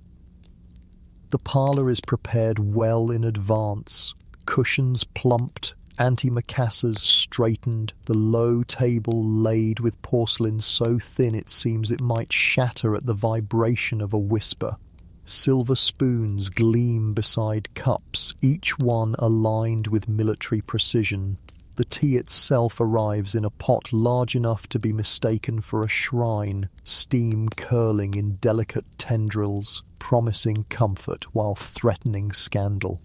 Speaker 1: The parlour is prepared well in advance. Cushions plumped, Antimacassars straightened, the low table laid with porcelain so thin it seems it might shatter at the vibration of a whisper. Silver spoons gleam beside cups, each one aligned with military precision. The tea itself arrives in a pot large enough to be mistaken for a shrine, steam curling in delicate tendrils, promising comfort while threatening scandal.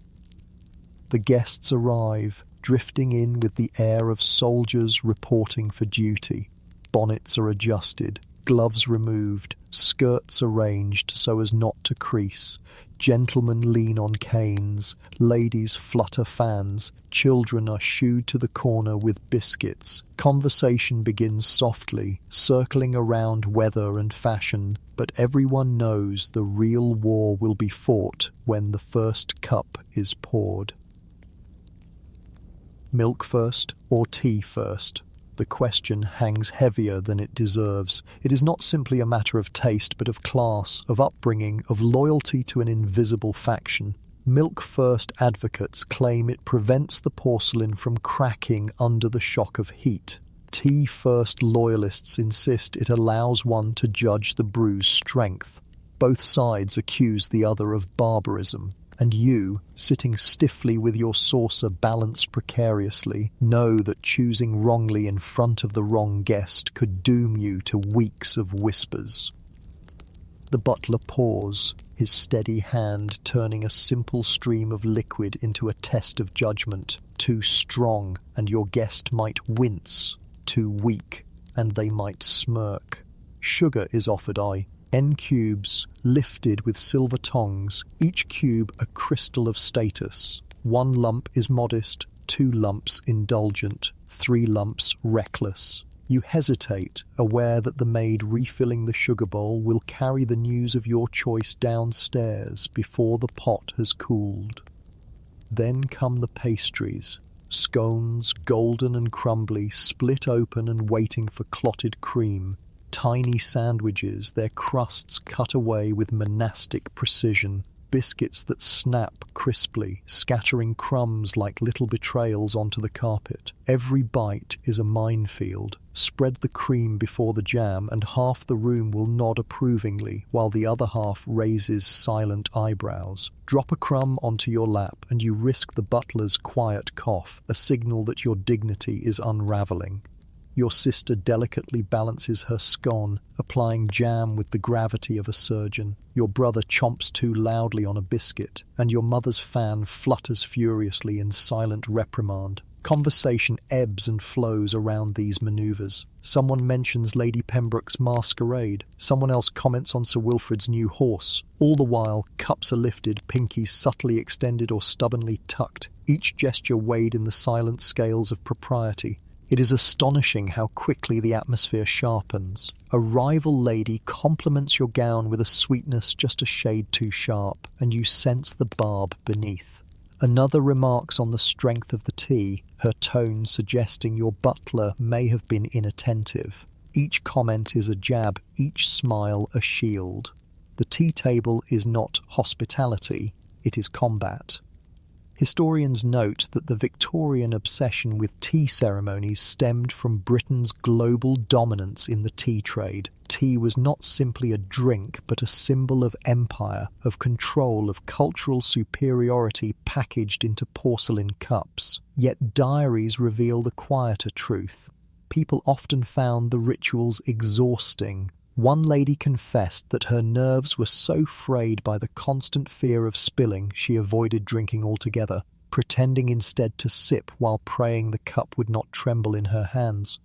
Speaker 1: The guests arrive, drifting in with the air of soldiers reporting for duty. Bonnets are adjusted, gloves removed, skirts arranged so as not to crease. Gentlemen lean on canes, ladies flutter fans, children are shooed to the corner with biscuits. Conversation begins softly, circling around weather and fashion, but everyone knows the real war will be fought when the first cup is poured. Milk first or tea first? The question hangs heavier than it deserves. It is not simply a matter of taste, but of class, of upbringing, of loyalty to an invisible faction. Milk-first advocates claim it prevents the porcelain from cracking under the shock of heat. Tea-first loyalists insist it allows one to judge the brew's strength. Both sides accuse the other of barbarism. And you, sitting stiffly with your saucer balanced precariously, know that choosing wrongly in front of the wrong guest could doom you to weeks of whispers. The butler pours, his steady hand turning a simple stream of liquid into a test of judgment. Too strong, and your guest might wince. Too weak, and they might smirk. Sugar is offered, 10 cubes, lifted with silver tongs, each cube a crystal of status. 1 lump is modest, 2 lumps indulgent, 3 lumps reckless. You hesitate, aware that the maid refilling the sugar bowl will carry the news of your choice downstairs before the pot has cooled. Then come the pastries. Scones, golden and crumbly, split open and waiting for clotted cream. Tiny sandwiches, their crusts cut away with monastic precision. Biscuits that snap crisply, scattering crumbs like little betrayals onto the carpet. Every bite is a minefield. Spread the cream before the jam, and half the room will nod approvingly, while the other half raises silent eyebrows. Drop a crumb onto your lap, and you risk the butler's quiet cough, a signal that your dignity is unraveling. Your sister delicately balances her scone, applying jam with the gravity of a surgeon. Your brother chomps too loudly on a biscuit, and your mother's fan flutters furiously in silent reprimand. Conversation ebbs and flows around these manoeuvres. Someone mentions Lady Pembroke's masquerade. Someone else comments on Sir Wilfrid's new horse. All the while, cups are lifted, pinkies subtly extended or stubbornly tucked, each gesture weighed in the silent scales of propriety. It is astonishing how quickly the atmosphere sharpens. A rival lady compliments your gown with a sweetness just a shade too sharp, and you sense the barb beneath. Another remarks on the strength of the tea, her tone suggesting your butler may have been inattentive. Each comment is a jab, each smile a shield. The tea table is not hospitality, it is combat. Historians note that the Victorian obsession with tea ceremonies stemmed from Britain's global dominance in the tea trade. Tea was not simply a drink, but a symbol of empire, of control, of cultural superiority packaged into porcelain cups. Yet diaries reveal the quieter truth. People often found the rituals exhausting. One lady confessed that her nerves were so frayed by the constant fear of spilling she avoided drinking altogether, pretending instead to sip while praying the cup would not tremble in her hands.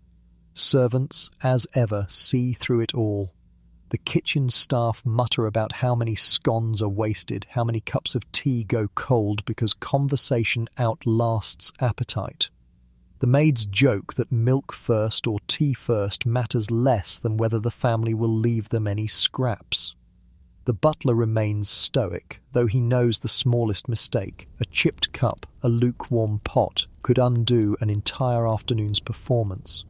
Speaker 1: Servants, as ever, see through it all. The kitchen staff mutter about how many scones are wasted, how many cups of tea go cold because conversation outlasts appetite. The maids joke that milk first or tea first matters less than whether the family will leave them any scraps. The butler remains stoic, though he knows the smallest mistake, a chipped cup, a lukewarm pot, could undo an entire afternoon's performance.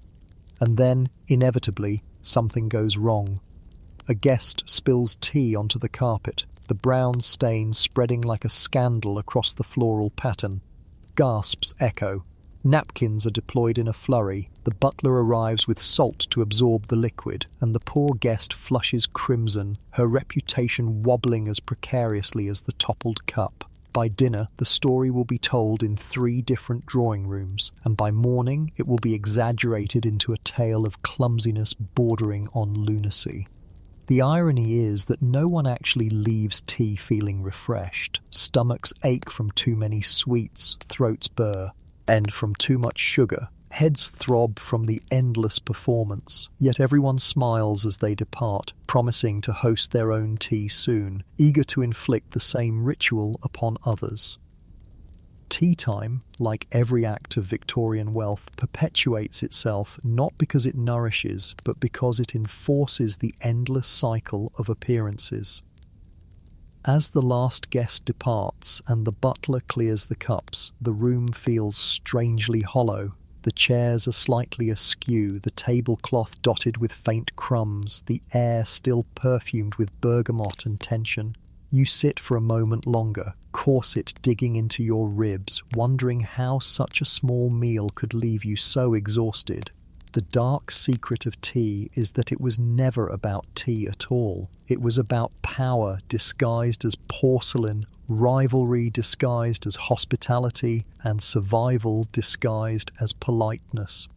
Speaker 1: And then, inevitably, something goes wrong. A guest spills tea onto the carpet, the brown stain spreading like a scandal across the floral pattern. Gasps echo. Napkins are deployed in a flurry, the butler arrives with salt to absorb the liquid, and the poor guest flushes crimson, her reputation wobbling as precariously as the toppled cup. By dinner, the story will be told in 3 different drawing rooms, and by morning it will be exaggerated into a tale of clumsiness bordering on lunacy. The irony is that no one actually leaves tea feeling refreshed. Stomachs ache from too many sweets, throats burr, and from too much sugar. Heads throb from the endless performance, yet everyone smiles as they depart, promising to host their own tea soon, eager to inflict the same ritual upon others. Tea time, like every act of Victorian wealth, perpetuates itself not because it nourishes, but because it enforces the endless cycle of appearances. As the last guest departs and the butler clears the cups, the room feels strangely hollow. The chairs are slightly askew, the tablecloth dotted with faint crumbs, the air still perfumed with bergamot and tension. You sit for a moment longer, corset digging into your ribs, wondering how such a small meal could leave you so exhausted. The dark secret of tea is that it was never about tea at all. It was about power disguised as porcelain, rivalry disguised as hospitality, and survival disguised as politeness.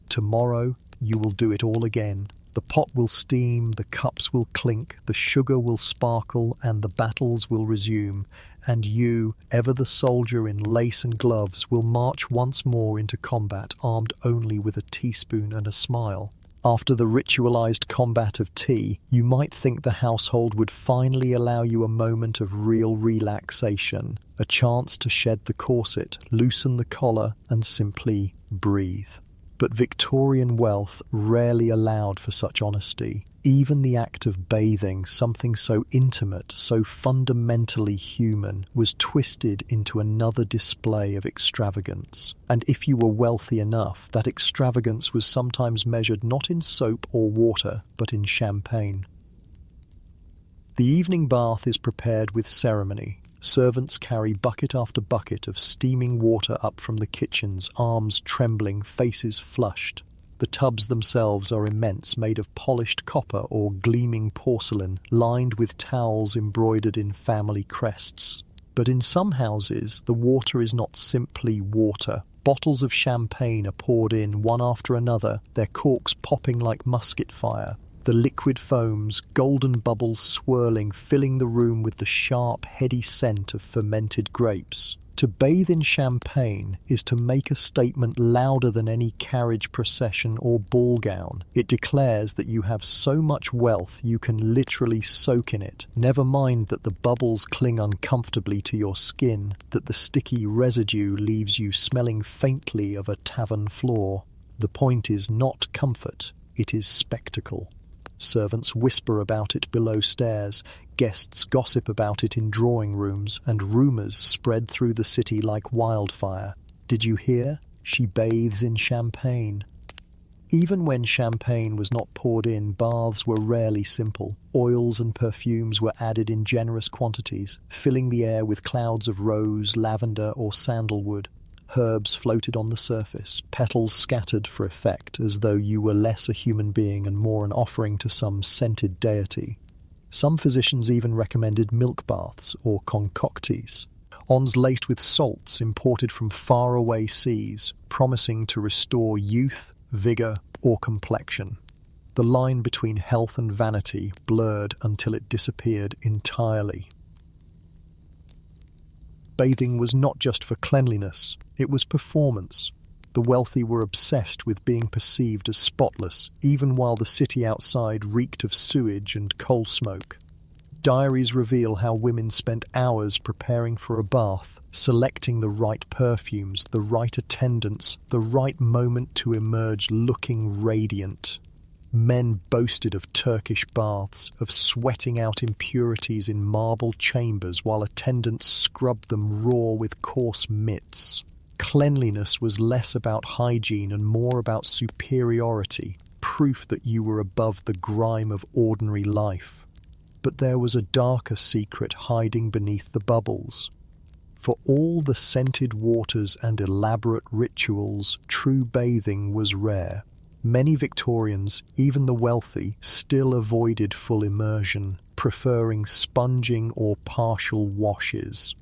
Speaker 1: Tomorrow you will do it all again. The pot will steam, the cups will clink, the sugar will sparkle, and the battles will resume. And you, ever the soldier in lace and gloves, will march once more into combat, armed only with a teaspoon and a smile. After the ritualized combat of tea, you might think the household would finally allow you a moment of real relaxation, a chance to shed the corset, loosen the collar, and simply breathe. But Victorian wealth rarely allowed for such honesty. Even the act of bathing, something so intimate, so fundamentally human, was twisted into another display of extravagance. And if you were wealthy enough, that extravagance was sometimes measured not in soap or water, but in champagne. The evening bath is prepared with ceremony. Servants carry bucket after bucket of steaming water up from the kitchens, arms trembling, faces flushed. The tubs themselves are immense, made of polished copper or gleaming porcelain, lined with towels embroidered in family crests. But in some houses, the water is not simply water. Bottles of champagne are poured in one after another, their corks popping like musket fire. The liquid foams, golden bubbles swirling, filling the room with the sharp, heady scent of fermented grapes. To bathe in champagne is to make a statement louder than any carriage procession or ball gown. It declares that you have so much wealth you can literally soak in it. Never mind that the bubbles cling uncomfortably to your skin, that the sticky residue leaves you smelling faintly of a tavern floor. The point is not comfort, it is spectacle. Servants whisper about it below stairs, guests gossip about it in drawing rooms, and rumours spread through the city like wildfire. Did you hear? She bathes in champagne. Even when champagne was not poured in, baths were rarely simple. Oils and perfumes were added in generous quantities, filling the air with clouds of rose, lavender, or sandalwood. Herbs floated on the surface, petals scattered for effect, as though you were less a human being and more an offering to some scented deity. Some physicians even recommended milk baths or concoctes, ons laced with salts imported from faraway seas, promising to restore youth, vigour, or complexion. The line between health and vanity blurred until it disappeared entirely. Bathing was not just for cleanliness, it was performance. The wealthy were obsessed with being perceived as spotless, even while the city outside reeked of sewage and coal smoke. Diaries reveal how women spent hours preparing for a bath, selecting the right perfumes, the right attendants, the right moment to emerge looking radiant. Men boasted of Turkish baths, of sweating out impurities in marble chambers while attendants scrubbed them raw with coarse mitts. Cleanliness was less about hygiene and more about superiority, proof that you were above the grime of ordinary life. But there was a darker secret hiding beneath the bubbles. For all the scented waters and elaborate rituals, true bathing was rare. Many Victorians, even the wealthy, still avoided full immersion, preferring sponging or partial washes.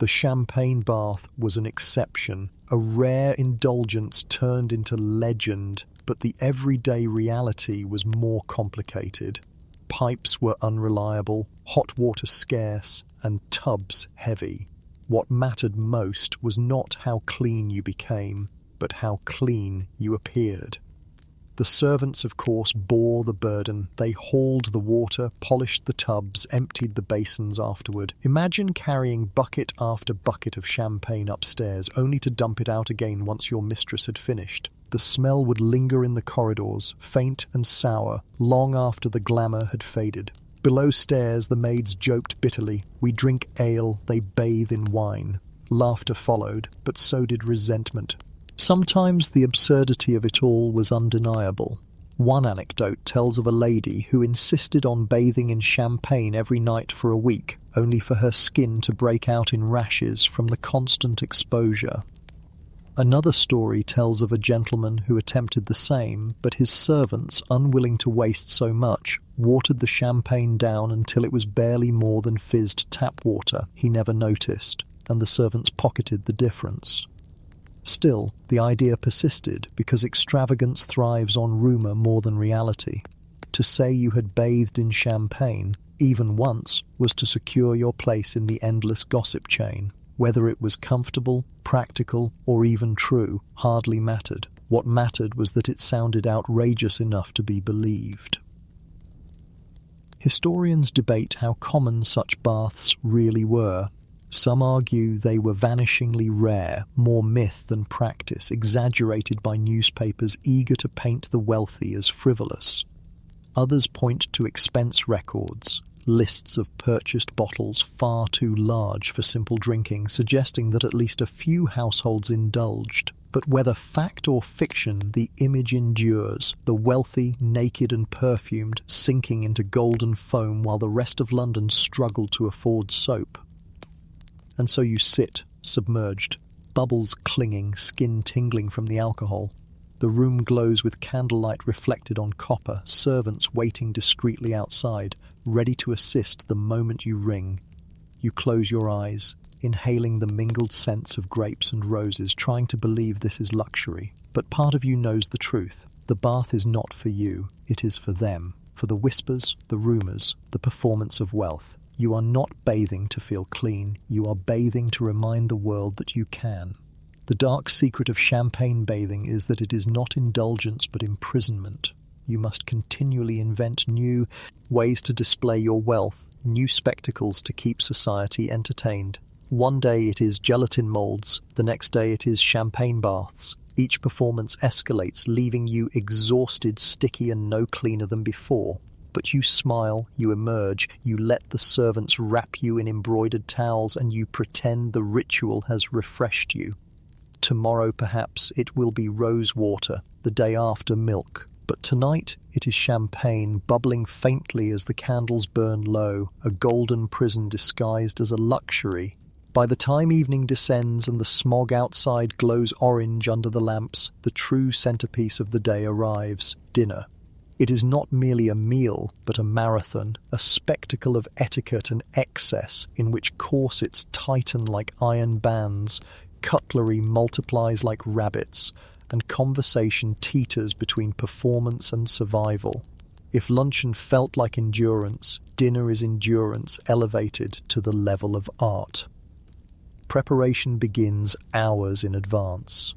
Speaker 1: The champagne bath was an exception, a rare indulgence turned into legend, but the everyday reality was more complicated. Pipes were unreliable, hot water scarce, and tubs heavy. What mattered most was not how clean you became, but how clean you appeared. The servants, of course, bore the burden. They hauled the water, polished the tubs, emptied the basins afterward. Imagine carrying bucket after bucket of champagne upstairs, only to dump it out again once your mistress had finished. The smell would linger in the corridors, faint and sour, long after the glamour had faded. Below stairs, the maids joked bitterly. We drink ale, they bathe in wine. Laughter followed, but so did resentment. Sometimes the absurdity of it all was undeniable. One anecdote tells of a lady who insisted on bathing in champagne every night for a week, only for her skin to break out in rashes from the constant exposure. Another story tells of a gentleman who attempted the same, but his servants, unwilling to waste so much, watered the champagne down until it was barely more than fizzed tap water. He never noticed, and the servants pocketed the difference. Still, the idea persisted because extravagance thrives on rumour more than reality. To say you had bathed in champagne, even once, was to secure your place in the endless gossip chain. Whether it was comfortable, practical, or even true hardly mattered. What mattered was that it sounded outrageous enough to be believed. Historians debate how common such baths really were. Some argue they were vanishingly rare, more myth than practice, exaggerated by newspapers eager to paint the wealthy as frivolous. Others point to expense records, lists of purchased bottles far too large for simple drinking, suggesting that at least a few households indulged. But whether fact or fiction, the image endures, the wealthy, naked and perfumed, sinking into golden foam while the rest of London struggled to afford soap. And so you sit, submerged, bubbles clinging, skin tingling from the alcohol. The room glows with candlelight reflected on copper, servants waiting discreetly outside, ready to assist the moment you ring. You close your eyes, inhaling the mingled scents of grapes and roses, trying to believe this is luxury. But part of you knows the truth. The bath is not for you, it is for them, for the whispers, the rumours, the performance of wealth. You are not bathing to feel clean, you are bathing to remind the world that you can. The dark secret of champagne bathing is that it is not indulgence but imprisonment. You must continually invent new ways to display your wealth, new spectacles to keep society entertained. One day it is gelatin moulds, the next day it is champagne baths. Each performance escalates, leaving you exhausted, sticky and no cleaner than before. But you smile, you emerge, you let the servants wrap you in embroidered towels, and you pretend the ritual has refreshed you. Tomorrow, perhaps, it will be rose water, the day after milk. But tonight it is champagne, bubbling faintly as the candles burn low, a golden prison disguised as a luxury. By the time evening descends and the smog outside glows orange under the lamps, the true centerpiece of the day arrives, dinner. It is not merely a meal, but a marathon, a spectacle of etiquette and excess in which corsets tighten like iron bands, cutlery multiplies like rabbits, and conversation teeters between performance and survival. If luncheon felt like endurance, dinner is endurance elevated to the level of art. Preparation begins hours in advance.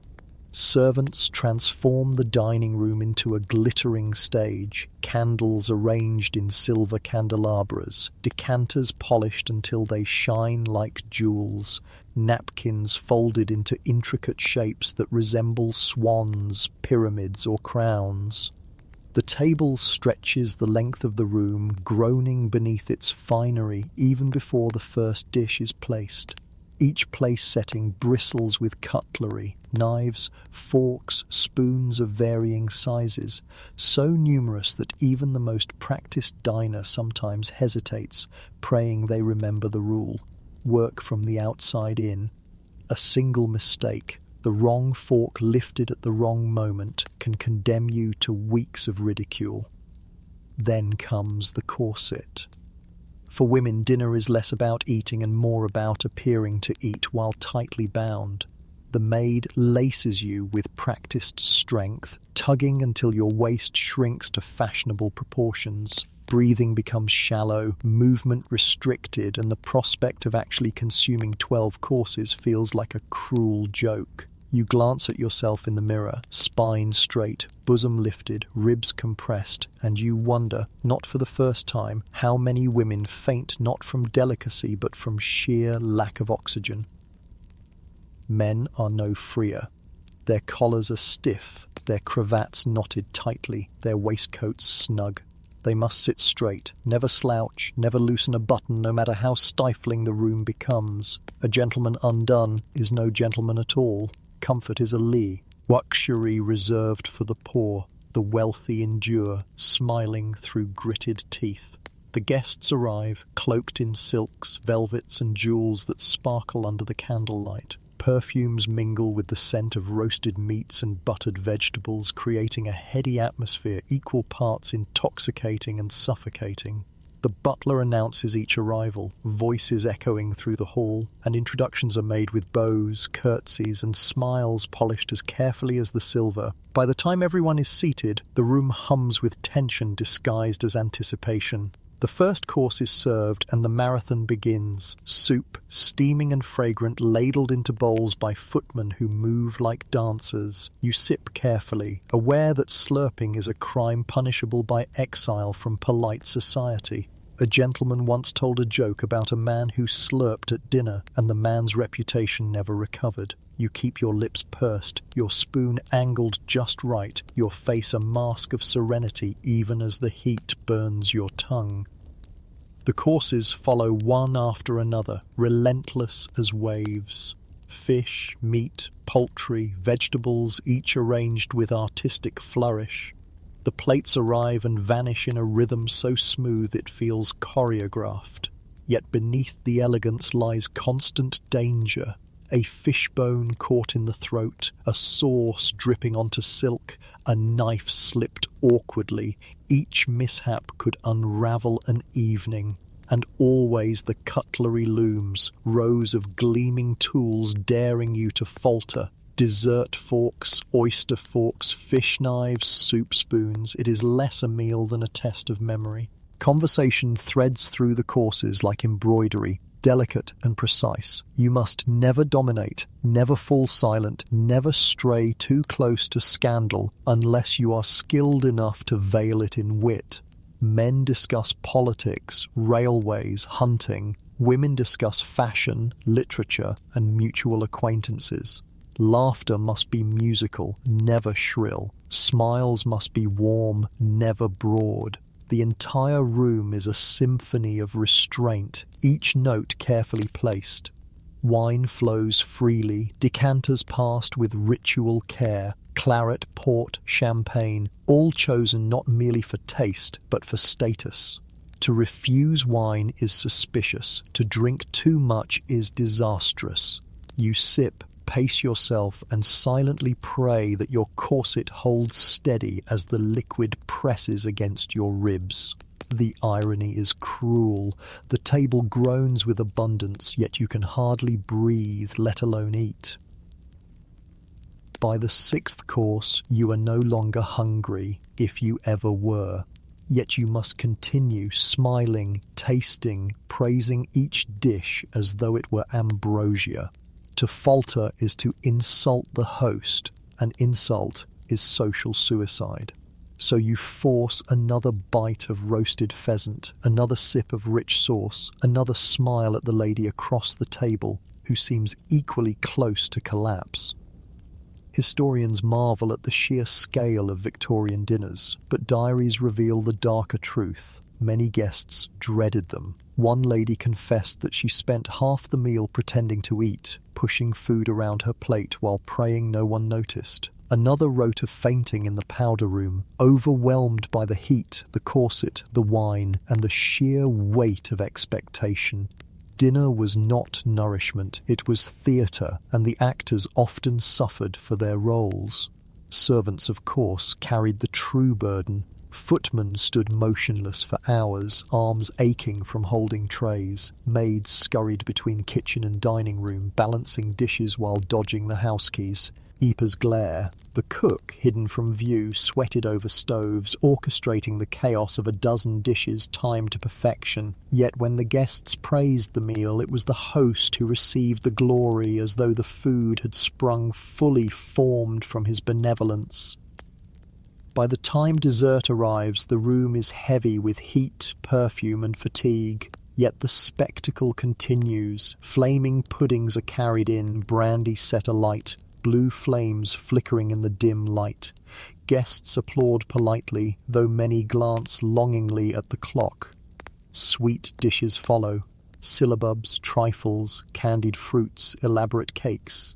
Speaker 1: Servants transform the dining room into a glittering stage, candles arranged in silver candelabras, decanters polished until they shine like jewels, napkins folded into intricate shapes that resemble swans, pyramids, or crowns. The table stretches the length of the room, groaning beneath its finery even before the first dish is placed. Each place setting bristles with cutlery, knives, forks, spoons of varying sizes, so numerous that even the most practiced diner sometimes hesitates, praying they remember the rule. work from the outside in. A single mistake, the wrong fork lifted at the wrong moment, can condemn you to weeks of ridicule. Then comes the corset. For women, dinner is less about eating and more about appearing to eat while tightly bound. The maid laces you with practiced strength, tugging until your waist shrinks to fashionable proportions. Breathing becomes shallow, movement restricted, and the prospect of actually consuming 12 courses feels like a cruel joke. You glance at yourself in the mirror, spine straight, bosom lifted, ribs compressed, and you wonder, not for the first time, how many women faint not from delicacy but from sheer lack of oxygen. Men are no freer. Their collars are stiff, their cravats knotted tightly, their waistcoats snug. They must sit straight, never slouch, never loosen a button, no matter how stifling the room becomes. A gentleman undone is no gentleman at all. Comfort is a lee, luxury reserved for the poor. The wealthy endure, smiling through gritted teeth. The guests arrive, cloaked in silks, velvets, and jewels that sparkle under the candlelight. Perfumes mingle with the scent of roasted meats and buttered vegetables, creating a heady atmosphere equal parts intoxicating and suffocating. The butler announces each arrival, voices echoing through the hall, and introductions are made with bows, curtsies, and smiles polished as carefully as the silver. By the time everyone is seated, the room hums with tension disguised as anticipation. The first course is served and the marathon begins. Soup, steaming and fragrant, ladled into bowls by footmen who move like dancers. You sip carefully, aware that slurping is a crime punishable by exile from polite society. A gentleman once told a joke about a man who slurped at dinner, and the man's reputation never recovered. You keep your lips pursed, your spoon angled just right, your face a mask of serenity even as the heat burns your tongue. The courses follow one after another, relentless as waves. Fish, meat, poultry, vegetables, each arranged with artistic flourish. The plates arrive and vanish in a rhythm so smooth it feels choreographed. Yet beneath the elegance lies constant danger. A fishbone caught in the throat, a sauce dripping onto silk, a knife slipped awkwardly. Each mishap could unravel an evening. And always the cutlery looms, rows of gleaming tools daring you to falter. Dessert forks, oyster forks, fish knives, soup spoons. It is less a meal than a test of memory. Conversation threads through the courses like embroidery, delicate and precise. You must never dominate, never fall silent, never stray too close to scandal unless you are skilled enough to veil it in wit. Men discuss politics, railways, hunting. Women discuss fashion, literature, and mutual acquaintances. Laughter must be musical, never shrill. Smiles must be warm, never broad. The entire room is a symphony of restraint, each note carefully placed. Wine flows freely, decanters passed with ritual care. Claret, port, champagne, all chosen not merely for taste, but for status. To refuse wine is suspicious. To drink too much is disastrous. You sip, pace yourself, and silently pray that your corset holds steady as the liquid presses against your ribs. The irony is cruel. The table groans with abundance, yet you can hardly breathe, let alone eat. By the 6th course, you are no longer hungry, if you ever were. Yet you must continue smiling, tasting, praising each dish as though it were ambrosia. To falter is to insult the host, and insult is social suicide. So you force another bite of roasted pheasant, another sip of rich sauce, another smile at the lady across the table, who seems equally close to collapse. Historians marvel at the sheer scale of Victorian dinners, but diaries reveal the darker truth. Many guests dreaded them. One lady confessed that she spent half the meal pretending to eat, pushing food around her plate while praying no one noticed. Another wrote of fainting in the powder room, overwhelmed by the heat, the corset, the wine, and the sheer weight of expectation. Dinner was not nourishment, it was theatre, and the actors often suffered for their roles. Servants, of course, carried the true burden. Footmen stood motionless for hours, arms aching from holding trays. Maids scurried between kitchen and dining room, balancing dishes while dodging the house keys. Ypa's glare. The cook, hidden from view, sweated over stoves, orchestrating the chaos of a dozen dishes timed to perfection. Yet when the guests praised the meal, it was the host who received the glory, as though the food had sprung fully formed from his benevolence. By the time dessert arrives, the room is heavy with heat, perfume, and fatigue. Yet the spectacle continues. Flaming puddings are carried in, brandy set alight, blue flames flickering in the dim light. Guests applaud politely, though many glance longingly at the clock. Sweet dishes follow. Syllabubs, trifles, candied fruits, elaborate cakes.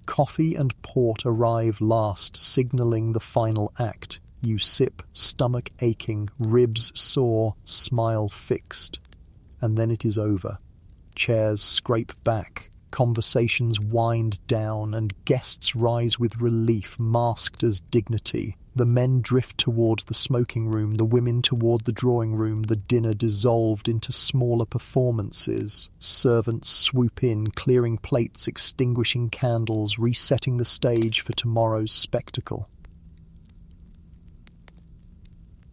Speaker 1: Coffee and port arrive last, signalling the final act. You sip, stomach aching, ribs sore, smile fixed. And then it is over. Chairs scrape back. Conversations wind down, and guests rise with relief, masked as dignity. The men drift toward the smoking room, the women toward the drawing room, the dinner dissolved into smaller performances. Servants swoop in, clearing plates, extinguishing candles, resetting the stage for tomorrow's spectacle.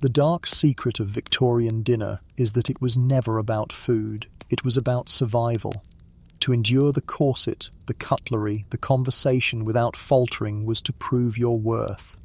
Speaker 1: The dark secret of Victorian dinner is that it was never about food, it was about survival. To endure the corset, the cutlery, the conversation without faltering was to prove your worth.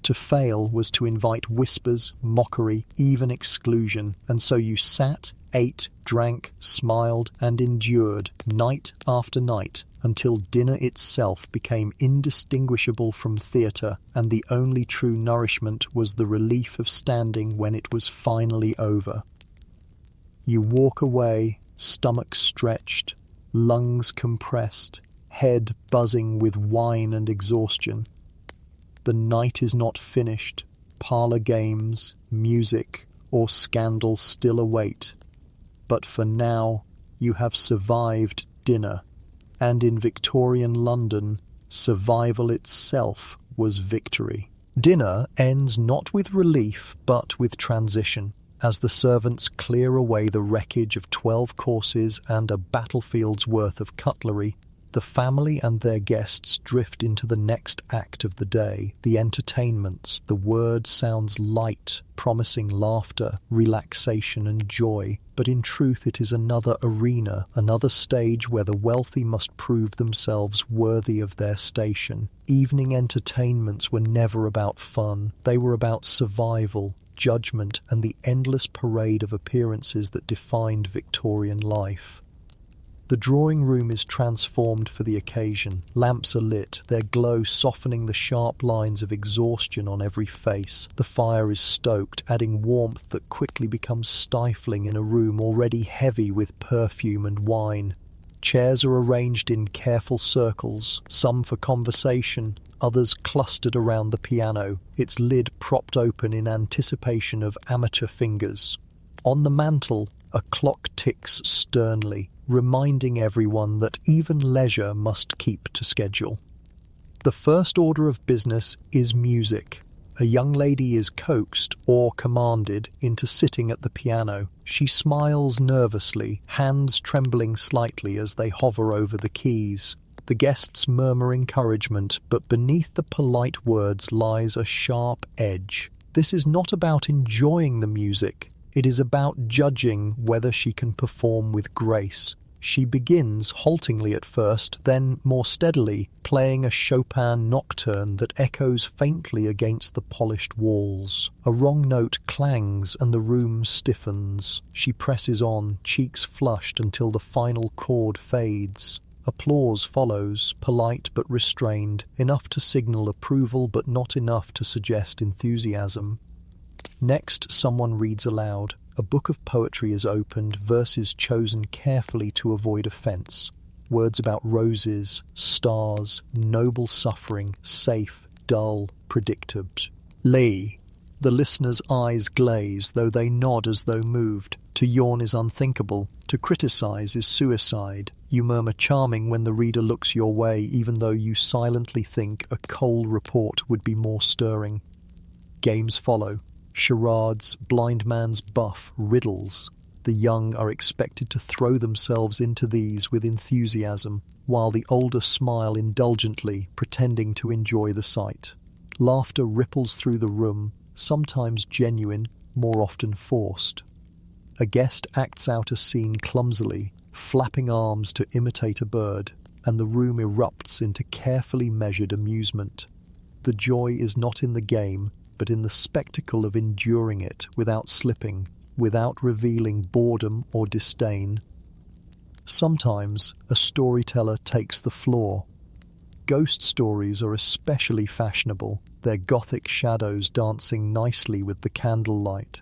Speaker 1: To fail was to invite whispers, mockery, even exclusion, and so you sat, ate, drank, smiled, and endured, night after night, until dinner itself became indistinguishable from theatre, and the only true nourishment was the relief of standing when it was finally over. You walk away, stomach stretched, lungs compressed, head buzzing with wine and exhaustion. The night is not finished. Parlour games, music, or scandal still await. But for now, you have survived dinner, and in Victorian London, survival itself was victory. Dinner ends not with relief, but with transition. As the servants clear away the wreckage of 12 courses and a battlefield's worth of cutlery, the family and their guests drift into the next act of the day, the entertainments. The word sounds light, promising laughter, relaxation and joy, but in truth it is another arena, another stage where the wealthy must prove themselves worthy of their station. Evening entertainments were never about fun, they were about survival, judgment, and the endless parade of appearances that defined Victorian life. The drawing room is transformed for the occasion. Lamps are lit, their glow softening the sharp lines of exhaustion on every face. The fire is stoked, adding warmth that quickly becomes stifling in a room already heavy with perfume and wine. Chairs are arranged in careful circles, some for conversation, others clustered around the piano, its lid propped open in anticipation of amateur fingers. On the mantel, a clock ticks sternly, reminding everyone that even leisure must keep to schedule. The first order of business is music. A young lady is coaxed, or commanded, into sitting at the piano. She smiles nervously, hands trembling slightly as they hover over the keys. The guests murmur encouragement, but beneath the polite words lies a sharp edge. This is not about enjoying the music. It is about judging whether she can perform with grace. She begins, haltingly at first, then more steadily, playing a Chopin nocturne that echoes faintly against the polished walls. A wrong note clangs and the room stiffens. She presses on, cheeks flushed until the final chord fades. Applause follows, polite but restrained, enough to signal approval but not enough to suggest enthusiasm. Next, someone reads aloud. A book of poetry is opened, verses chosen carefully to avoid offence. Words about roses, stars, noble suffering, safe, dull, predicted. Lee. The listener's eyes glaze, though they nod as though moved. To yawn is unthinkable, to criticize is suicide. You murmur charming when the reader looks your way, even though you silently think a cold report would be more stirring. Games follow. Charades, blind man's buff, riddles. The young are expected to throw themselves into these with enthusiasm, while the older smile indulgently, pretending to enjoy the sight. Laughter ripples through the room, sometimes genuine, more often forced. A guest acts out a scene clumsily, flapping arms to imitate a bird, and the room erupts into carefully measured amusement. The joy is not in the game, but in the spectacle of enduring it without slipping, without revealing boredom or disdain. Sometimes a storyteller takes the floor. Ghost stories are especially fashionable, their gothic shadows dancing nicely with the candlelight.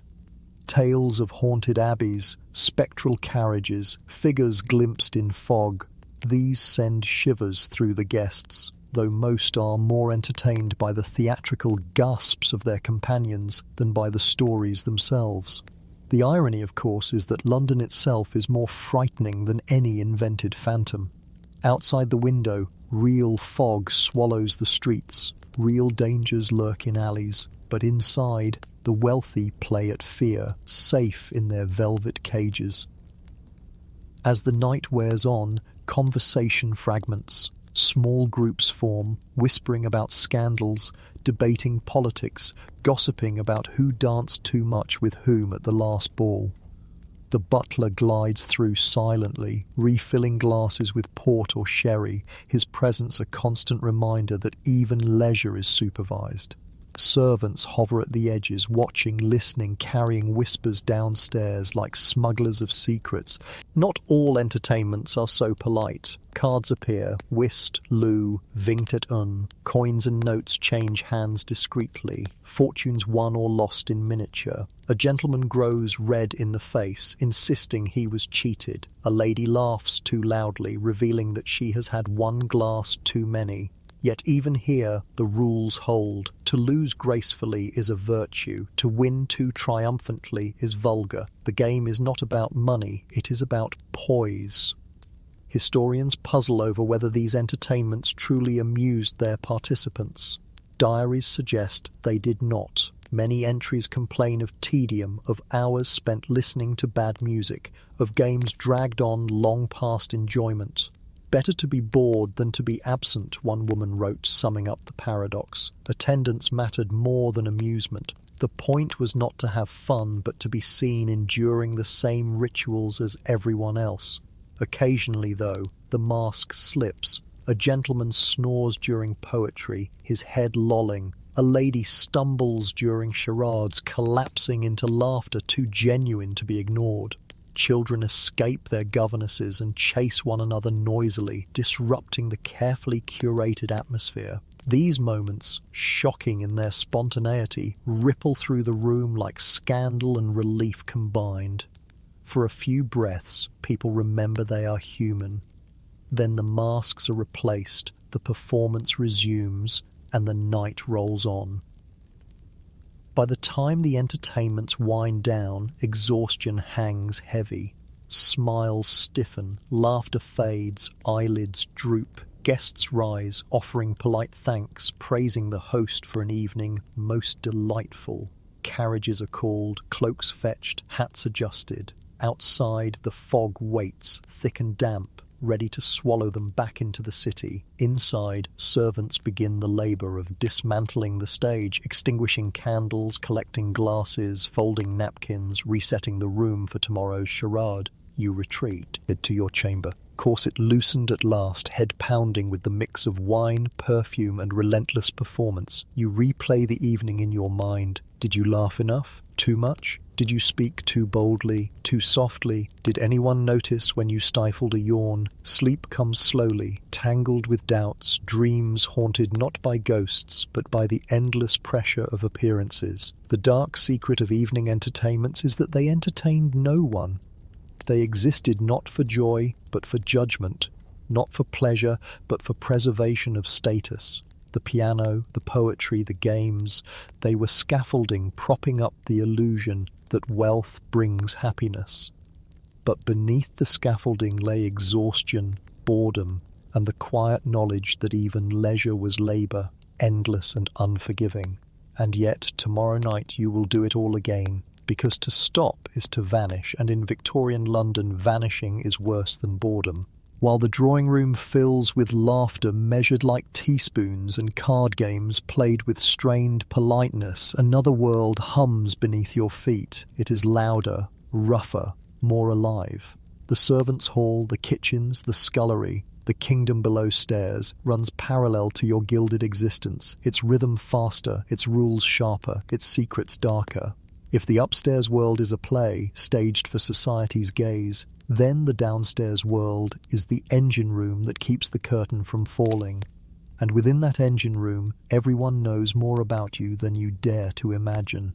Speaker 1: Tales of haunted abbeys, spectral carriages, figures glimpsed in fog. These send shivers through the guests, though most are more entertained by the theatrical gasps of their companions than by the stories themselves. The irony, of course, is that London itself is more frightening than any invented phantom. Outside the window, real fog swallows the streets, real dangers lurk in alleys, but inside, the wealthy play at fear, safe in their velvet cages. As the night wears on, conversation fragments. Small groups form, whispering about scandals, debating politics, gossiping about who danced too much with whom at the last ball. The butler glides through silently, refilling glasses with port or sherry, his presence a constant reminder that even leisure is supervised. Servants hover at the edges, watching, listening, carrying whispers downstairs like smugglers of secrets. Not all entertainments are so polite. Cards appear, whist, loo, vingt et un. Coins and notes change hands discreetly, fortunes won or lost in miniature. A gentleman grows red in the face, insisting he was cheated. A lady laughs too loudly, revealing that she has had one glass too many. Yet even here the rules hold. To lose gracefully is a virtue. To win too triumphantly is vulgar. The game is not about money, it is about poise. Historians puzzle over whether these entertainments truly amused their participants. Diaries suggest they did not. Many entries complain of tedium, of hours spent listening to bad music, of games dragged on long past enjoyment. Better to be bored than to be absent, one woman wrote, summing up the paradox. Attendance mattered more than amusement. The point was not to have fun, but to be seen enduring the same rituals as everyone else. Occasionally, though, the mask slips. A gentleman snores during poetry, his head lolling. A lady stumbles during charades, collapsing into laughter too genuine to be ignored. Children escape their governesses and chase one another noisily, disrupting the carefully curated atmosphere. These moments, shocking in their spontaneity, ripple through the room like scandal and relief combined. For a few breaths, people remember they are human. Then the masks are replaced, the performance resumes, and the night rolls on. By the time the entertainments wind down, exhaustion hangs heavy. Smiles stiffen, laughter fades, eyelids droop. Guests rise, offering polite thanks, praising the host for an evening most delightful. Carriages are called, cloaks fetched, hats adjusted. Outside, the fog waits, thick and damp, ready to swallow them back into the city. Inside, servants begin the labour of dismantling the stage, extinguishing candles, collecting glasses, folding napkins, resetting the room for tomorrow's charade. You retreat to your chamber. Corset loosened at last, head pounding with the mix of wine, perfume, and relentless performance. You replay the evening in your mind. Did you laugh enough? Too much? Did you speak too boldly, too softly? Did anyone notice when you stifled a yawn? Sleep comes slowly, tangled with doubts, dreams haunted not by ghosts, but by the endless pressure of appearances. The dark secret of evening entertainments is that they entertained no one. They existed not for joy, but for judgment, not for pleasure, but for preservation of status. The piano, the poetry, the games, they were scaffolding propping up the illusion, that wealth brings happiness. But beneath the scaffolding lay exhaustion, boredom, and the quiet knowledge that even leisure was labor, endless and unforgiving. And yet tomorrow night you will do it all again, because to stop is to vanish, and in Victorian London vanishing is worse than boredom. While the drawing room fills with laughter measured like teaspoons and card games played with strained politeness, another world hums beneath your feet. It is louder, rougher, more alive. The servants' hall, the kitchens, the scullery, the kingdom below stairs runs parallel to your gilded existence, its rhythm faster, its rules sharper, its secrets darker. If the upstairs world is a play, staged for society's gaze, then the downstairs world is the engine room that keeps the curtain from falling. And within that engine room, everyone knows more about you than you dare to imagine.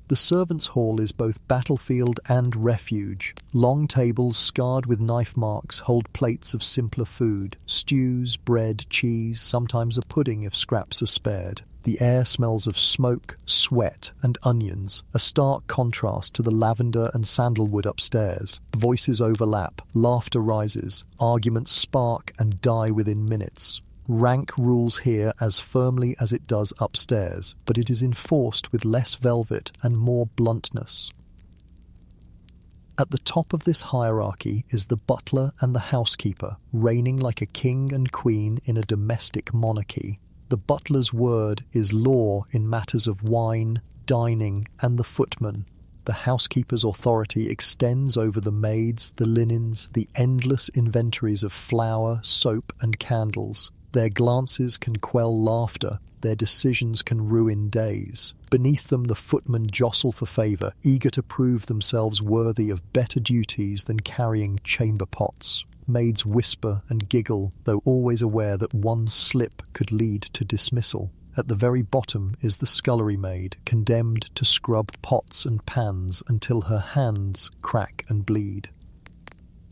Speaker 1: The servants' hall is both battlefield and refuge. Long tables scarred with knife marks hold plates of simpler food, stews, bread, cheese, sometimes a pudding if scraps are spared. The air smells of smoke, sweat, and onions, a stark contrast to the lavender and sandalwood upstairs. Voices overlap, laughter rises, arguments spark and die within minutes. Rank rules here as firmly as it does upstairs, but it is enforced with less velvet and more bluntness. At the top of this hierarchy is the butler and the housekeeper, reigning like a king and queen in a domestic monarchy. The butler's word is law in matters of wine, dining, and the footman. The housekeeper's authority extends over the maids, the linens, the endless inventories of flour, soap, and candles. Their glances can quell laughter, their decisions can ruin days. Beneath them the footmen jostle for favour, eager to prove themselves worthy of better duties than carrying chamber pots. Maids whisper and giggle, though always aware that one slip could lead to dismissal. At the very bottom is the scullery maid, condemned to scrub pots and pans until her hands crack and bleed.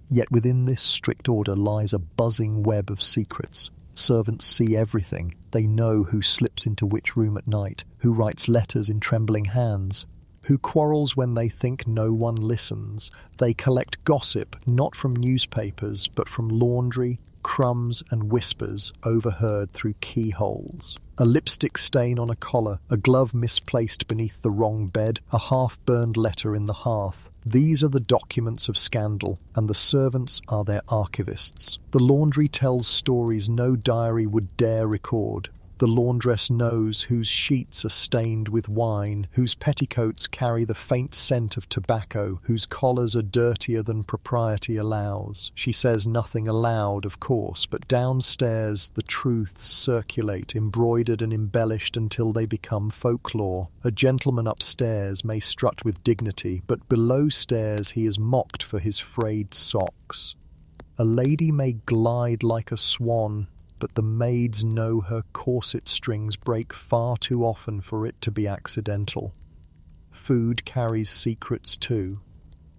Speaker 1: Yet within this strict order lies a buzzing web of secrets. Servants see everything. They know who slips into which room at night, who writes letters in trembling hands, who quarrels when they think no one listens. They collect gossip not from newspapers but from laundry, crumbs and whispers overheard through keyholes. A lipstick stain on a collar, a glove misplaced beneath the wrong bed, a half-burned letter in the hearth. These are the documents of scandal, and the servants are their archivists. The laundry tells stories no diary would dare record. The laundress knows whose sheets are stained with wine, whose petticoats carry the faint scent of tobacco, whose collars are dirtier than propriety allows. She says nothing aloud, of course, but downstairs the truths circulate, embroidered and embellished until they become folklore. A gentleman upstairs may strut with dignity, but below stairs he is mocked for his frayed socks. A lady may glide like a swan, but the maids know her corset strings break far too often for it to be accidental. Food carries secrets too.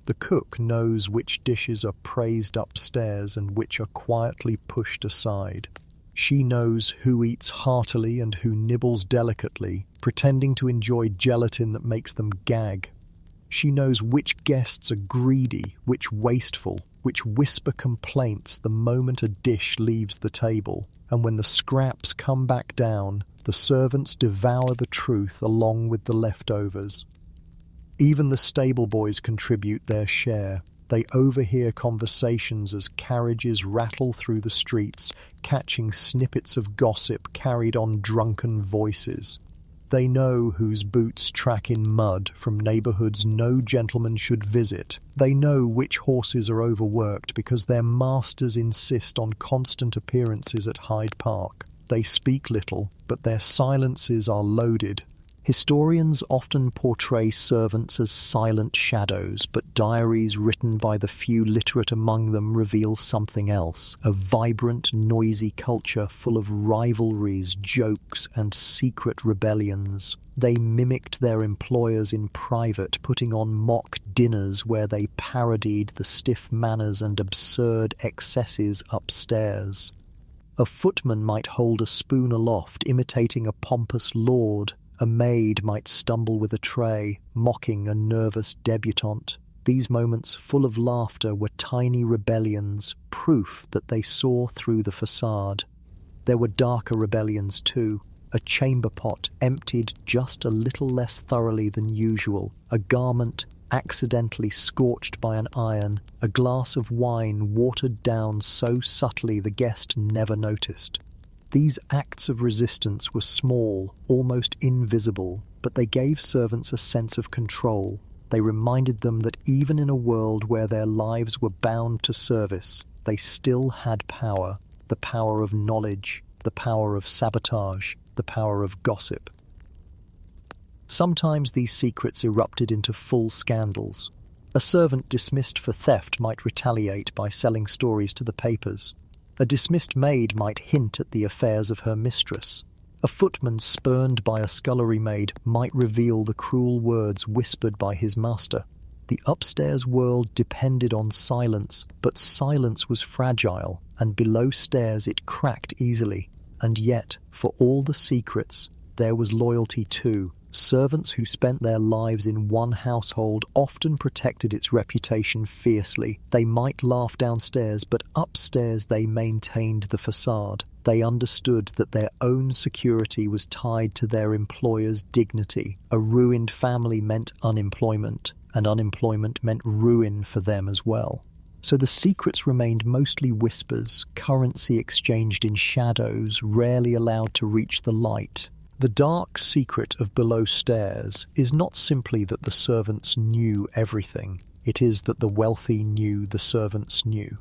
Speaker 1: The cook knows which dishes are praised upstairs and which are quietly pushed aside. She knows who eats heartily and who nibbles delicately, pretending to enjoy gelatin that makes them gag. She knows which guests are greedy, which wasteful, which whisper complaints the moment a dish leaves the table, and when the scraps come back down, the servants devour the truth along with the leftovers. Even the stable boys contribute their share. They overhear conversations as carriages rattle through the streets, catching snippets of gossip carried on drunken voices. They know whose boots track in mud from neighbourhoods no gentleman should visit. They know which horses are overworked because their masters insist on constant appearances at Hyde Park. They speak little, but their silences are loaded. Historians often portray servants as silent shadows, but diaries written by the few literate among them reveal something else, a vibrant, noisy culture full of rivalries, jokes, and secret rebellions. They mimicked their employers in private, putting on mock dinners where they parodied the stiff manners and absurd excesses upstairs. A footman might hold a spoon aloft, imitating a pompous lord. A maid might stumble with a tray, mocking a nervous debutante. These moments, full of laughter, were tiny rebellions, proof that they saw through the facade. There were darker rebellions too. A chamber pot emptied just a little less thoroughly than usual, a garment accidentally scorched by an iron, a glass of wine watered down so subtly the guest never noticed. These acts of resistance were small, almost invisible, but they gave servants a sense of control. They reminded them that even in a world where their lives were bound to service, they still had power, the power of knowledge, the power of sabotage, the power of gossip. Sometimes these secrets erupted into full scandals. A servant dismissed for theft might retaliate by selling stories to the papers. A dismissed maid might hint at the affairs of her mistress. A footman spurned by a scullery maid might reveal the cruel words whispered by his master. The upstairs world depended on silence, but silence was fragile, and below stairs it cracked easily. And yet, for all the secrets, there was loyalty too. Servants who spent their lives in one household often protected its reputation fiercely. They might laugh downstairs, but upstairs they maintained the facade. They understood that their own security was tied to their employer's dignity. A ruined family meant unemployment, and unemployment meant ruin for them as well. So the secrets remained mostly whispers, currency exchanged in shadows, rarely allowed to reach the light. The dark secret of below stairs is not simply that the servants knew everything. It is that the wealthy knew the servants knew.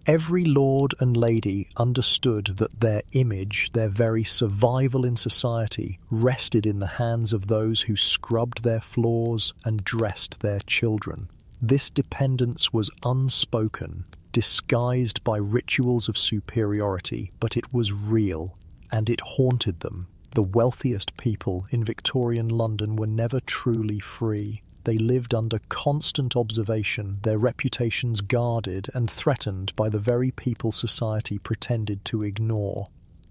Speaker 1: Every lord and lady understood that their image, their very survival in society, rested in the hands of those who scrubbed their floors and dressed their children. This dependence was unspoken, disguised by rituals of superiority, but it was real, and it haunted them. The wealthiest people in Victorian London were never truly free. They lived under constant observation, their reputations guarded and threatened by the very people society pretended to ignore.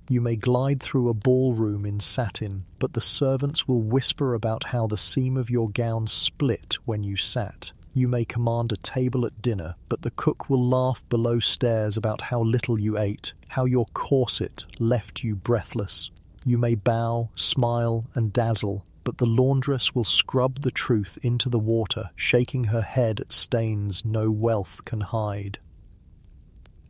Speaker 1: You may glide through a ballroom in satin, but the servants will whisper about how the seam of your gown split when you sat. You may command a table at dinner, but the cook will laugh below stairs about how little you ate, how your corset left you breathless. You may bow, smile, and dazzle, but the laundress will scrub the truth into the water, shaking her head at stains no wealth can hide.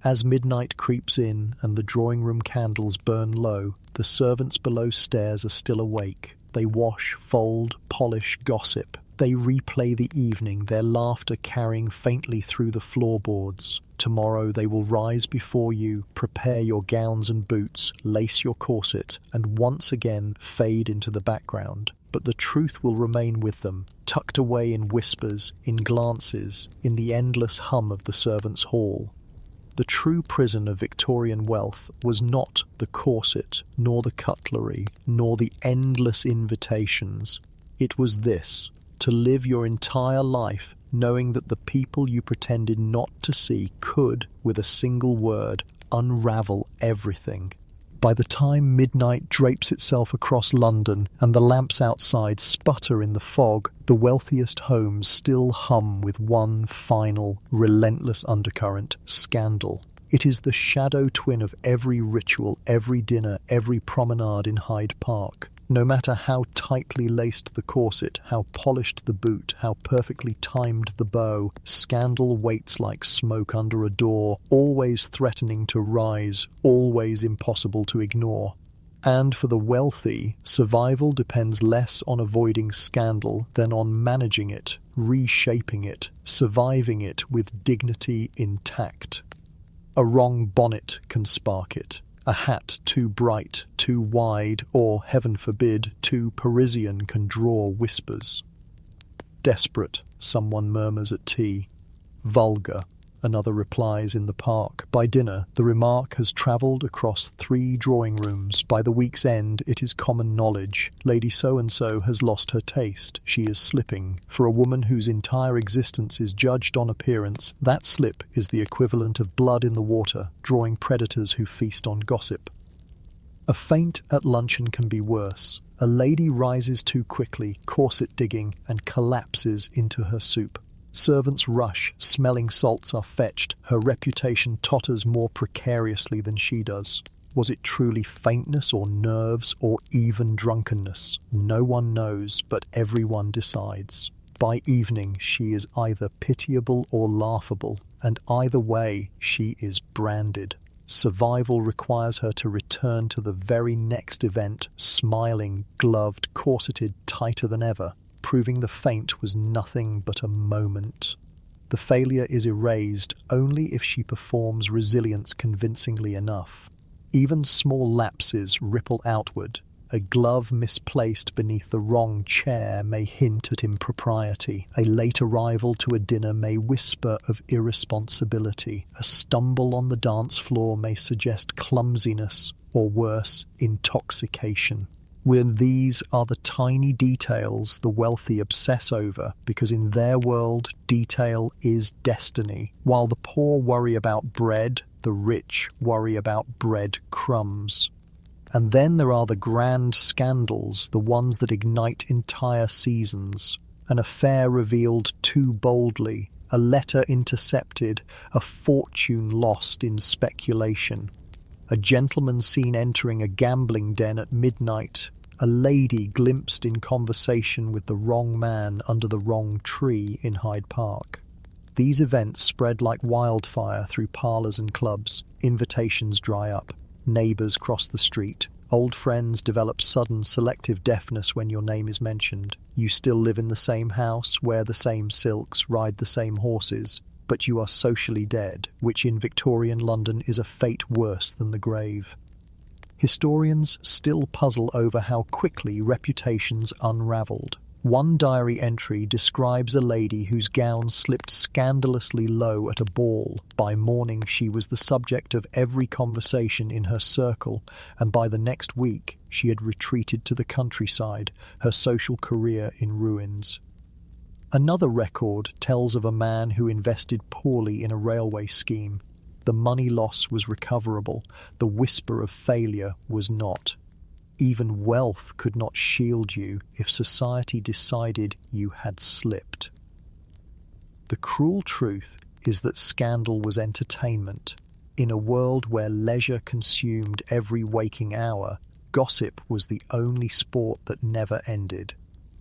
Speaker 1: As midnight creeps in and the drawing-room candles burn low, the servants below stairs are still awake. They wash, fold, polish, gossip. They replay the evening, their laughter carrying faintly through the floorboards. Tomorrow they will rise before you, prepare your gowns and boots, lace your corset, and once again fade into the background. But the truth will remain with them, tucked away in whispers, in glances, in the endless hum of the servants' hall. The true prison of Victorian wealth was not the corset, nor the cutlery, nor the endless invitations. It was this: to live your entire life knowing that the people you pretended not to see could, with a single word, unravel everything. By the time midnight drapes itself across London and the lamps outside sputter in the fog, the wealthiest homes still hum with one final, relentless undercurrent: scandal. It is the shadow twin of every ritual, every dinner, every promenade in Hyde Park. No matter how tightly laced the corset, how polished the boot, how perfectly timed the bow, scandal waits like smoke under a door, always threatening to rise, always impossible to ignore. And for the wealthy, survival depends less on avoiding scandal than on managing it, reshaping it, surviving it with dignity intact. A wrong bonnet can spark it. A hat too bright, too wide, or, heaven forbid, too Parisian can draw whispers. Desperate, someone murmurs at tea. Vulgar, another replies in the park. By dinner, the remark has travelled across 3 drawing rooms. By the week's end, it is common knowledge. Lady so-and-so has lost her taste. She is slipping. For a woman whose entire existence is judged on appearance, that slip is the equivalent of blood in the water, drawing predators who feast on gossip. A feint at luncheon can be worse. A lady rises too quickly, corset digging, and collapses into her soup. Servants rush, smelling salts are fetched. Her reputation totters more precariously than she does. Was it truly faintness or nerves or even drunkenness? No one knows, but everyone decides. By evening, she is either pitiable or laughable, and either way, she is branded. Survival requires her to return to the very next event, smiling, gloved, corseted, tighter than ever, proving the feint was nothing but a moment. The failure is erased only if she performs resilience convincingly enough. Even small lapses ripple outward. A glove misplaced beneath the wrong chair may hint at impropriety. A late arrival to a dinner may whisper of irresponsibility. A stumble on the dance floor may suggest clumsiness, or worse, intoxication. When these are the tiny details the wealthy obsess over, because in their world, detail is destiny. While the poor worry about bread, the rich worry about bread crumbs. And then there are the grand scandals, the ones that ignite entire seasons. An affair revealed too boldly, a letter intercepted, a fortune lost in speculation. A gentleman seen entering a gambling den at midnight, a lady glimpsed in conversation with the wrong man under the wrong tree in Hyde Park. These events spread like wildfire through parlours and clubs. Invitations dry up. Neighbours cross the street. Old friends develop sudden selective deafness when your name is mentioned. You still live in the same house, wear the same silks, ride the same horses, but you are socially dead, which in Victorian London is a fate worse than the grave. Historians still puzzle over how quickly reputations unravelled. One diary entry describes a lady whose gown slipped scandalously low at a ball. By morning she was the subject of every conversation in her circle, and by the next week she had retreated to the countryside, her social career in ruins. Another record tells of a man who invested poorly in a railway scheme. The money loss was recoverable, the whisper of failure was not. Even wealth could not shield you if society decided you had slipped. The cruel truth is that scandal was entertainment. In a world where leisure consumed every waking hour, gossip was the only sport that never ended.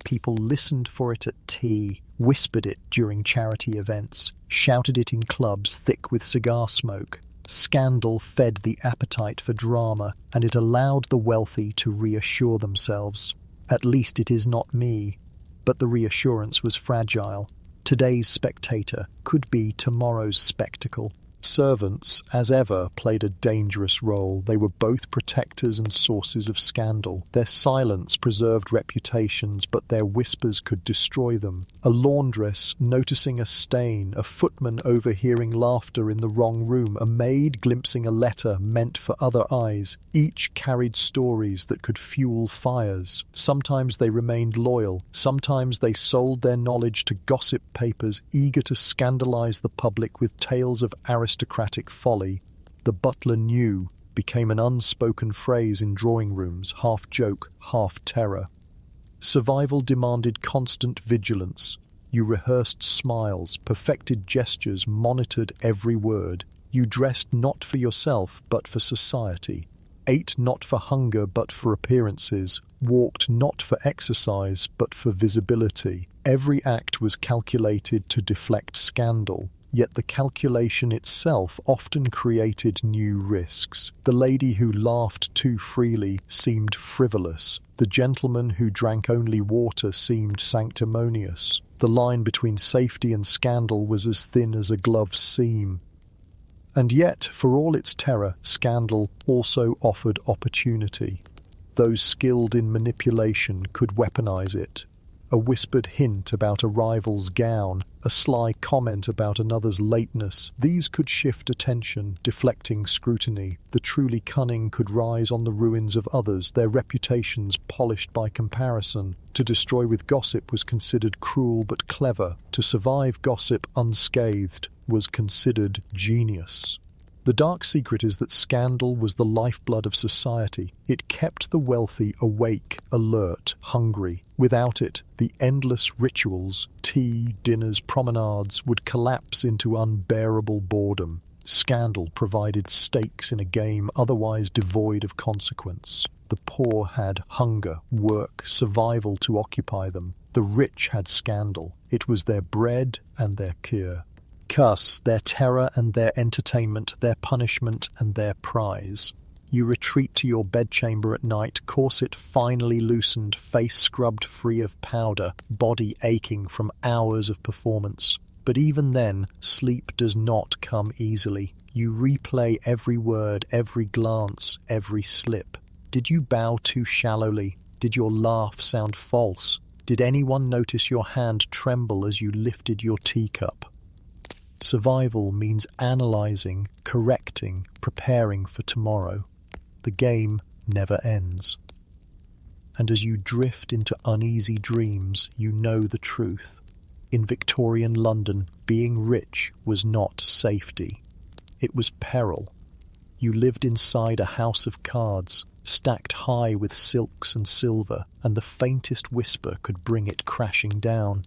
Speaker 1: People listened for it at tea, whispered it during charity events, shouted it in clubs thick with cigar smoke. Scandal fed the appetite for drama, and it allowed the wealthy to reassure themselves. At least it is not me. But the reassurance was fragile. Today's spectator could be tomorrow's spectacle. Servants, as ever, played a dangerous role. They were both protectors and sources of scandal. Their silence preserved reputations, but their whispers could destroy them. A laundress noticing a stain, a footman overhearing laughter in the wrong room, a maid glimpsing a letter meant for other eyes. Each carried stories that could fuel fires. Sometimes they remained loyal. Sometimes they sold their knowledge to gossip papers eager to scandalize the public with tales of aristocratic folly. The butler knew became an unspoken phrase in drawing rooms, half joke, half terror. Survival demanded constant vigilance. You rehearsed smiles, perfected gestures, monitored every word. You dressed not for yourself, but for society. Ate not for hunger, but for appearances. Walked not for exercise, but for visibility. Every act was calculated to deflect scandal. Yet the calculation itself often created new risks. The lady who laughed too freely seemed frivolous. The gentleman who drank only water seemed sanctimonious. The line between safety and scandal was as thin as a glove's seam. And yet, for all its terror, scandal also offered opportunity. Those skilled in manipulation could weaponize it. A whispered hint about a rival's gown, a sly comment about another's lateness, these could shift attention, deflecting scrutiny. The truly cunning could rise on the ruins of others, their reputations polished by comparison. To destroy with gossip was considered cruel but clever. To survive gossip unscathed was considered genius. The dark secret is that scandal was the lifeblood of society. It kept the wealthy awake, alert, hungry. Without it, the endless rituals, tea, dinners, promenades, would collapse into unbearable boredom. Scandal provided stakes in a game otherwise devoid of consequence. The poor had hunger, work, survival to occupy them. The rich had scandal. It was their bread and their cure. Cuss, their terror and their entertainment, their punishment and their prize. You retreat to your bedchamber at night, corset finely loosened, face scrubbed free of powder, body aching from hours of performance. But even then, sleep does not come easily. You replay every word, every glance, every slip. Did you bow too shallowly? Did your laugh sound false? Did anyone notice your hand tremble as you lifted your teacup? Survival means analyzing, correcting, preparing for tomorrow. The game never ends. And as you drift into uneasy dreams, you know the truth. In Victorian London, being rich was not safety. It was peril. You lived inside a house of cards, stacked high with silks and silver, and the faintest whisper could bring it crashing down.